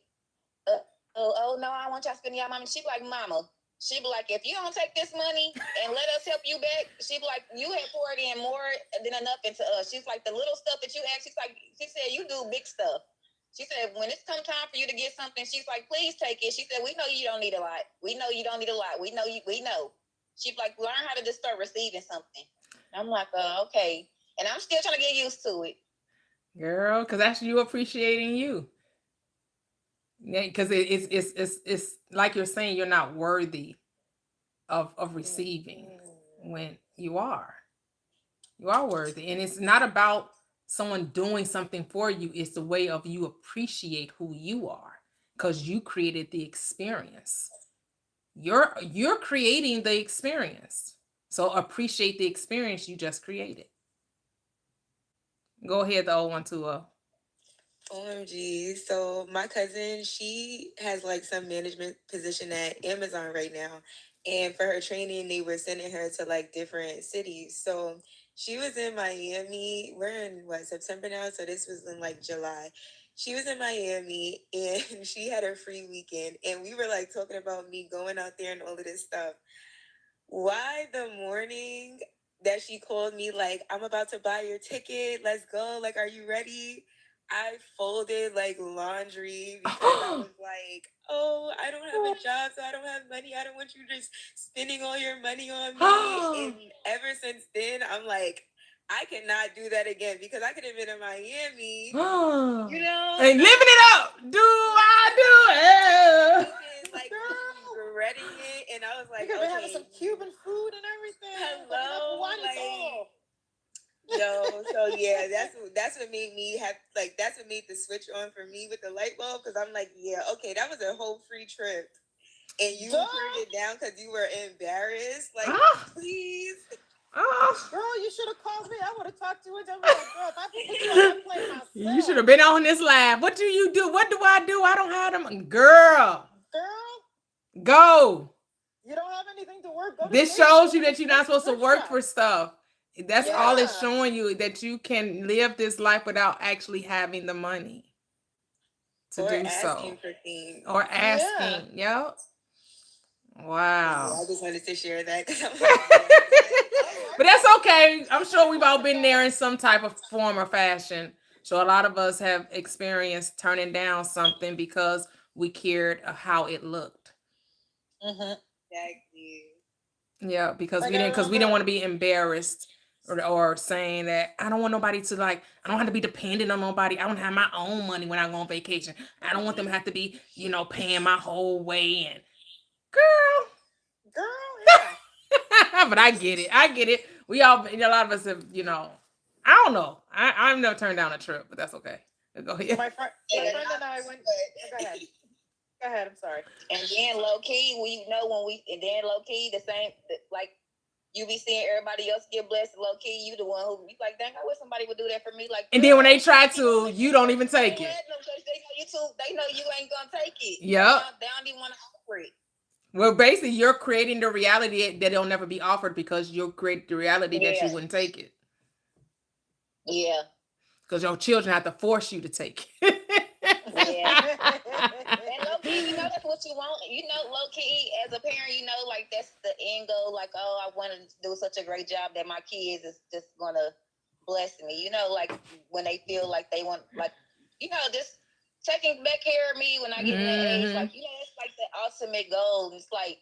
oh no, I want y'all to spend your money. She be like, Mama. She be like, if you don't take this money and let us help you back, she be like, you have poured in more than enough into us. She's like, the little stuff that you ask, she said, you do big stuff. She said, when it's come time for you to get something, she's like, please take it. She said, we know you don't need a lot. We know you don't need a lot. We know. She's like, learn how to just start receiving something. I'm like, okay. And I'm still trying to get used to it. Girl, because that's you appreciating you. Yeah, because it's like you're saying you're not worthy of receiving when you are. You are worthy. And it's not about someone doing something for you. It's the way of you appreciate who you are because you created the experience. You're creating the experience. So appreciate the experience you just created. Go ahead, the old one too. OMG. So my cousin, she has like some management position at Amazon right now. And for her training, they were sending her to like different cities. So she was in Miami. We're in what, September now? So this was in like July. She was in Miami and she had her free weekend. And we were like talking about me going out there and all of this stuff. Why the morning that she called me, like, I'm about to buy your ticket. Let's go. Like, are you ready? I folded like laundry because I was like, oh, I don't have a job, so I don't have money. I don't want you just spending all your money on me. And ever since then, I'm like, I cannot do that again because I could have been in Miami, you know, and living it up. Do I do it? Like regretting it, and I was like, Because okay, they having some Cuban food and everything. hello, like, yo, so yeah, that's what made me have like that's what made the switch on for me with the light bulb because I'm like, yeah, okay, that was a whole free trip, and you turned it down because you were embarrassed. Like, please. Girl, you should have called me. I would have talked to you and I'm like, girl, if I put you on that plane myself. You should have been on this live. What do you do? What do I do? I don't have them. Girl, go. You don't have anything to work. Go to This station, shows go you to that you're not supposed to thrift work shop. for stuff. That's all it's showing you, that you can live this life without actually having the money to Or do asking so. for things. Or asking. Yep. Wow. Yeah, I just wanted to share that. But that's okay. I'm sure we've all been there in some type of form or fashion. So a lot of us have experienced turning down something because we cared how it looked. Exactly. Yeah, because we didn't want to be embarrassed or saying that I don't want nobody to like, I don't have to be dependent on nobody. I don't have my own money when I go on vacation. I don't want them to have to be, paying my whole way in. Girl, yeah. But I get it. We all, a lot of us have, I don't know. I've never turned down a trip, but that's okay. Go ahead. My friend and I went. Go ahead. Go ahead. I'm sorry. And then low key, low key, the same, like you be seeing everybody else get blessed. Low key, you the one who be like, dang, I wish somebody would do that for me. Like, and then when they try to, you don't even take it. They know you ain't gonna take it. Yep. They don't even want to offer it. Well, basically, you're creating the reality that it'll never be offered because you'll create the reality that you wouldn't take it. Yeah. Because your children have to force you to take it. Yeah. And low key, that's what you want. Low key, as a parent, like that's the end goal. Like, oh, I want to do such a great job that my kids is just gonna bless me. Like when they feel like they want, like, just taking back care of me when I get in that age. Like, it's like the ultimate goal. It's like,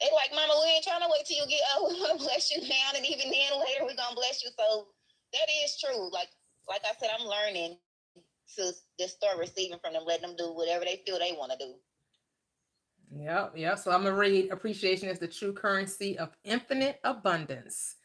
they like, Mama, we ain't trying to wait till you get old. We're gonna bless you now, and even then later we're gonna bless you. So that is true. Like I said, I'm learning to just start receiving from them, letting them do whatever they feel they want to do. Yep. So I'm gonna read: appreciation is the true currency of infinite abundance.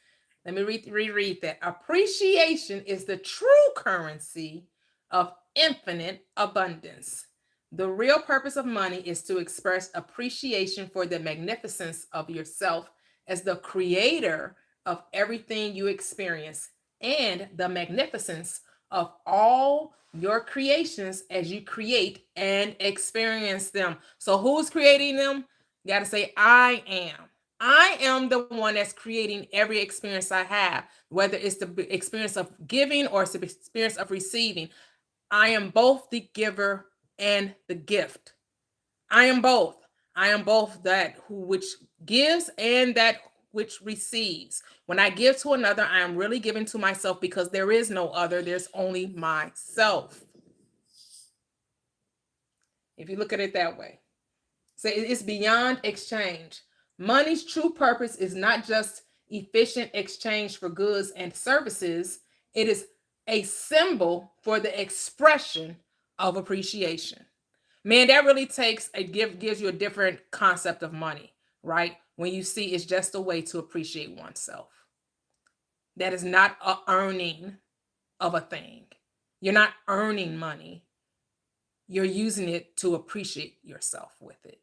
Let me reread that. Appreciation is the true currency of infinite abundance. The real purpose of money is to express appreciation for the magnificence of yourself as the creator of everything you experience and the magnificence of all your creations as you create and experience them. So, who's creating them? You got to say, I am. I am the one that's creating every experience I have, whether it's the experience of giving or it's the experience of receiving. I am both the giver and the gift. I am both. I am both that who which gives and that which receives. When I give to another, I am really giving to myself because there is no other. There's only myself. If you look at it that way. So it's beyond exchange. Money's true purpose is not just efficient exchange for goods and services, it is a symbol for the expression of appreciation. Man, that really gives you a different concept of money, right? When you see it's just a way to appreciate oneself. That is not a earning of a thing. You're not earning money. You're using it to appreciate yourself with it.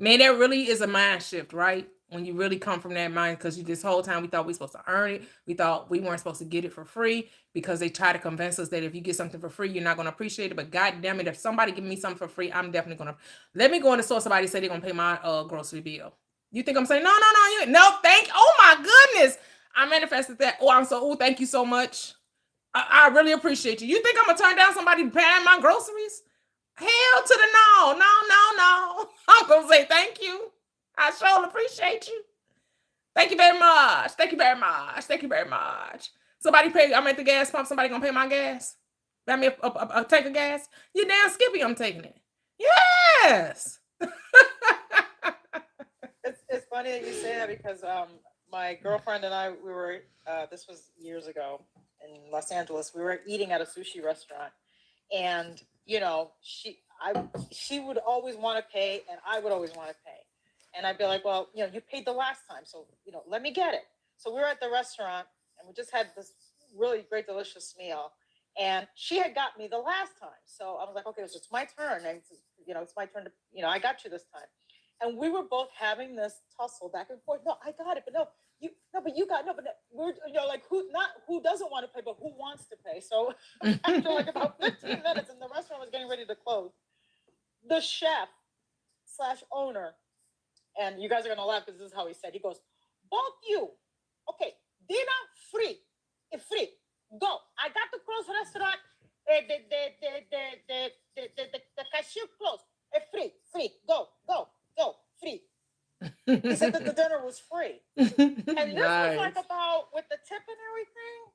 Man, that really is a mind shift, right? When you really come from that mind, because this whole time we thought we were supposed to earn it. We thought we weren't supposed to get it for free because they try to convince us that if you get something for free, you're not going to appreciate it. But God damn it, if somebody give me something for free, I'm definitely going to. Let me go in the store. Somebody say they're going to pay my grocery bill. You think I'm saying, no, oh my goodness. I manifested that. Thank you so much. I really appreciate you. You think I'm going to turn down somebody paying my groceries? Hell to the no. I'm going to say thank you. I sure appreciate you. Thank you very much. Somebody pay, I'm at the gas pump. Somebody going to pay my gas. Buy me a tank of gas. You damn Skippy, I'm taking it. Yes. It's funny that you say that because my girlfriend and I, we were, this was years ago in Los Angeles, we were eating at a sushi restaurant. And, she would always want to pay and I would always want to pay. And I'd be like, well, you paid the last time. So, let me get it. So we were at the restaurant and we just had this really great, delicious meal. And she had got me the last time. So I was like, okay, so it's my turn. And, it's my turn to, I got you this time. And we were both having this tussle back and forth. No, I got it. But no, we're, like who doesn't want to pay, but who wants to pay? So after like about 15 minutes and the restaurant was getting ready to close, the chef / owner, and you guys are going to laugh because this is how he said, he goes, both you, okay, dinner free, free, go. I got to close restaurant, the cashier closed, free, go, free. He said that the dinner was free. And this was like about, with the tip and everything,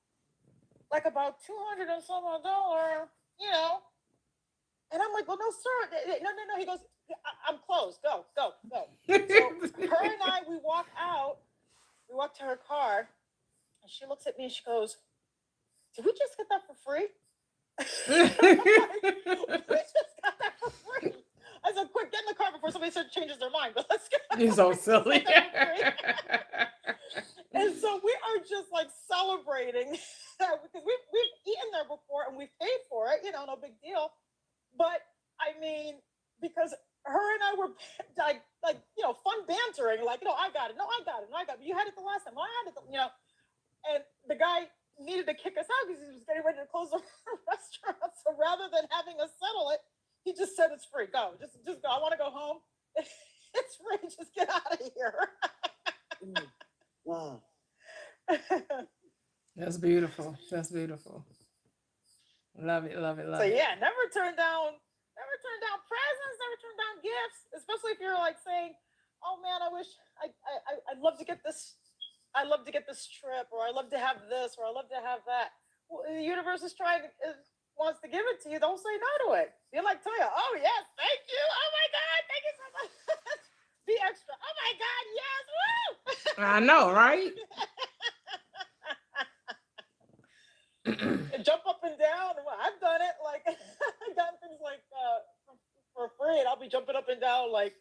like about $200 and some $, And I'm like, well, no, sir. No. He goes, I'm closed. Go. So her and I, we walk out. We walk to her car. And she looks at me and she goes, did we just get that for free? We just got that for free. I said, quick, get in the car before somebody changes their mind. But let's get. You're so silly. And so we are just like celebrating because we've eaten there before and we've paid for it. No big deal. But I mean, because her and I were like fun bantering, like, I got it. No, I got it. But you had it the last time. No, I had it. And the guy needed to kick us out because he was getting ready to close the restaurant. So rather than having us settle it, he just said it's free. Go. Just go. I want to go home. It's free. Just get out of here. Wow. That's beautiful. Love it. So yeah, never turn down presents, never turn down gifts, especially if you're like saying, oh man, I wish I'd love to get this. I love to get this trip, or I love to have this, or I love to have that. Well, the universe wants to give it to you. Don't say no to it. You're like, Toya, oh yes, thank you. Oh my God, thank you so I know, right? And jump up and down. Well, I've done it. Like I've done things like for free, and I'll be jumping up and down like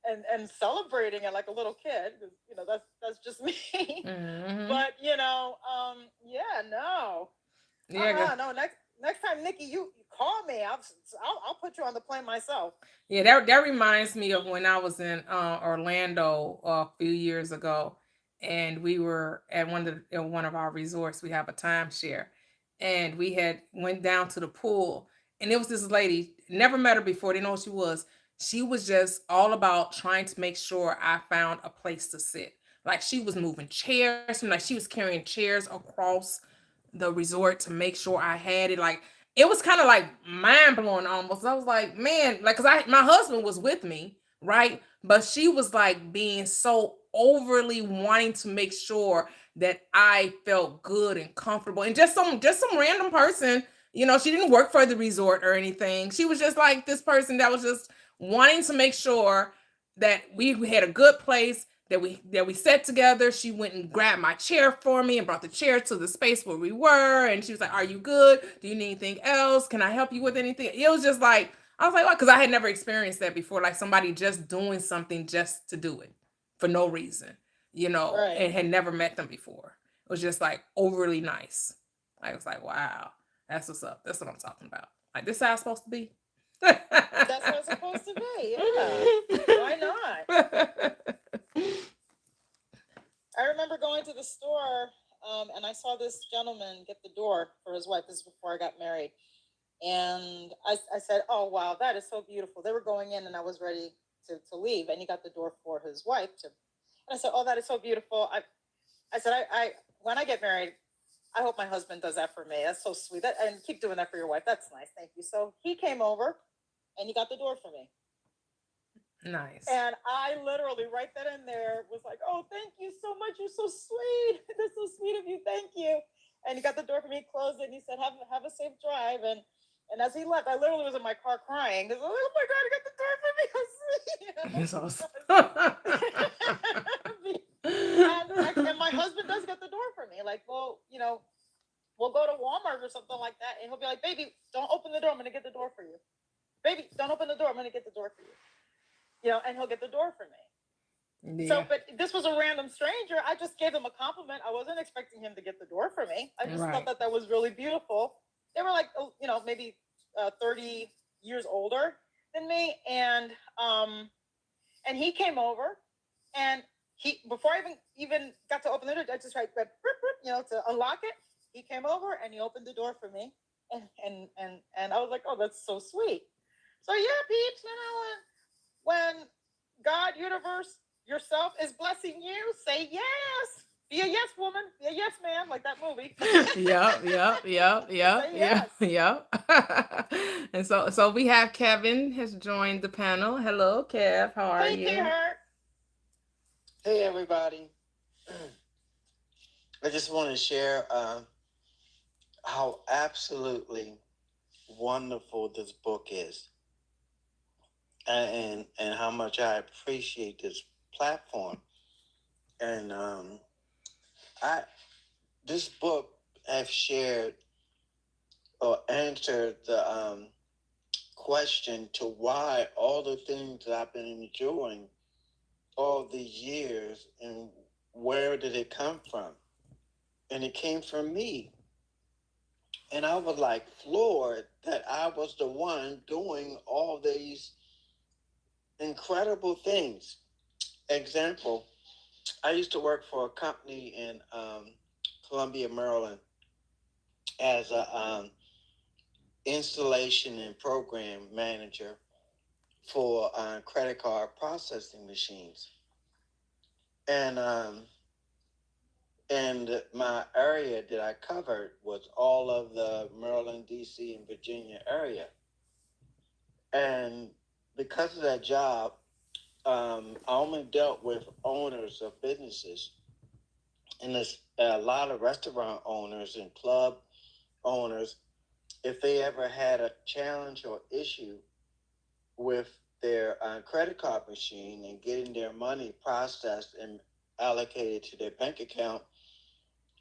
and celebrating it like a little kid. That's just me. Hmm. But yeah, no, Yeah, no. Next time, Nikki, you call me. I'll put you on the plane myself. yeah. That reminds me of when I was in Orlando a few years ago, and we were at one of our resorts. We have a timeshare, and we had went down to the pool, and it was this lady. Never met her before. Didn't know who she was. She was just all about trying to make sure I found a place to sit. Like she was moving chairs, and like she was carrying chairs across the resort to make sure I had it. Like it was kind of like mind blowing almost. I was like, man, like, cause my husband was with me, right? But she was like being so overly wanting to make sure that I felt good and comfortable, and just some random person. She didn't work for the resort or anything. She was just like this person that was just wanting to make sure that we had a good place, that we sat together. She went and grabbed my chair for me and brought the chair to the space where we were. And she was like, "Are you good? Do you need anything else? Can I help you with anything?" It was just like, I was like, "What?" Because I had never experienced that before, like somebody just doing something just to do it for no reason, Right. and had never met them before. It was just like overly nice. I was like, wow, that's what's up. That's what I'm talking about. Like, this is how it's supposed to be. That's what it's supposed to be. Yeah. Why not? I remember going to the store, and I saw this gentleman get the door for his wife. This is before I got married. And I said, "Oh, wow, that is so beautiful." They were going in, and I was ready to leave. And he got the door for his wife. And I said, "Oh, that is so beautiful." I said, I when I get married, I hope my husband does that for me. That's so sweet. And keep doing that for your wife. That's nice. Thank you. So he came over, and he got the door for me. Nice. And I literally right then and there was like, "Oh, thank you so much. You're so sweet. That's so sweet of you. Thank you." And he got the door for me, closed it, and he said, "Have a safe drive." And as he left, I literally was in my car crying because, oh my God, he got the door for me. It's awesome. And my husband does get the door for me. Like, well, we'll go to Walmart or something like that, and he'll be like, "Baby, don't open the door. I'm gonna get the door for you. Baby, don't open the door. I'm gonna get the door for you." And he'll get the door for me. So, Yeah. but this was a random stranger. I just gave him a compliment. I wasn't expecting him to get the door for me. I just Right. thought that was really beautiful. They were like, maybe 30 years older than me, and he came over, and he before I even got to open the door, I just tried, to unlock it. He came over and he opened the door for me, and I was like, "Oh, that's so sweet." So yeah, peeps, when God, universe, yourself is blessing you, say yes. Be a yes woman. Be a yes man, like that movie. Yep. Say yes. Yep. And so we have Kevin has joined the panel. Hello, Kev. How are Hey, you? K-Heart. Hey, everybody. I just want to share how absolutely wonderful this book is, and how much I appreciate this platform. And I this book have shared or answered the question to why all the things that I've been enjoying all these years, and where did it come from? And it came from me. And I was like floored that I was the one doing all these incredible things. Example, I used to work for a company in Columbia, Maryland, as a installation and program manager for credit card processing machines. And my area that I covered was all of the Maryland, D.C., and Virginia area. And because of that job, I only dealt with owners of businesses. And there's a lot of restaurant owners and club owners. If they ever had a challenge or issue with their credit card machine and getting their money processed and allocated to their bank account,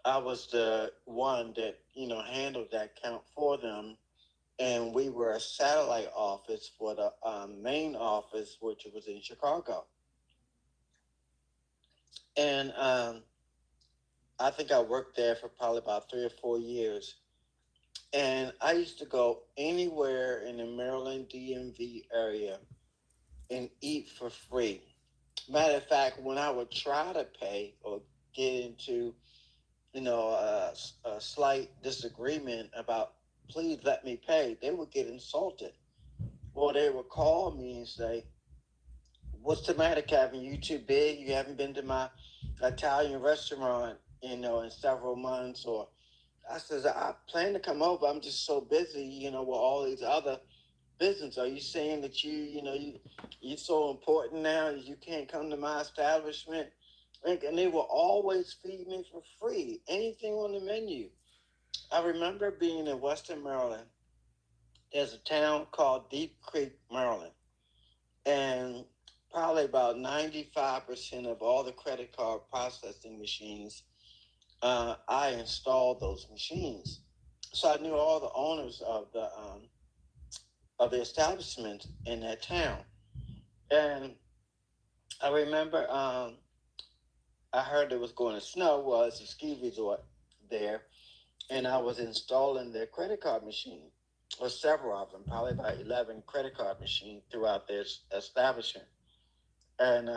I was the one that, handled that account for them. And we were a satellite office for the main office, which was in Chicago. And I think I worked there for probably about 3 or 4 years. And I used to go anywhere in the Maryland DMV area and eat for free. Matter of fact, when I would try to pay or get into, a slight disagreement about, please let me pay, they would get insulted. Or they would call me and say, what's the matter, Kevin? You too big? You haven't been to my Italian restaurant, in several months? Or I says, I plan to come over. I'm just so busy, with all these other business. Are you saying that you're so important now that you can't come to my establishment? And they will always feed me for free, anything on the menu. I remember being in Western Maryland. There's a town called Deep Creek, Maryland, and probably about 95% of all the credit card processing machines, I installed those machines. So I knew all the owners of the establishment in that town. And I remember I heard it was going to snow. Well, it's a ski resort there, and I was installing their credit card machine, or several of them, probably about 11 credit card machines throughout their establishment. And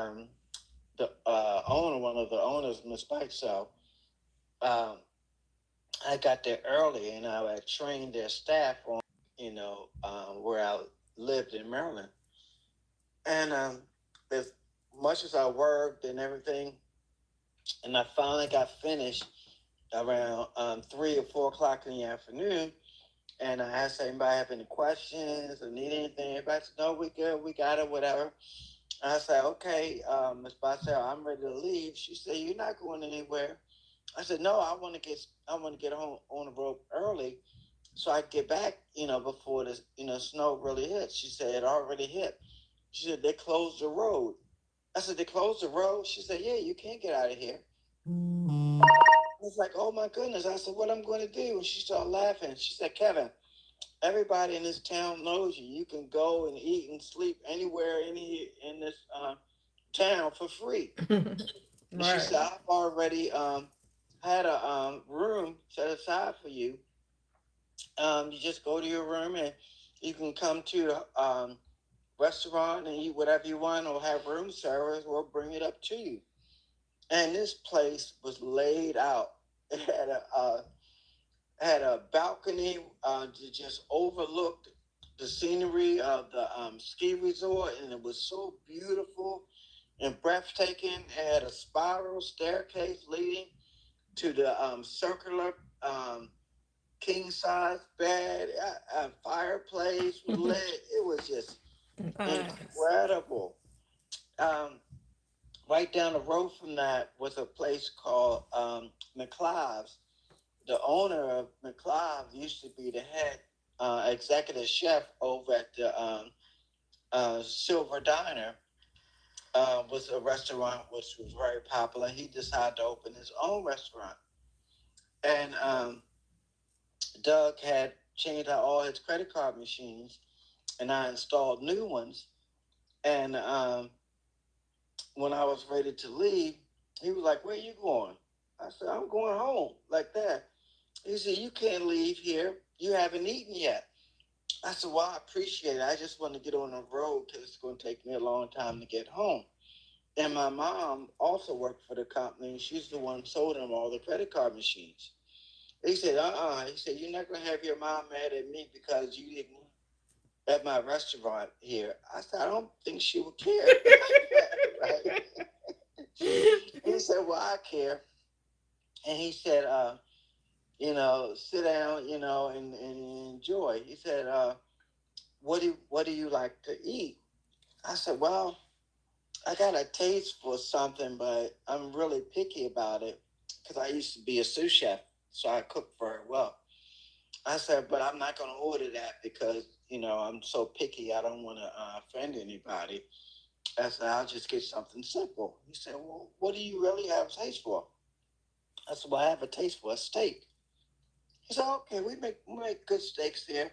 the owner, one of the owners, Miss Bitesell, um, I got there early, and I had trained their staff on, where I lived in Maryland. And as much as I worked and everything, and I finally got finished around 3 or 4 o'clock in the afternoon. And I asked anybody have any questions or need anything. Everybody said, "No, we good, we got it, whatever." I said, "Okay, Miss Barcel, I'm ready to leave." She said, "You're not going anywhere." I said, "No, I want to get home on the road early so I can get back, before the snow really hits." She said it already hit. She said they closed the road. I said, "They closed the road?" She said, "Yeah, you can't get out of here." I was like, "Oh my goodness." I said, "What I'm going to do?" And she started laughing. She said, "Kevin, everybody in this town knows you. You can go and eat and sleep anywhere in this town for free." And she Right. said, "I've already had a room set aside for you. You just go to your room and you can come to the restaurant and eat whatever you want, or have room service. We'll bring it up to you." And this place was laid out. It had a balcony to just overlook the scenery of the ski resort, and it was so beautiful and breathtaking. It had a spiral staircase leading to the circular um, king size bed. A fireplace was lit. It was just Nice. incredible. Um, right down the road from that was a place called McLeod's. The owner of McLeod used to be the head executive chef over at the Silver Diner. Was a restaurant which was very popular. He decided to open his own restaurant, and Doug had changed out all his credit card machines, and I installed new ones. And when I was ready to leave, he was like, "Where you going?" I said, "I'm going home," like that. He said, "You can't leave here. You haven't eaten yet." I said, "Well, I appreciate it. I just want to get on the road because it's going to take me a long time to get home." And my mom also worked for the company. She's the one who sold him all the credit card machines. He said, He said, "You're not going to have your mom mad at me because you didn't at my restaurant here." I said, "I don't think she would care like that, right?" He said, "Well, I care." And he said, "Sit down, and enjoy." He said, what do you like to eat?" I said, "Well, I got a taste for something, but I'm really picky about it because I used to be a sous chef, so I cook very well." I said, "But I'm not going to order that because, I'm so picky. I don't want to offend anybody." I said, I'll just get something simple. He said, well, what do you really have a taste for? I said, well, I have a taste for a steak. He said, okay, we make good steaks here.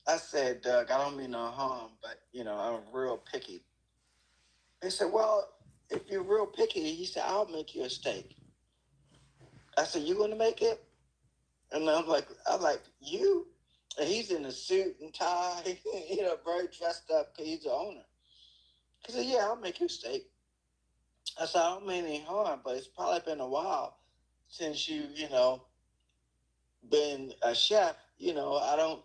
I said, Doug, I don't mean no harm, but I'm real picky. He said, well, if you're real picky, he said, I'll make you a steak. I said, you gonna make it? And I'm like, you? And he's in a suit and tie, very dressed up because he's the owner. He said, yeah, I'll make you a steak. I said, I don't mean any harm, but it's probably been a while since been a chef. I don't,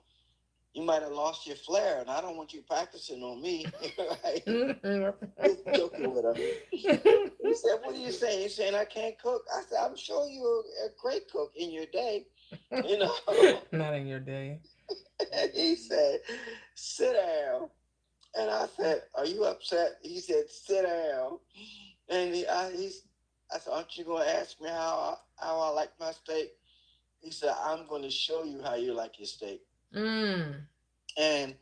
you might have lost your flair, and I don't want you practicing on me. Right? Just joking with him. He said, what are you saying? He's saying I can't cook. I said, I'm sure you're a great cook in your day. Not in your day. And he said, sit down. And I said, are you upset? He said, sit down. And I said, aren't you going to ask me how I like my steak? He said, I'm going to show you how you like your steak. Mm. And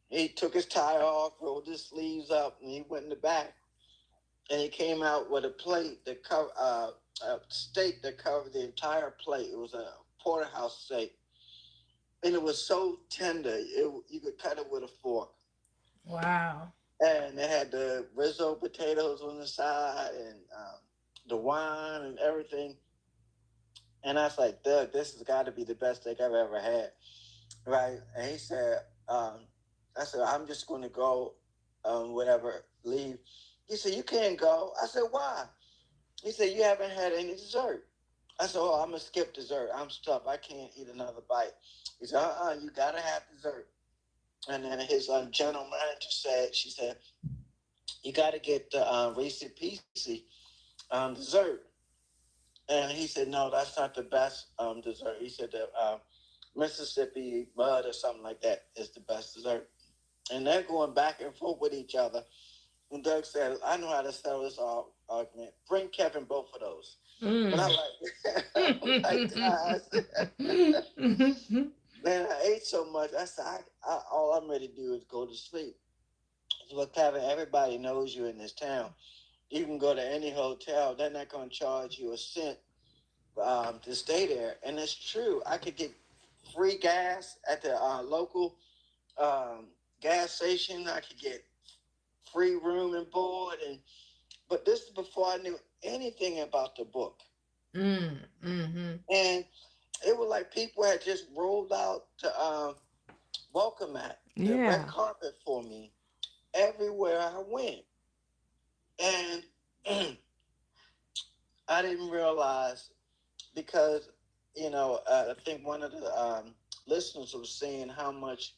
he took his tie off, rolled his sleeves up, and he went in the back. And he came out with a plate that covered a steak that covered the entire plate. It was a porterhouse steak, and it was so tender, you could cut it with a fork. Wow. And they had the Rizzo potatoes on the side, and the wine and everything. And I was like, Doug, this has got to be the best steak I've ever had, right? And he said, I said, I'm just going to go, whatever, leave. He said, you can't go. I said, why? He said, you haven't had any dessert. I said, oh, I'm going to skip dessert. I'm stuffed. I can't eat another bite. He said, you got to have dessert. And then his general manager she said, you got to get the Reese Pieces dessert. And he said, no, that's not the best dessert. He said that Mississippi mud or something like that is the best dessert. And they're going back and forth with each other. And Doug said, I know how to settle this argument. Bring Kevin both of those. Mm. And I'm like, guys. Man, I ate so much. I said, all I'm ready to do is go to sleep. So, look, Kevin, everybody knows you in this town. You can go to any hotel. They're not going to charge you a cent to stay there. And it's true. I could get free gas at the local gas station. I could get free room and board. But this is before I knew anything about the book. Mm-hmm. And it was like people had just rolled out the welcome mat, the red carpet for me everywhere I went. And I didn't realize because, I think one of the listeners was saying how much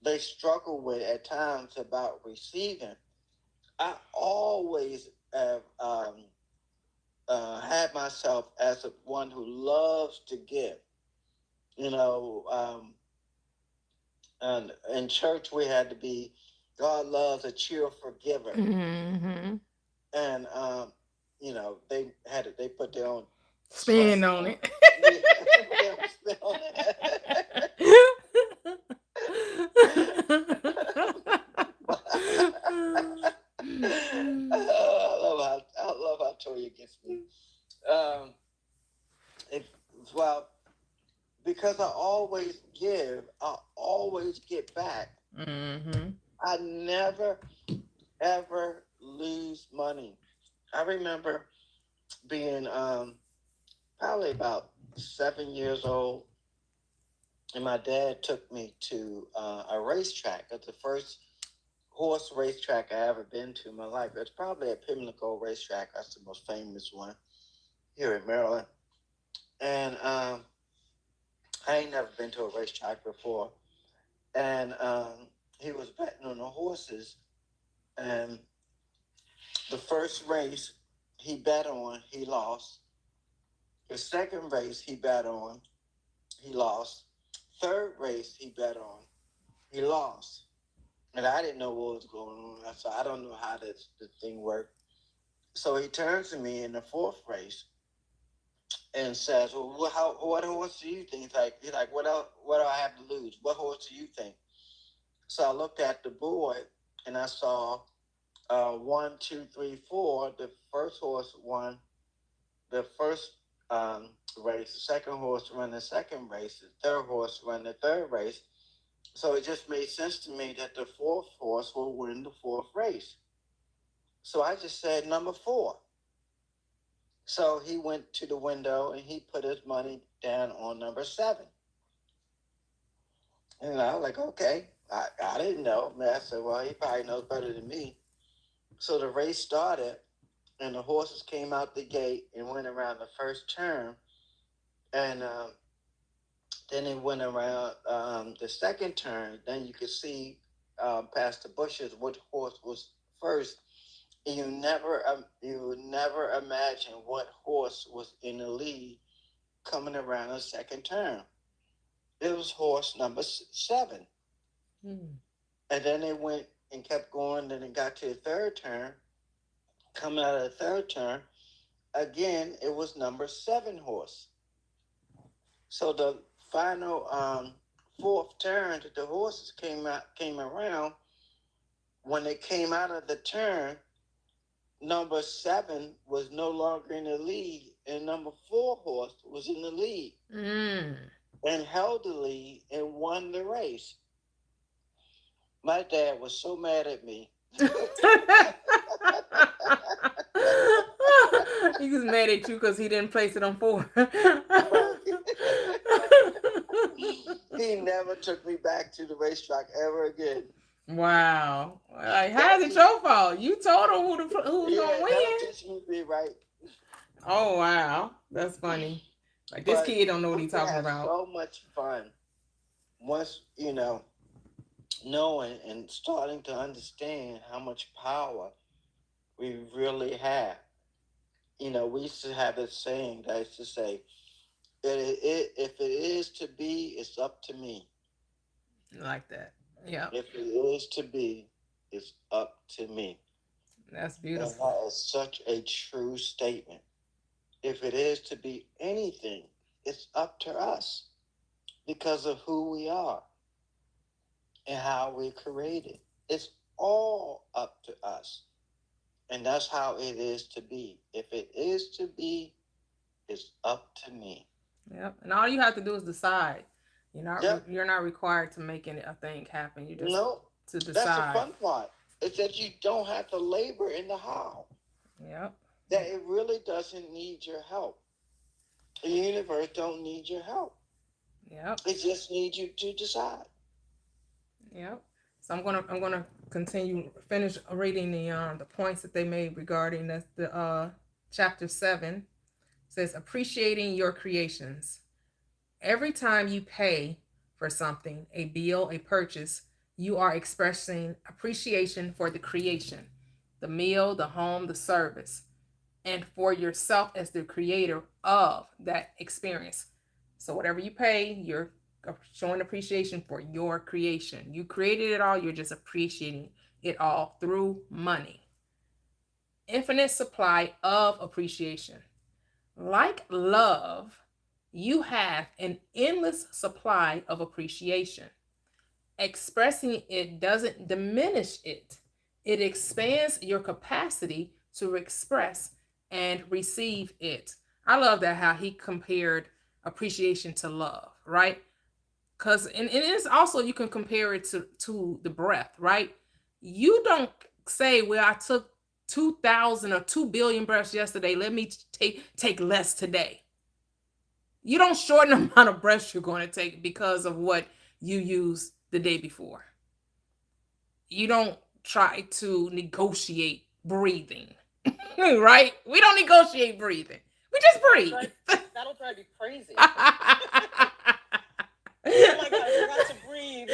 they struggle with at times about receiving. I always have had myself as one who loves to give. And in church we had to be, God loves a cheerful giver. Mm-hmm. And they put their own spin on it. Spin on it. I love how Toya gets me. Well, because I always give, I always get back. Mm-hmm. I never ever lose money. I remember being probably about 7 years old, and my dad took me to a racetrack. It's the first horse racetrack I ever been to in my life. It's probably at Pimlico Racetrack. That's the most famous one here in Maryland. And I ain't never been to a racetrack before. And he was betting on the horses. And the first race he bet on, he lost. The second race he bet on, he lost. Third race he bet on, he lost. And I didn't know what was going on. I said, I don't know how this thing worked. So he turns to me in the fourth race and says, well, what horse do you think? He's like, what else, what do I have to lose? What horse do you think? So I looked at the board and I saw 1, 2, 3, 4. The first horse won the first race. The second horse ran the second race. The third horse ran the third race. So it just made sense to me that the fourth horse will win the fourth race. So I just said number 4. So he went to the window and he put his money down on number 7. And I was like, okay, I didn't know. Man, I said, well, he probably knows better than me. So the race started, and the horses came out the gate and went around the first turn. And then it went around the second turn. Then you could see past the bushes what horse was first. And you never imagine what horse was in the lead coming around the second turn. It was horse number 7. And then they went and kept going. Then it got to the third turn. Coming out of the third turn, again, it was number 7 horse. So the final fourth turn that the horses came around, when they came out of the turn, number 7 was no longer in the lead, and number 4 horse was in the lead and held the lead and won the race. My dad was so mad at me. He was mad at you because he didn't place it on 4. He never took me back to the racetrack ever again. Wow. Like, how's it your fault? You told him who's gonna win. That'll teach me to be right. Oh wow, that's funny. Like, this kid don't know what he's talking about. So much fun once knowing and starting to understand how much power we really have. We used to have this saying that I used to say, if it is to be, it's up to me. Like that. Yeah. If it is to be, it's up to me. That's beautiful. And that is such a true statement. If it is to be anything, it's up to us because of who we are and how we're created. It's all up to us. And that's how it is to be. If it is to be, it's up to me. Yep. And all you have to do is decide. You're not required to make a thing happen. You just to decide. That's the fun part. It's that you don't have to labor in the how. Yep. That it really doesn't need your help. The universe don't need your help. Yep. It just needs you to decide. Yep. So I'm gonna finish reading the points that they made regarding the chapter 7. It says appreciating your creations. Every time you pay for something, a bill, a purchase, you are expressing appreciation for the creation, the meal, the home, the service, and for yourself as the creator of that experience. So whatever you pay, you're showing appreciation for your creation. You created it all, you're just appreciating it all through money. Infinite supply of appreciation. Like love, you have an endless supply of appreciation. Expressing it doesn't diminish it. It expands your capacity to express and receive it. I love that how he compared appreciation to love, right? Because and it's also, you can compare it to the breath, right? You don't say, well, I took 2,000 or 2 billion breaths yesterday. Let me take less today. You don't shorten the amount of breaths you're going to take because of what you used the day before. You don't try to negotiate breathing, right? We don't negotiate breathing. We just breathe. That'll drive you crazy. Oh my God, I forgot to breathe.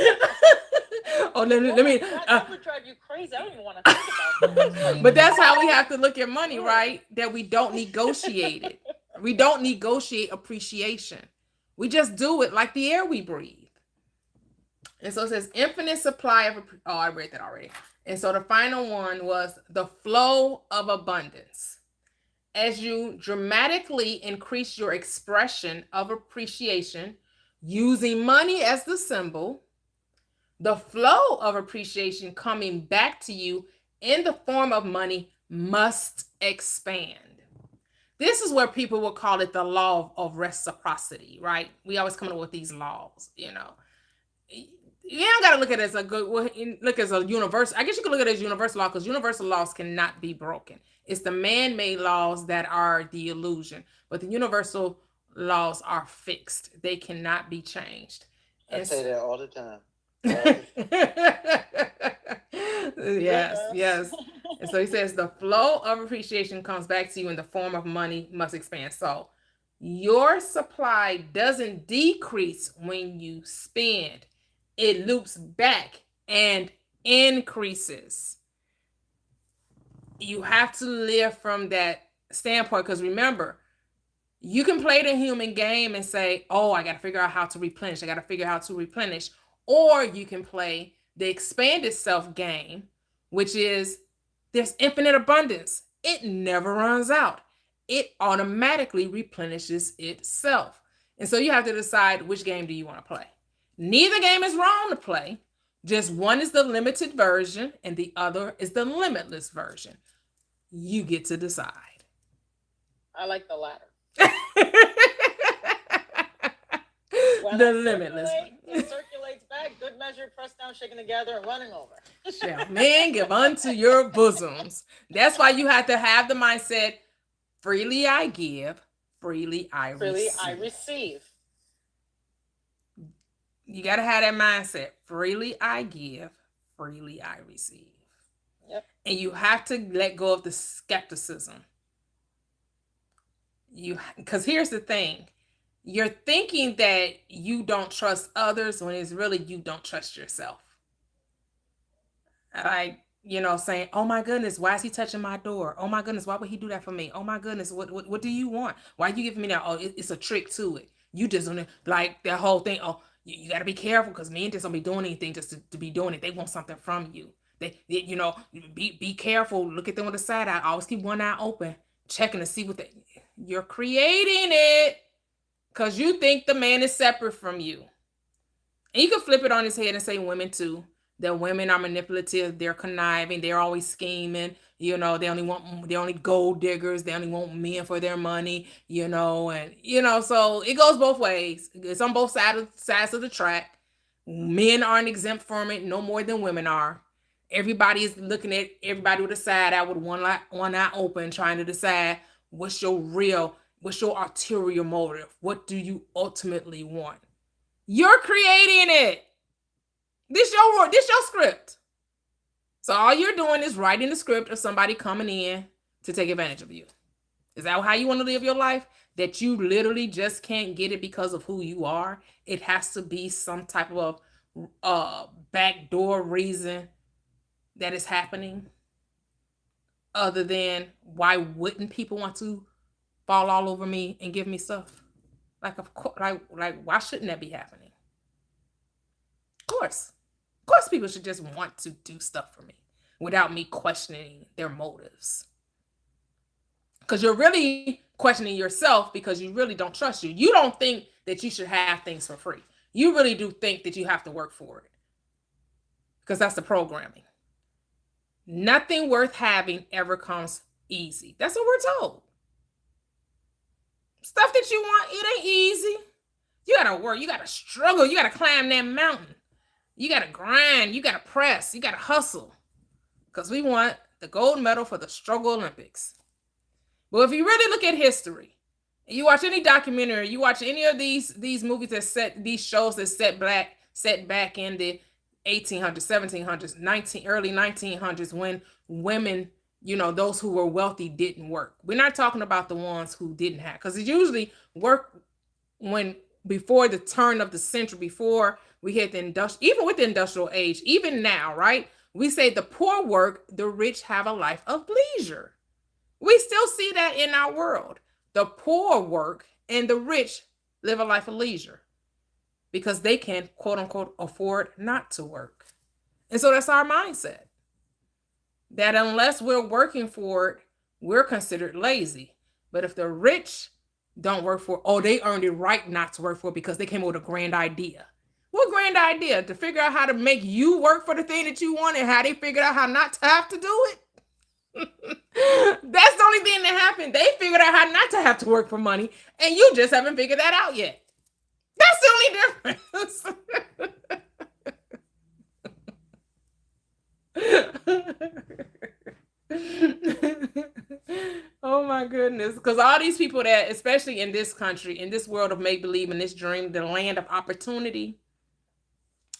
Oh, let me. That would drive you crazy. I don't even want to think about that. But that's how we have to look at money, right? That we don't negotiate it. We don't negotiate appreciation. We just do it like the air we breathe. And so it says infinite supply of, I read that already. And so the final one was the flow of abundance. As you dramatically increase your expression of appreciation using money as the symbol, the flow of appreciation coming back to you in the form of money must expand. This is where people will call it the law of reciprocity, right? We always come up with these laws, you know. You don't gotta look at it as a good look as a universal. I guess you could look at it as universal law because universal laws cannot be broken. It's the man-made laws that are the illusion, but the universal laws are fixed. They cannot be changed. I say that all the time. Yes, yes. And so he says the flow of appreciation comes back to you in the form of money must expand. So your supply doesn't decrease when you spend, it loops back and increases. You have to live from that standpoint because remember, you can play the human game and say, oh, I got to figure out how to replenish. I got to figure out how to replenish. Or you can play the expanded self game, which is there's infinite abundance. It never runs out. It automatically replenishes itself. And so you have to decide which game do you want to play. Neither game is wrong to play. Just one is the limited version and the other is the limitless version. You get to decide. I like the latter. The limitless. It circulates back, good measure, pressed down, shaken together, and running over. Shall men give unto your bosoms. That's why you have to have the mindset, freely I give, freely I receive. You got to have that mindset. Freely I give, freely I receive. Yep. And you have to let go of the skepticism. Because here's the thing. You're thinking that you don't trust others when it's really you don't trust yourself. Like, saying, oh my goodness, why is he touching my door? Oh my goodness, why would he do that for me? Oh my goodness, what do you want? Why are you giving me that? Oh, it's a trick to it. You just don't like that whole thing. Oh, you got to be careful because men just don't be doing anything just to be doing it. They want something from you. They be careful. Look at them with a side eye. Always keep one eye open, checking to see what you're creating it because you think the man is separate from you. And you can flip it on his head and say women too. That women are manipulative, they're conniving, they're always scheming, they only gold diggers, they only want men for their money, so it goes both ways. It's on both sides of the track. Men aren't exempt from it no more than women are. Everybody is looking at everybody with a side eye with one eye open, trying to decide what's your ulterior motive. What do you ultimately want? You're creating it. This your script. So all you're doing is writing the script of somebody coming in to take advantage of you. Is that how you want to live your life? That you literally just can't get it because of who you are? It has to be some type of backdoor reason that is happening. Other than why wouldn't people want to fall all over me and give me stuff? Like of course, like why shouldn't that be happening? Of course people should just want to do stuff for me without me questioning their motives. Because you're really questioning yourself because you really don't trust you. You don't think that you should have things for free. You really do think that you have to work for it. Because that's the programming. Nothing worth having ever comes easy. That's what we're told. Stuff that you want, it ain't easy. You gotta work, you gotta struggle, you gotta climb that mountain. You got to grind. You got to press. You got to hustle. Because we want the gold medal for the Struggle Olympics. But if you really look at history, you watch any documentary, you watch any of these movies these shows that set back in the 1800s, 1700s, early 1900s when women, those who were wealthy didn't work. We're not talking about the ones who didn't have, because it usually worked before the turn of the century, before we hit even with the industrial age, even now, right? We say the poor work, the rich have a life of leisure. We still see that in our world. The poor work and the rich live a life of leisure because they can, quote unquote, afford not to work. And so that's our mindset. That unless we're working for it, we're considered lazy. But if the rich don't work for it, they earned it right not to work for it because they came up with a grand idea. What grand idea to figure out how to make you work for the thing that you want and how they figured out how not to have to do it? That's the only thing that happened. They figured out how not to have to work for money, and you just haven't figured that out yet. That's the only difference. Oh my goodness. Because all these people that, especially in this country, in this world of make-believe, in this dream, the land of opportunity,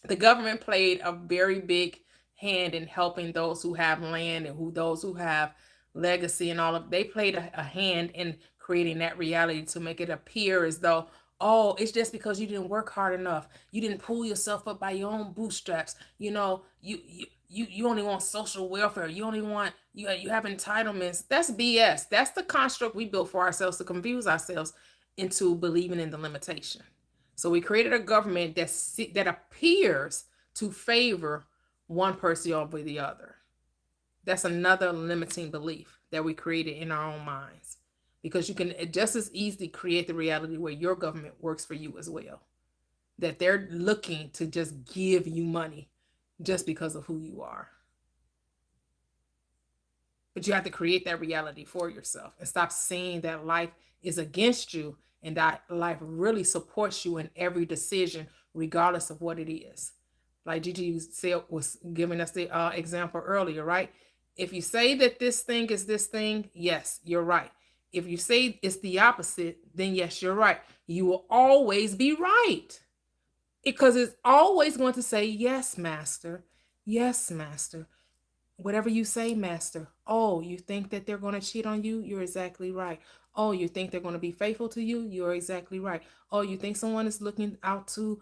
the government played a very big hand in helping those who have land and those who have legacy and all of. They played a hand in creating that reality to make it appear as though, oh, it's just because you didn't work hard enough, you didn't pull yourself up by your own bootstraps, you only want social welfare, you only want you have entitlements. That's BS. That's the construct we built for ourselves to confuse ourselves into believing in the limitation. So we created a government that appears to favor one person over the other. That's another limiting belief that we created in our own minds, because you can just as easily create the reality where your government works for you as well, that they're looking to just give you money just because of who you are. But you have to create that reality for yourself and stop seeing that life is against you and that life really supports you in every decision, regardless of what it is. Like Gigi said, was giving us the example earlier, right? If you say that this thing is this thing, yes, you're right. If you say it's the opposite, then yes, you're right. You will always be right, because it's always going to say, yes, master. Yes, master. Whatever you say, master. Oh, you think that they're going to cheat on you? You're exactly right. Oh, you think they're going to be faithful to you? You're exactly right. Oh, you think someone is looking out to,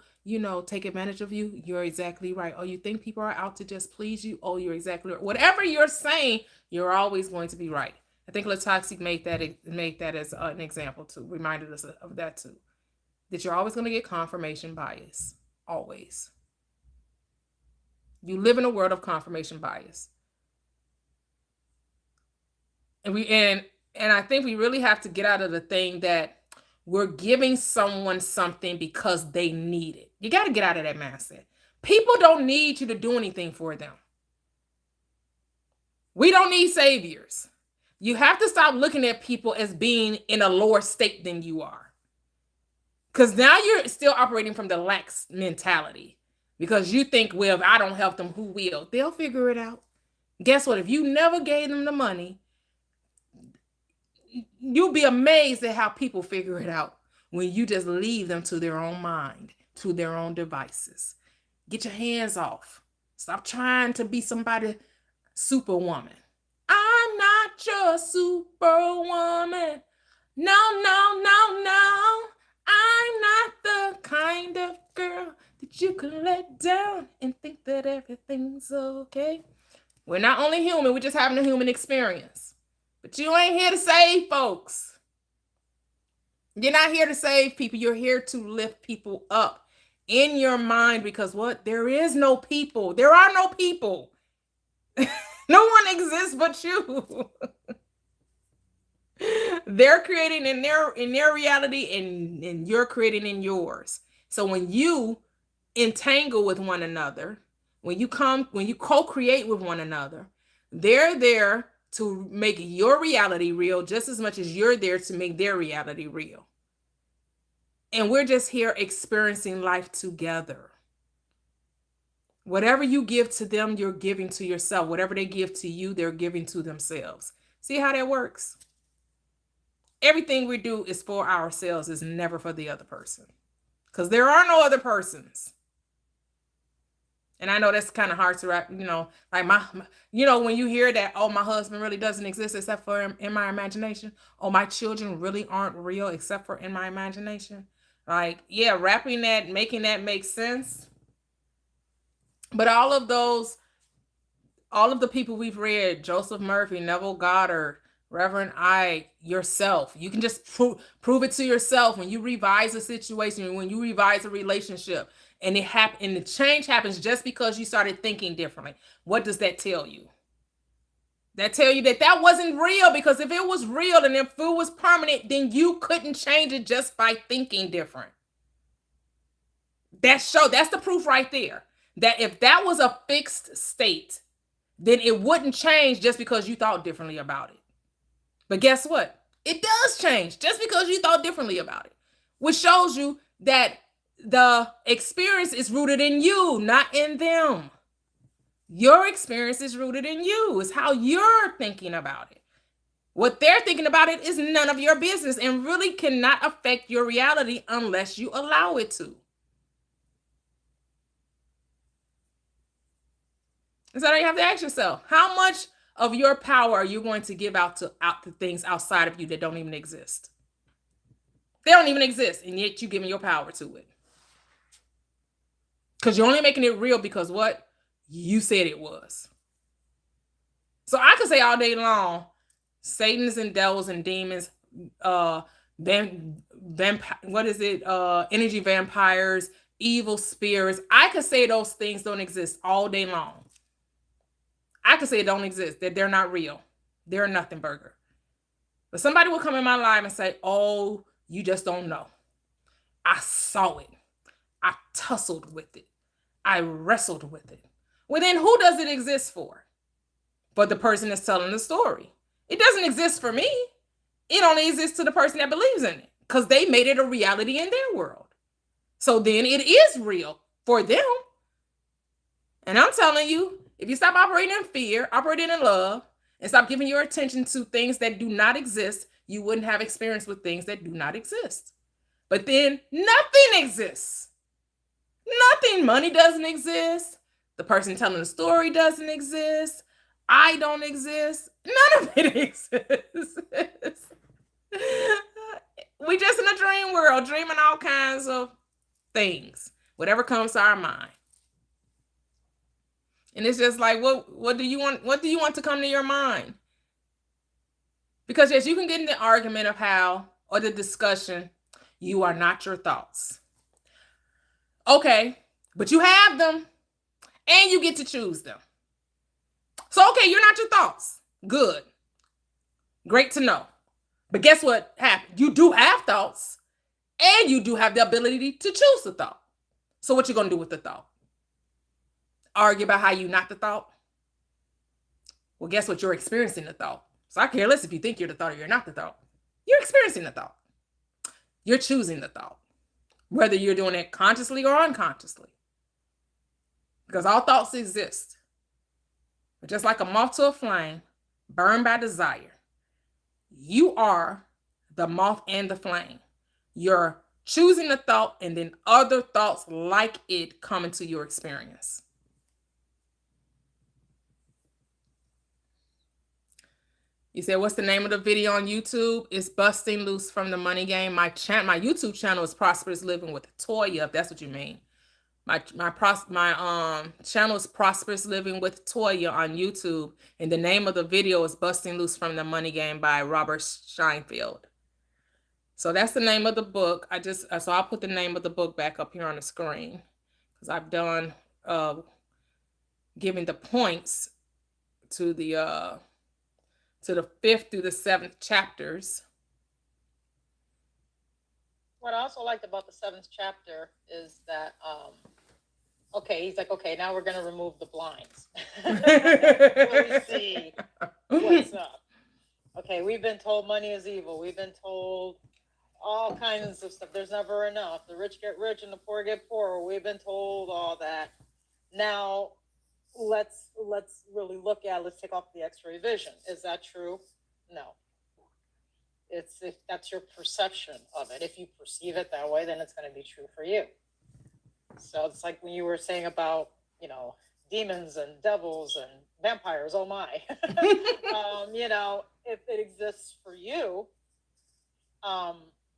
take advantage of you? You're exactly right. Oh, you think people are out to just please you? Oh, you're exactly right. Whatever you're saying, you're always going to be right. I think Latoxic made that as an example too, reminded us of that too. That you're always going to get confirmation bias. Always. You live in a world of confirmation bias. And I think we really have to get out of the thing that we're giving someone something because they need it. You got to get out of that mindset. People don't need you to do anything for them. We don't need saviors. You have to stop looking at people as being in a lower state than you are. Because now you're still operating from the lax mentality. Because you think, well, if I don't help them, who will? They'll figure it out. Guess what? If you never gave them the money, you'll be amazed at how people figure it out when you just leave them to their own mind, to their own devices. Get your hands off. Stop trying to be somebody superwoman. I'm not your superwoman. No, no, no, no. I'm not the kind of girl that you can let down and think that everything's okay. We're not only human, we're just having a human experience. But you ain't here to save folks. You're not here to save people. You're here to lift people up in your mind, because what? There is no people. There are no people. No one exists but you. They're creating in their reality, and you're creating in yours. So when you entangle with one another, when you co-create with one another, they're there to make your reality real just as much as you're there to make their reality real. And we're just here experiencing life together. Whatever you give to them, you're giving to yourself. Whatever they give to you, they're giving to themselves. See how that works? Everything we do is for ourselves, is never for the other person. Because there are no other persons. And I know that's kind of hard to wrap, like when you hear that, oh, my husband really doesn't exist except for in my imagination. Oh, my children really aren't real except for in my imagination. Like, yeah, wrapping that, making that make sense. But all of the people we've read, Joseph Murphy, Neville Goddard, Reverend Ike, yourself, you can just prove it to yourself when you revise a situation, when you revise a relationship. And the change happens just because you started thinking differently. What does that tell you? That tell you that wasn't real, because if it was real and if it was permanent, then you couldn't change it just by thinking different. That's the proof right there. That if that was a fixed state, then it wouldn't change just because you thought differently about it. But guess what? It does change just because you thought differently about it, which shows you that the experience is rooted in you, not in them. Your experience is rooted in you. It's how you're thinking about it. What they're thinking about it is none of your business and really cannot affect your reality unless you allow it to. And so you have to ask yourself, how much of your power are you going to give out to things outside of you that don't even exist? They don't even exist, and yet you're giving your power to it. Because you're only making it real because what? You said it was. So I could say all day long, Satans and devils and demons, energy vampires, evil spirits. I could say those things don't exist all day long. I could say it don't exist, that they're not real. They're a nothing burger. But somebody will come in my life and say, oh, you just don't know. I saw it. I tussled with it. I wrestled with it. Well, then who does it exist for? For the person that's telling the story. It doesn't exist for me. It only exists to the person that believes in it because they made it a reality in their world. So then it is real for them. And I'm telling you, if you stop operating in fear, operating in love, and stop giving your attention to things that do not exist, you wouldn't have experience with things that do not exist. But then nothing exists. Nothing. Money doesn't exist. The person telling the story doesn't exist. I don't exist. None of it exists. We just in a dream world, dreaming all kinds of things, whatever comes to our mind. And it's just like, what do you want? What do you want to come to your mind? Because yes, you can get in the argument of how, or the discussion, you are not your thoughts. Okay, but you have them and you get to choose them. So, okay, you're not your thoughts. Good. Great to know. But guess what happened? You do have thoughts and you do have the ability to choose the thought. So what you going to do with the thought? Argue about how you're not the thought? Well, guess what? You're experiencing the thought. So I care less if you think you're the thought or you're not the thought. You're experiencing the thought. You're choosing the thought, whether you're doing it consciously or unconsciously. Because all thoughts exist. But just like a moth to a flame, burned by desire, you are the moth and the flame. You're choosing the thought, and then other thoughts like it come into your experience. You said, what's the name of the video on YouTube? It's Busting Loose from the Money Game. My YouTube channel is Prosperous Living with Toya, if that's what you mean. My channel is Prosperous Living with Toya on YouTube, and the name of the video is Busting Loose from the Money Game by Robert Scheinfeld. So that's the name of the book. So I'll put the name of the book back up here on the screen because I've done giving the points to the 5th through the 7th chapters. What I also liked about the 7th chapter is that, okay, he's like, okay, now we're going to remove the blinds. Really see what's up. Okay, we've been told money is evil. We've been told all kinds of stuff. There's never enough. The rich get rich and the poor get poorer. We've been told all that. Now, let's really look at, let's take off the x-ray vision. Is that true? No. It's if that's your perception of it. If you perceive it that way, then it's going to be true for you. So it's like when you were saying about, demons and devils and vampires, oh my. If it exists for you,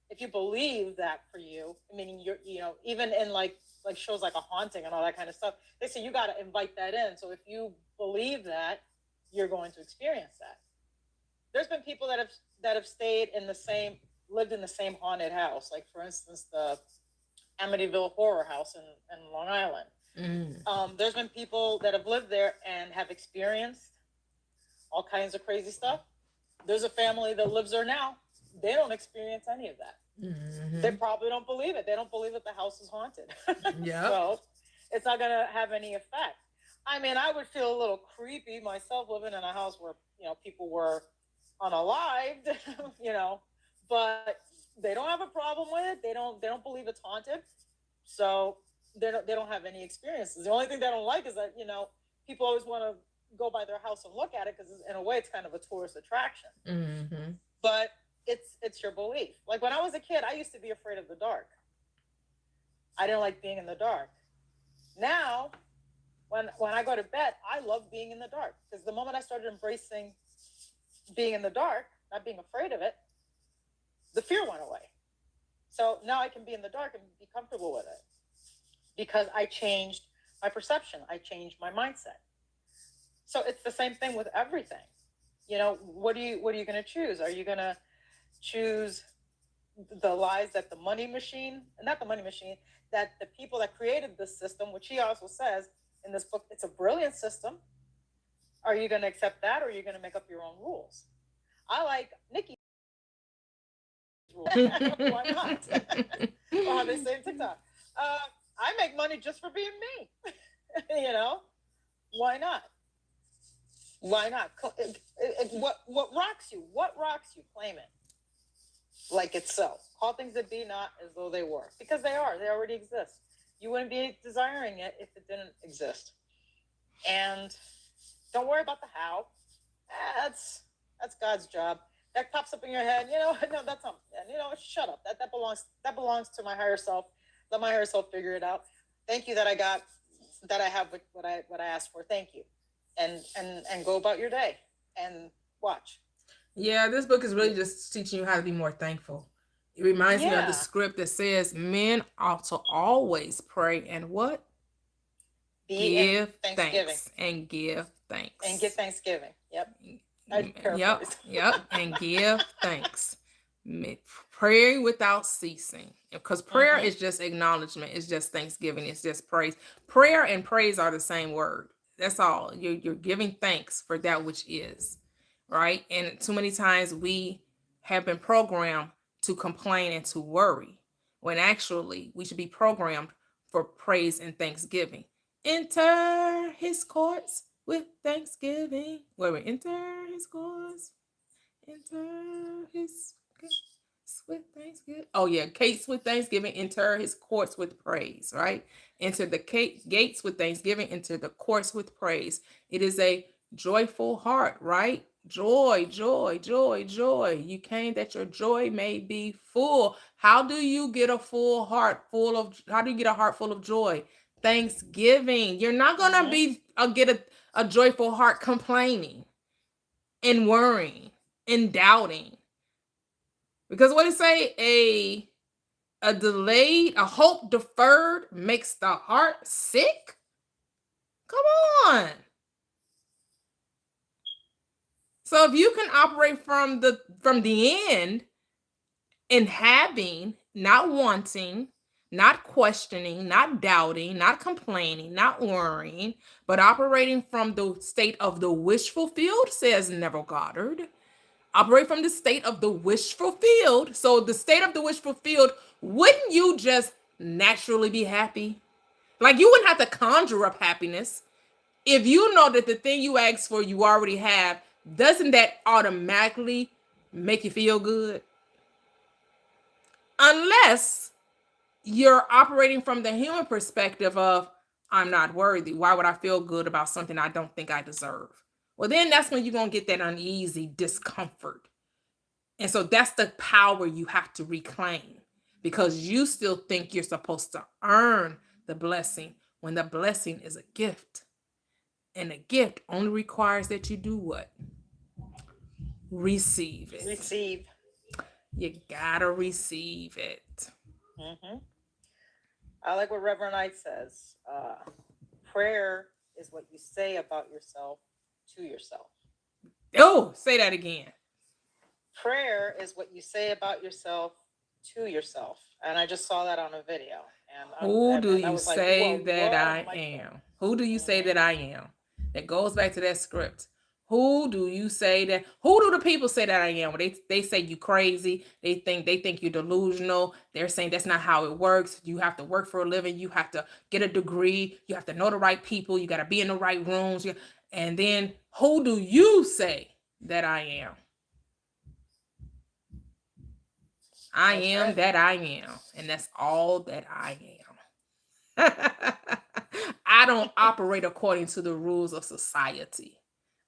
if you believe that for you, meaning you're, even in like shows like A Haunting and all that kind of stuff, they say you got to invite that in. So if you believe that, you're going to experience that. There's been people that have lived in the same haunted house. Like for instance, the Amityville Horror House in Long Island. Mm. There's been people that have lived there and have experienced all kinds of crazy stuff. There's a family that lives there now. They don't experience any of that. they probably don't believe it. They don't believe that the house is haunted. Yep. So it's not going to have any effect. I mean, I would feel a little creepy myself living in a house where, people were unalived, but they don't have a problem with it. They don't believe it's haunted. So they don't have any experiences. The only thing they don't like is that, people always want to go by their house and look at it because in a way it's kind of a tourist attraction. Mm-hmm. But it's your belief. Like when I was a kid, I used to be afraid of the dark. I didn't like being in the dark. Now, when I go to bed, I love being in the dark because the moment I started embracing being in the dark, not being afraid of it, the fear went away. So now I can be in the dark and be comfortable with it because I changed my perception. I changed my mindset. So it's the same thing with everything. What are you going to choose? Are you going to choose the lies that the money machine, not the money machine, that the people that created this system, which he also says in this book, it's a brilliant system. Are you going to accept that, or are you going to make up your own rules? I like Nikki's rules. Why not? Or how they say in TikTok, I make money just for being me. Why not? Why not? What rocks you? What rocks you? Claim it like it's so. Call things that be not as though they were, because they are. They already exist. You wouldn't be desiring it if it didn't exist. And don't worry about the how. That's God's job. That pops up in your head. No, that's not. Shut up. That belongs to my higher self. Let my higher self figure it out. Thank you that I have what I asked for. Thank you, and go about your day and watch. Yeah, this book is really just teaching you how to be more thankful. It reminds me of Yeah. the script that says men ought to always pray and what? Be in Give Thanksgiving thanks and give thanks. and give Thanksgiving. Yep. I Yep, paraphrase. yep, and give thanks. Praying without ceasing, because prayer is just acknowledgement. It's just thanksgiving. It's just praise. Prayer and praise are the same word. That's all. You're giving thanks for that which is, right? And too many times we have been programmed to complain and to worry, when actually we should be programmed for praise and thanksgiving. Enter his courts with thanksgiving. Wait, enter his courts. Enter his gates with thanksgiving. Oh yeah, gates with thanksgiving. Enter his courts with praise. Right. Enter the gates with thanksgiving. Enter the courts with praise. It is a joyful heart. Right. Joy, joy, joy, joy. You came that your joy may be full. How do you get a full heart full of? How do you get a heart full of joy? Thanksgiving. You're not gonna be get a joyful heart complaining and worrying and doubting. Because what it say? A hope deferred makes the heart sick. Come on. So if you can operate from the end in having, not wanting, not questioning, not doubting, not complaining, not worrying, but operating from the state of the wish fulfilled, says Neville Goddard. Operate from the state of the wish fulfilled. So the state of the wish fulfilled, wouldn't you just naturally be happy? Like you wouldn't have to conjure up happiness. If you know that the thing you asked for you already have, doesn't that automatically make you feel good? Unless you're operating from the human perspective of, I'm not worthy. Why would I feel good about something I don't think I deserve? Well, then that's when you're going to get that uneasy discomfort. And so that's the power you have to reclaim, because you still think you're supposed to earn the blessing when the blessing is a gift. And a gift only requires that you do what? Receive it. Receive. You gotta receive it. I like what Reverend Knight says. Prayer is what you say about yourself to yourself. Oh, say that again. Prayer is what you say about yourself to yourself. And I just saw that on a video. And Who do I you was like, say whoa, that what I am I am? Who do you say that I am? That goes back to that script. Who do you say that? Who do the people say that I am? Well, they say you crazy. They think you're delusional. They're saying that's not how it works. You have to work for a living. You have to get a degree. You have to know the right people. You got to be in the right rooms. And then who do you say that I am? I That's am right. that I am, and that's all that I am. I don't operate according to the rules of society.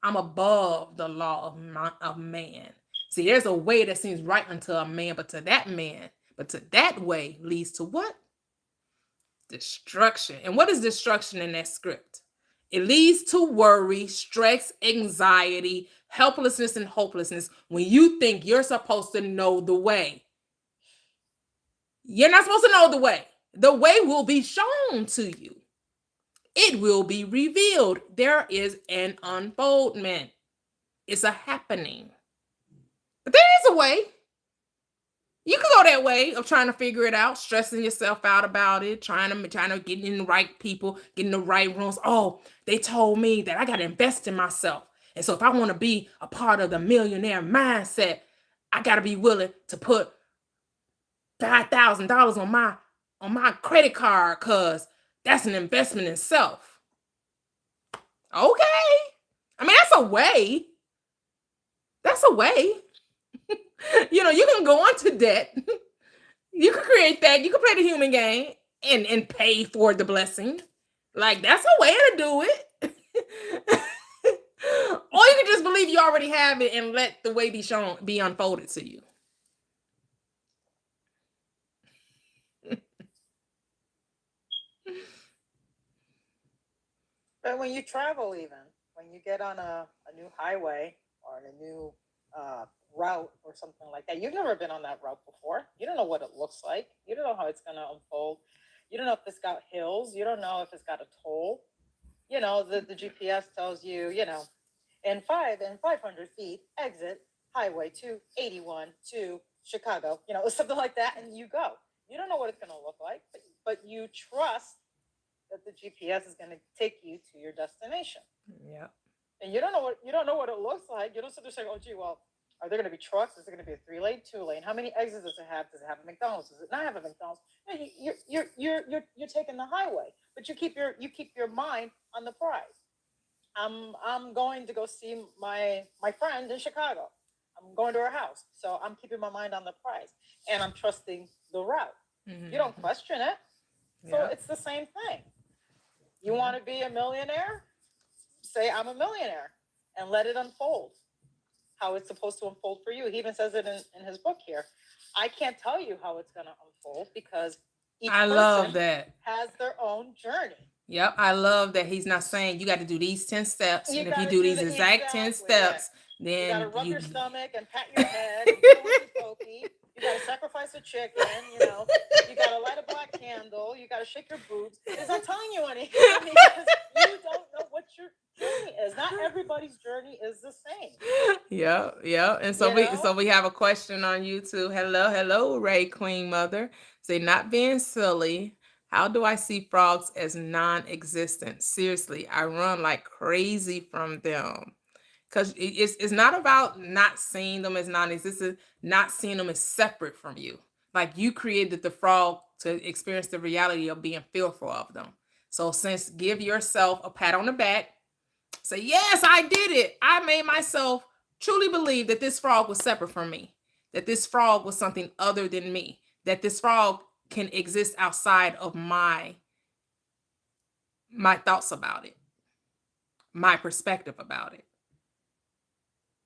I'm above the law of man. See, there's a way that seems right unto a man, but to that way leads to what? Destruction. And what is destruction in that script? It leads to worry, stress, anxiety, helplessness, and hopelessness when you think you're supposed to know the way. You're not supposed to know the way. The way will be shown to you. It will be revealed. There is an unfoldment. It's a happening. But there is a way. You can go that way of trying to figure it out, stressing yourself out about it, trying to get in the right people, get in the right rooms. Oh, they told me that I got to invest in myself. And so if I want to be a part of the millionaire mindset, I got to be willing to put $5,000 on my credit card because that's an investment in self. Okay. I mean, that's a way. That's a way. You can go into debt. You can create that. You can play the human game and pay for the blessing. Like, that's a way to do it. Or you can just believe you already have it and let the way be unfolded to you. But when you travel, even when you get on a new highway or a new route or something like that, you've never been on that route before. You don't know what it looks like. You don't know how it's going to unfold. You don't know if it's got hills. You don't know if it's got a toll. The GPS tells you, in 500 feet, exit highway 281 to Chicago, something like that, and you go. You don't know what it's going to look like, but you trust that the GPS is going to take you to your destination. Yeah. And you don't know what it looks like. You don't sit there saying, "Oh, gee, well, are there going to be trucks? Is it going to be a 3-lane, 2-lane? How many exits does it have? Does it have a McDonald's? Does it not have a McDonald's?" No, you're taking the highway, but you keep your mind on the prize. I'm going to go see my friend in Chicago. I'm going to her house, so I'm keeping my mind on the prize, and I'm trusting the route. Mm-hmm. You don't question it. So it's the same thing. You want to be a millionaire? Say, I'm a millionaire, and let it unfold how it's supposed to unfold for you. He even says it in his book here. I can't tell you how it's going to unfold because each love person that. has their own journey. Yep, I love that he's not saying you got to do these 10 steps. And if you do these exact 10 steps, then you got to rub your stomach and pat your head and do what you're pokey. You got to sacrifice a chicken, you got to light a black candle. You got to shake your boobs. It's not telling you anything because you don't know what your journey is. Not everybody's journey is the same. Yeah. And so we have a question on YouTube. Hello, Ray Queen Mother. Say, not being silly. How do I see frogs as non-existent? Seriously, I run like crazy from them. Because it's not about not seeing them as non-existent, not seeing them as separate from you. Like, you created the frog to experience the reality of being fearful of them. So give yourself a pat on the back. Say, yes, I did it. I made myself truly believe that this frog was separate from me, that this frog was something other than me, that this frog can exist outside of my thoughts about it, my perspective about it.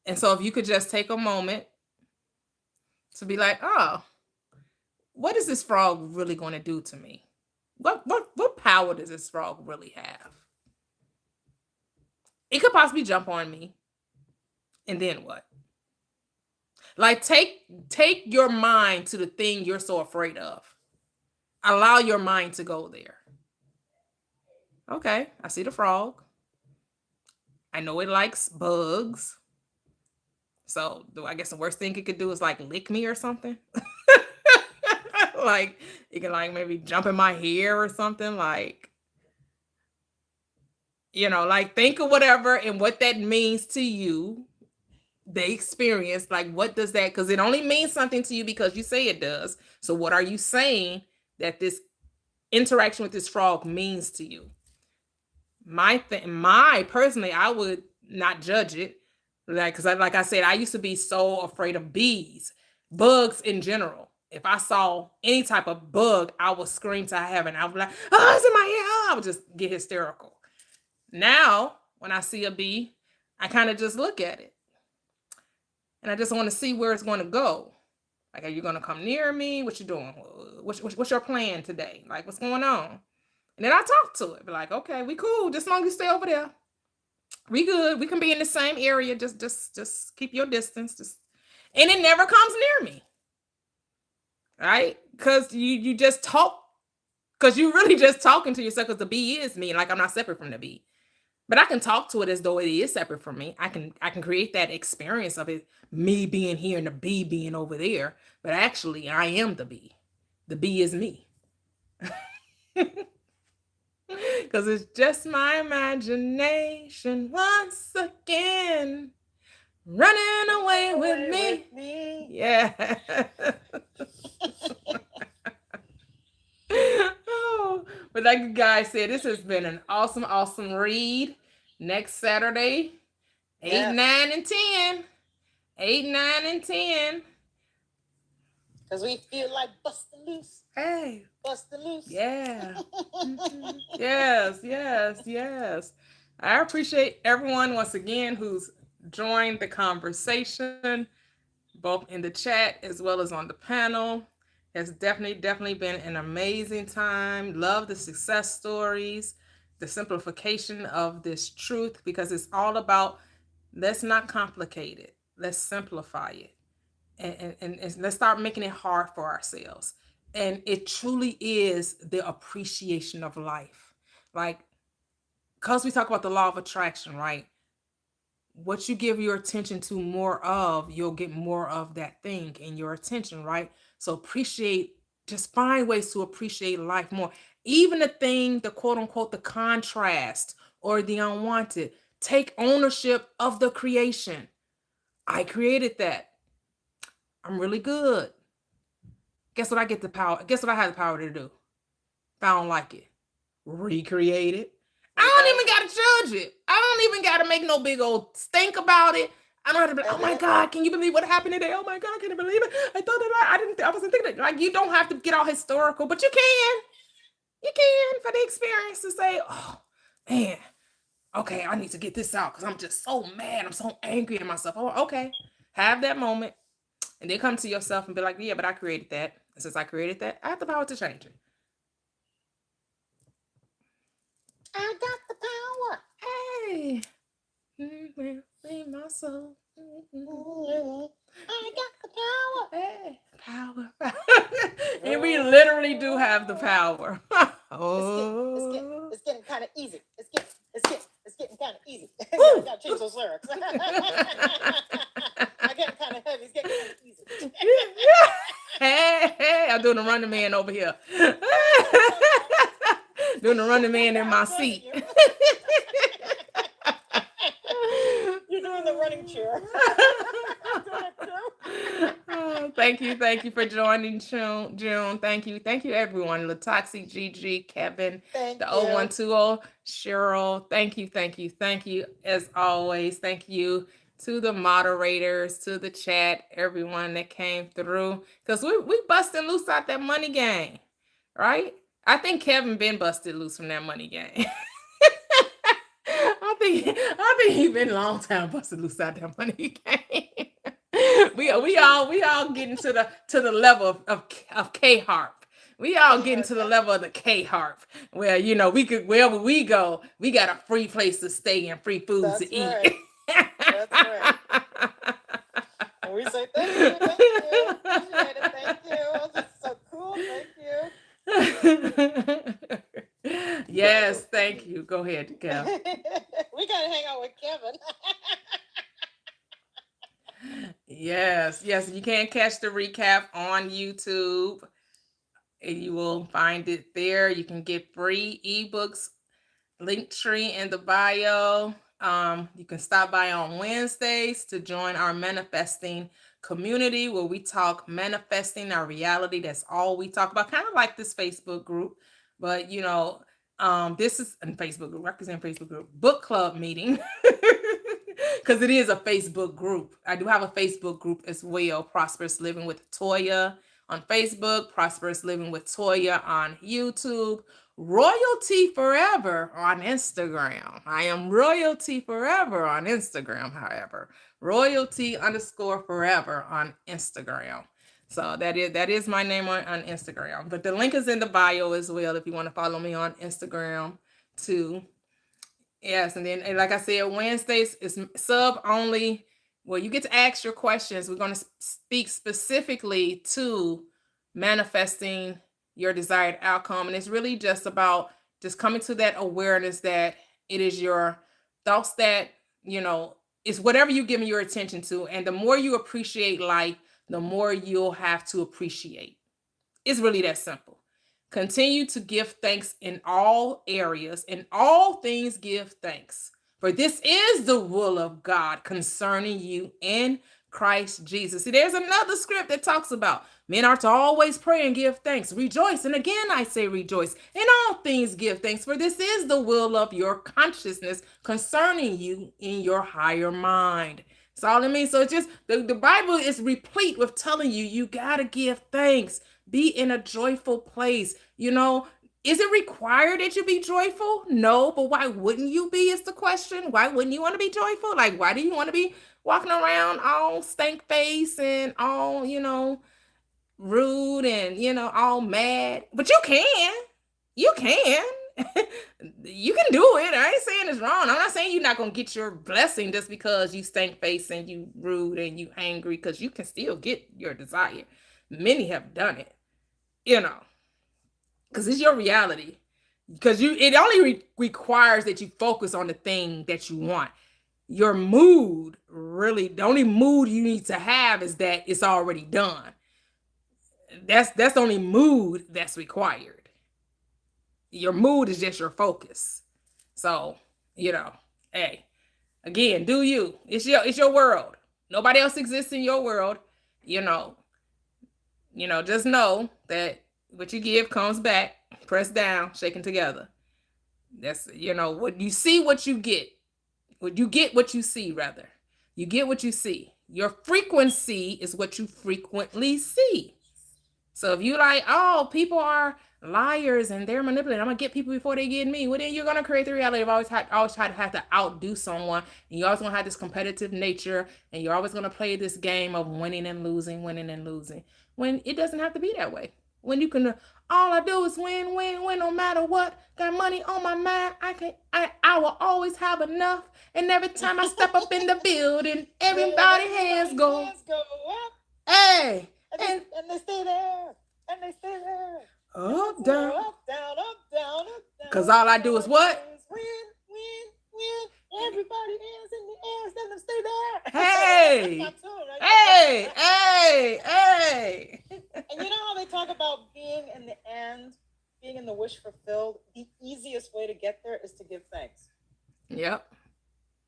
And so if you could just take a moment to be like, oh, what is this frog really going to do to me? What power does this frog really have? It could possibly jump on me. And then what? Like, take your mind to the thing you're so afraid of. Allow your mind to go there. Okay, I see the frog. I know it likes bugs. So I guess the worst thing it could do is like lick me or something. Like, it can like maybe jump in my hair or something. Like, Like think of whatever and what that means to you, the experience. Like, what does that, because it only means something to you because you say it does. So, what are you saying that this interaction with this frog means to you? My personally, I would not judge it, like, because like I said, I used to be so afraid of bees, bugs in general. If I saw any type of bug, I would scream to heaven. I would be like, "Oh, it's in my ear!" Oh, I would just get hysterical. Now, when I see a bee, I kind of just look at it, and I just want to see where it's going to go. Like, are you going to come near me? What you doing? What's your plan today? Like, what's going on? And then I talk to it, be like, okay, we cool. Just as long as you stay over there, we good. We can be in the same area. Just keep your distance. And it never comes near me, right? Because you just talk, because you really just talking to yourself. Because the bee is me. Like, I'm not separate from the bee, but I can talk to it as though it is separate from me. I can create that experience of it, me being here and the bee being over there. But actually, I am the bee. The bee is me. Because it's just my imagination once again running away with me. Yeah. Oh, but like you guys said, this has been an awesome read. Next Saturday, 8, Yes. 9, and 10. 8, 9, and 10. Because we feel like busting loose. Hey. Busting loose. Yeah. Mhm. Yes. I appreciate everyone once again who's joined the conversation, both in the chat as well as on the panel. It's definitely been an amazing time. Love the success stories, the simplification of this truth, because it's all about, let's not complicate it. Let's simplify it. And let's start making it hard for ourselves. And it truly is the appreciation of life. Like, because we talk about the law of attraction, right? What you give your attention to more of, you'll get more of that thing in your attention, right? So just find ways to appreciate life more. Even the thing, the quote unquote, the contrast or the unwanted. Take ownership of the creation. I created that. I'm really good. Guess what I get the power? Guess what I have the power to do? If I don't like it, recreate it. I don't even gotta judge it. I don't even gotta make no big old stink about it. I don't have to be, oh my God, can you believe what happened today? Oh my God, can you believe it? I thought that I wasn't thinking that. Like, you don't have to get all historical, but you can. You can, for the experience, to say, oh man, okay, I need to get this out because I'm just so mad. I'm so angry at myself. Oh, okay. Have that moment. And then come to yourself and be like, yeah, but I created that. And since I created that, I have the power to change it. I got the power. Hey. Leave my soul. I got the power. Hey. Power. And we literally do have the power. Oh. It's getting kind of easy. It's getting kind of easy. I gotta change those lyrics. I getting kind of heavy. It's getting kind of easy. Hey, I'm doing the running man over here. Doing the running man in my seat. You're doing the running chair. Oh, thank you for joining, June. Thank you everyone. Latoxic, Gigi, Kevin, the 0120, Cheryl. Thank you as always. Thank you to the moderators, to the chat, everyone that came through, because we busting loose out that money game, right? I think Kevin been busted loose from that money game. I think he been a long time busted loose out that money game. we all getting to the level of K harp. We all getting to the level of the K harp, where we could, wherever we go, we got a free place to stay and free food to eat. That's right. And we say thank you. Appreciate it. Thank you. This is so cool. Thank you. Yes, thank you. Go ahead, Kev. We gotta hang out with Kevin. Yes. You can catch the recap on YouTube. You will find it there. You can get free ebooks link tree in the bio. You can stop by on Wednesdays to join our manifesting community where we talk manifesting our reality. That's all we talk about, kind of like this Facebook group. But this is a Facebook group, represent Facebook group, book club meeting. Because it is a Facebook group. I do have a Facebook group as well, Prosperous Living with Toya on Facebook, Prosperous Living with Toya on YouTube, Royalty Forever on Instagram. I am Royalty Forever on Instagram, however. Royalty_forever on Instagram. So that is my name on Instagram. But the link is in the bio as well if you want to follow me on Instagram too. Yes, and then like I said, Wednesdays is sub only. Well, you get to ask your questions. We're going to speak specifically to manifesting your desired outcome. And it's really just about just coming to that awareness that it is your thoughts that, it's whatever you give your attention to. And the more you appreciate life, the more you'll have to appreciate. It's really that simple. Continue to give thanks in all areas. In all things, give thanks. For this is the will of God concerning you in Christ Jesus. See, there's another script that talks about men are to always pray and give thanks. Rejoice. And again, I say rejoice. In all things, give thanks. For this is the will of your consciousness concerning you in your higher mind. That's all it means. So it's just the Bible is replete with telling you, you got to give thanks. Be in a joyful place. Is it required that you be joyful? No, but why wouldn't you be is the question. Why wouldn't you want to be joyful? Like, why do you want to be walking around all stank face and all, rude and, all mad? But you can. You can. You can do it. I ain't saying it's wrong. I'm not saying you're not going to get your blessing just because you stank face and you rude and you angry, because you can still get your desire. Many have done it, because it's your reality. Because it only requires that you focus on the thing that you want. Your mood, really, the only mood you need to have is that it's already done. That's the only mood that's required. Your mood is just your focus. So, hey, again, do you. It's your world. Nobody else exists in your world. Just know that what you give comes back, pressed down, shaken together. That's, what you see, what you get. You get what you see, rather. You get what you see. Your frequency is what you frequently see. So if you like, oh, people are liars and they're manipulating, I'm going to get people before they get me. Well, then you're going to create the reality of always try to have to outdo someone. And you're always going to have this competitive nature. And you're always going to play this game of winning and losing. When it doesn't have to be that way. When you can, all I do is win, no matter what. Got money on my mind. I will always have enough. And every time I step up in the building, everybody hands go up. Hey, and they stay there. And they stay there. Up, down. Up, down, up, down, up, down. Because all I do is what? Win. Everybody hands in the air. Let them stay there. Hey. That's my tune, right? Hey. And you know how they talk about being in the end, being in the wish fulfilled? The easiest way to get there is to give thanks. Yep.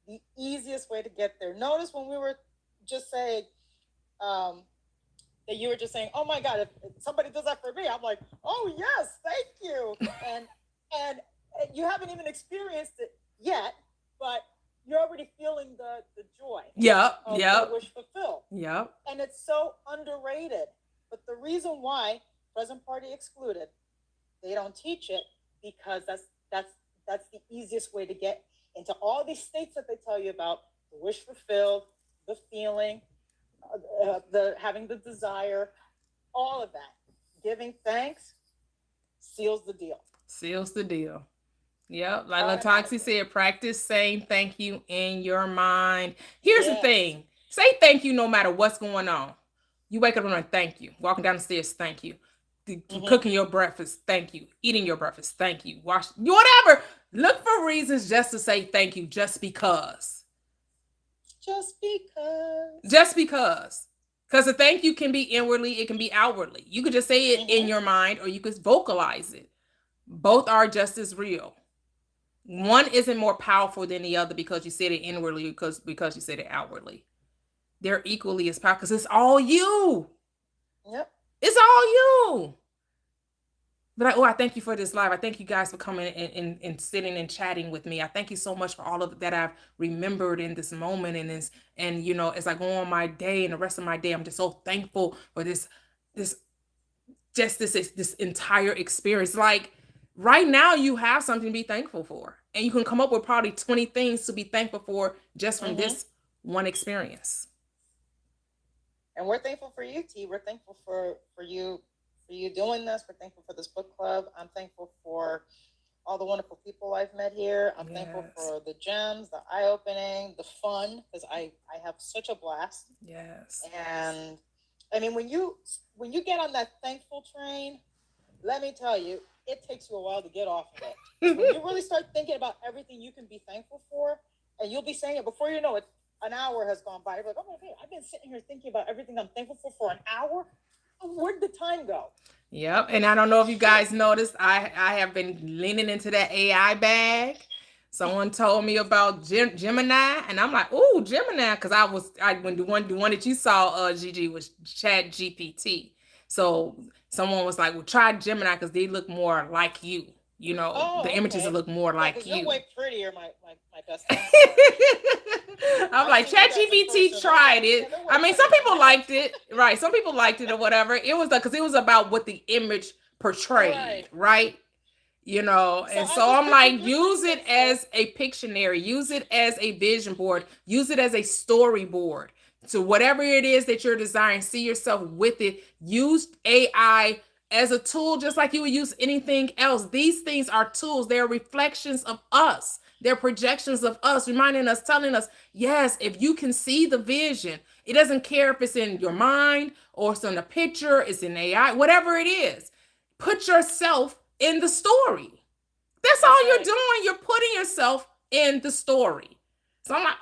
The easiest way to get there. Notice when we were just saying, that you were just saying, oh my God, if somebody does that for me, I'm like, oh yes, thank you. and you haven't even experienced it yet, but you're already feeling the joy. Yep. Of the wish fulfilled. Yep. And it's so underrated. But the reason why, present party excluded, they don't teach it, because that's the easiest way to get into all these states that they tell you about: the wish fulfilled, the feeling, the having the desire, all of that. Giving thanks seals the deal. Yep. Like Latansi said, practice saying thank you in your mind. Here's the thing. Say thank you no matter what's going on. You wake up and thank you. Walking down the stairs, thank you. Cooking your breakfast, thank you. Eating your breakfast, thank you. Wash, whatever. Look for reasons just to say thank you, just because. Just because. Because the thank you can be inwardly, it can be outwardly. You could just say it in your mind, or you could vocalize it. Both are just as real. One isn't more powerful than the other because you said it inwardly, because you said it outwardly. They're equally as powerful because it's all you. Yep. It's all you. But I thank you for this live. I thank you guys for coming and sitting and chatting with me. I thank you so much for all of that I've remembered in this moment and this, and as I go on my day and the rest of my day, I'm just so thankful for this just this entire experience. Like right now, you have something to be thankful for, and you can come up with probably 20 things to be thankful for just from this one experience. And we're thankful for you, T. We're thankful for you doing this. We're thankful for this book club. I'm thankful for all the wonderful people I've met here. I'm thankful for the gems, the eye-opening, the fun, because I have such a blast. Yes. And I mean, when you get on that thankful train, let me tell you, it takes you a while to get off of it. When you really start thinking about everything you can be thankful for, and you'll be saying it before you know it, an hour has gone by. You're like, oh my God, I've been sitting here thinking about everything I'm thankful for an hour. Where'd the time go? Yep. And I don't know if you guys noticed, I have been leaning into that AI bag. Someone told me about Gemini, and I'm like, "Ooh, Gemini," because when the one that you saw, Gigi, was Chat GPT. So someone was like, "Well, try Gemini because they look more like you. The images look more like you." You're way prettier, my best. I'm like, Chat GPT tried it. I mean, some people liked it, right? Some people liked it or whatever. It was because it was about what the image portrayed, right? And so I'm like, use it as a Pictionary, use it as a vision board, use it as a storyboard. So whatever it is that you're desiring, see yourself with it. Use AI as a tool, just like you would use anything else. These things are tools. They're reflections of us. They're projections of us, reminding us, telling us, yes, if you can see the vision, it doesn't care if it's in your mind or it's in a picture, it's in AI, whatever it is. Put yourself in the story. That's all you're doing. You're putting yourself in the story. So I'm like,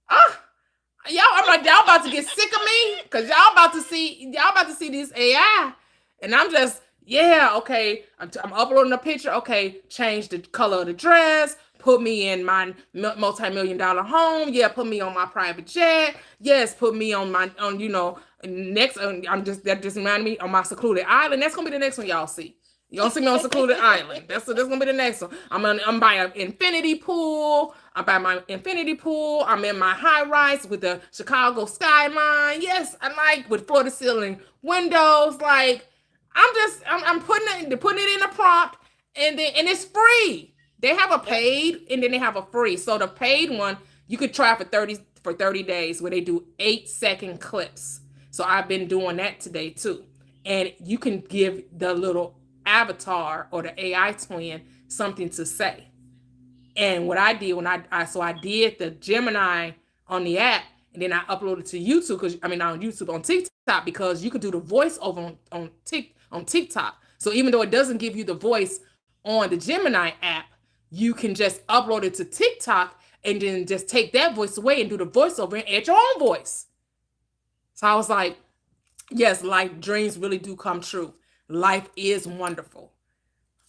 I'm like, y'all about to get sick of me because y'all about to see this AI, and I'm just, okay. I'm uploading a picture. Okay, change the color of the dress. Put me in my multi-million-dollar home. Yeah, put me on my private jet. Yes, put me on next. That just reminded me on my secluded island. That's gonna be the next one y'all see. You don't see me on secluded island. That's gonna be the next one. I'm by an infinity pool. I'm by my infinity pool. I'm in my high rise with the Chicago skyline. Yes, I like with floor to ceiling windows. Like I'm putting it in a prompt, and it's free. They have a paid and then they have a free. So the paid one you could try for 30 days where they do 8-second clips. So I've been doing that today too. And you can give the little avatar or the AI twin something to say. And what I did when I did the Gemini on the app, and then I uploaded to YouTube on TikTok, because you could do the voiceover on TikTok. So even though it doesn't give you the voice on the Gemini app, you can just upload it to TikTok and then just take that voice away and do the voiceover and add your own voice. So I was like, yes, life dreams really do come true. Life is wonderful.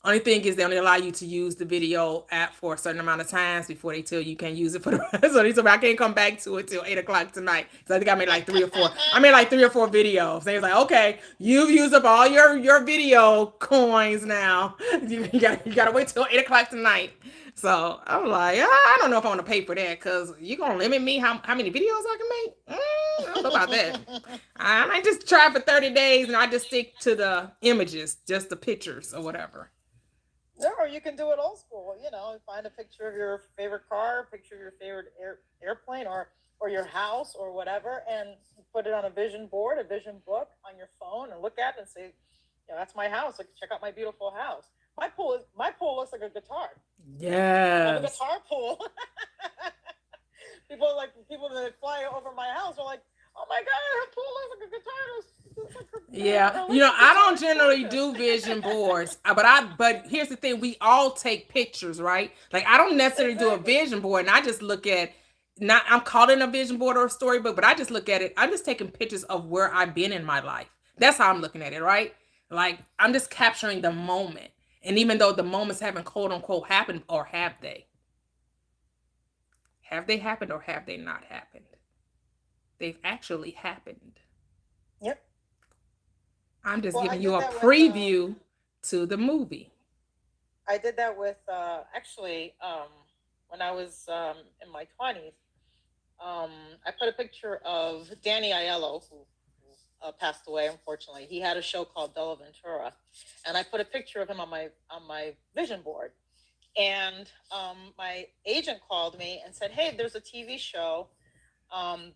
Only thing is they only allow you to use the video app for a certain amount of times before they tell you can't use it for the rest. So they told me I can't come back to it till 8:00 tonight. So I think I made like 3 or 4. I made like 3 or 4 videos. They was like, okay, you've used up all your video coins now. You gotta wait till 8:00 tonight. So I'm like, I don't know if I want to pay for that, because you're gonna limit me how many videos I can make. I don't know about that. I might just try for 30 days and I just stick to the images, just the pictures or whatever. Yeah, or you can do it old school. Find a picture of your favorite car, picture of your favorite airplane, or your house, or whatever, and put it on a vision board, a vision book on your phone, and look at it and say, that's my house. Like, check out my beautiful house. My pool looks like a guitar. Yes. I have a guitar pool. People that fly over my house are like, oh my God, her pool looks like a guitar. Yeah, I don't generally do vision boards, but here's the thing: we all take pictures, right? Like, I don't necessarily do a vision board, and I just look at, I'm calling a vision board or a storybook, but I just look at it. I'm just taking pictures of where I've been in my life. That's how I'm looking at it, right? Like, I'm just capturing the moment, And even though the moments haven't quote unquote happened, or have they? Have they happened or have they not happened? They've actually happened. Yep. I'm just Well, I giving you did a that with preview to the movie. I did that with actually when I was in my 20s. I put a picture of Danny Aiello, who passed away unfortunately. He had a show called Della Ventura, and I put a picture of him on my vision board. And my agent called me and said, "Hey, there's a TV show.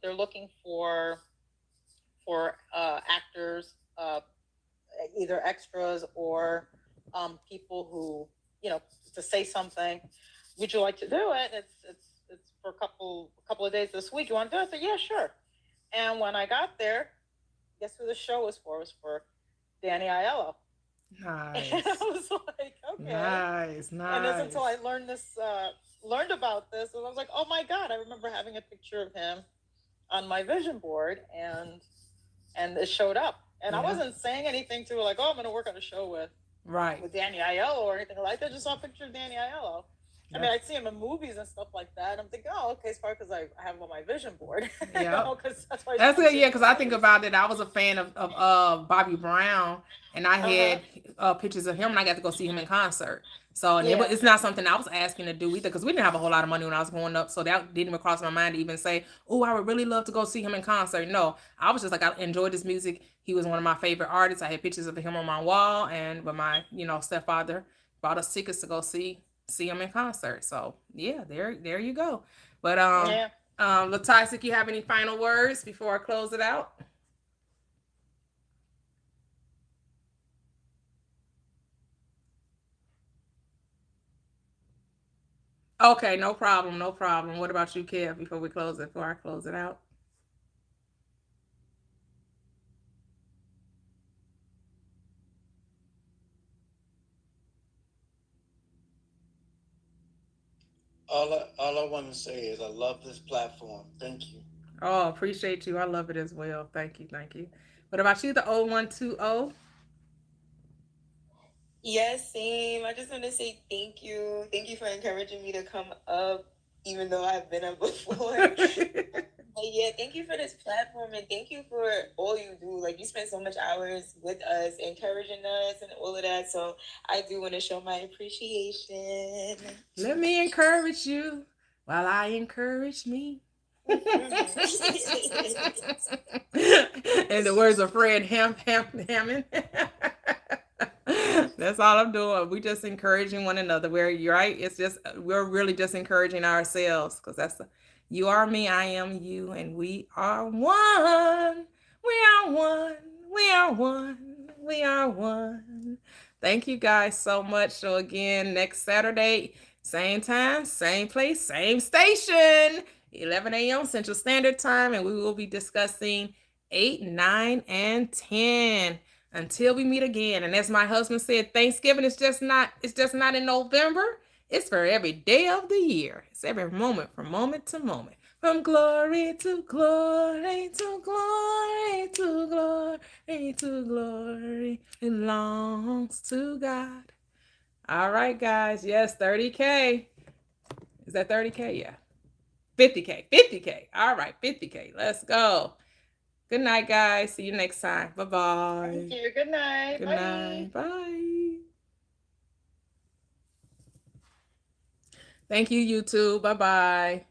They're looking for actors, either extras or people who, you know, to say something. Would you like to do it? It's for a couple of days this week. You want to do it?" I said, "Yeah, sure." And when I got there, guess who the show was for? It was for Danny Aiello. Nice. And I was like, okay. Nice. And it's until I learned about this, and I was like, oh my God, I remember having a picture of him on my vision board, and it showed up. And I wasn't saying anything to her like, oh, I'm going to work on a show with Danny Aiello or anything like that. I just saw a picture of Danny Aiello. I mean, I'd see him in movies and stuff like that. And I'm thinking, oh, okay, it's probably because I have him on my vision board. Yeah. That's good. Yeah, because I think about it. I was a fan of Bobby Brown, and I had pictures of him, and I got to go see him in concert. So and it's not something I was asking to do either, because we didn't have a whole lot of money when I was growing up. So that didn't even cross my mind to even say, oh, I would really love to go see him in concert. No, I was just like, I enjoyed his music. He was one of my favorite artists. I had pictures of him on my wall, and with my stepfather bought us tickets to go see him in concert. So yeah, there you go. But Latisik, you have any final words before I close it out? Okay, no problem, no problem. What about you, Kev, before I close it out? All I want to say is I love this platform. Thank you. Oh, appreciate you. I love it as well. Thank you, thank you. What about you, the 0120? Yes, same. I just want to say thank you. Thank you for encouraging me to come up, even though I've been up before. But yeah, thank you for this platform, and thank you for all you do. Like, you spend so much hours with us, encouraging us and all of that. So I do want to show my appreciation. Let me encourage you while I encourage me. In the words of Fred Hammond. That's all I'm doing. We just encouraging one another. You're right. It's just we're really just encouraging ourselves, because you are me, I am you, and we are one. We are one. We are one. We are one. Thank you guys so much. So again, next Saturday, same time, same place, same station, 11 a.m. Central Standard Time, and we will be discussing 8, 9, and 10 until we meet again. And as my husband said, Thanksgiving is just not in November. It's for every day of the year. It's every moment, from moment to moment. From glory to glory to glory to glory to glory belongs to God. All right, guys. Yes, 30K. Is that 30K? Yeah. 50K. 50K. All right, 50K. Let's go. Good night, guys. See you next time. Bye-bye. Thank you. Good night. Good Bye. night. Bye. Thank you, YouTube. Bye-bye.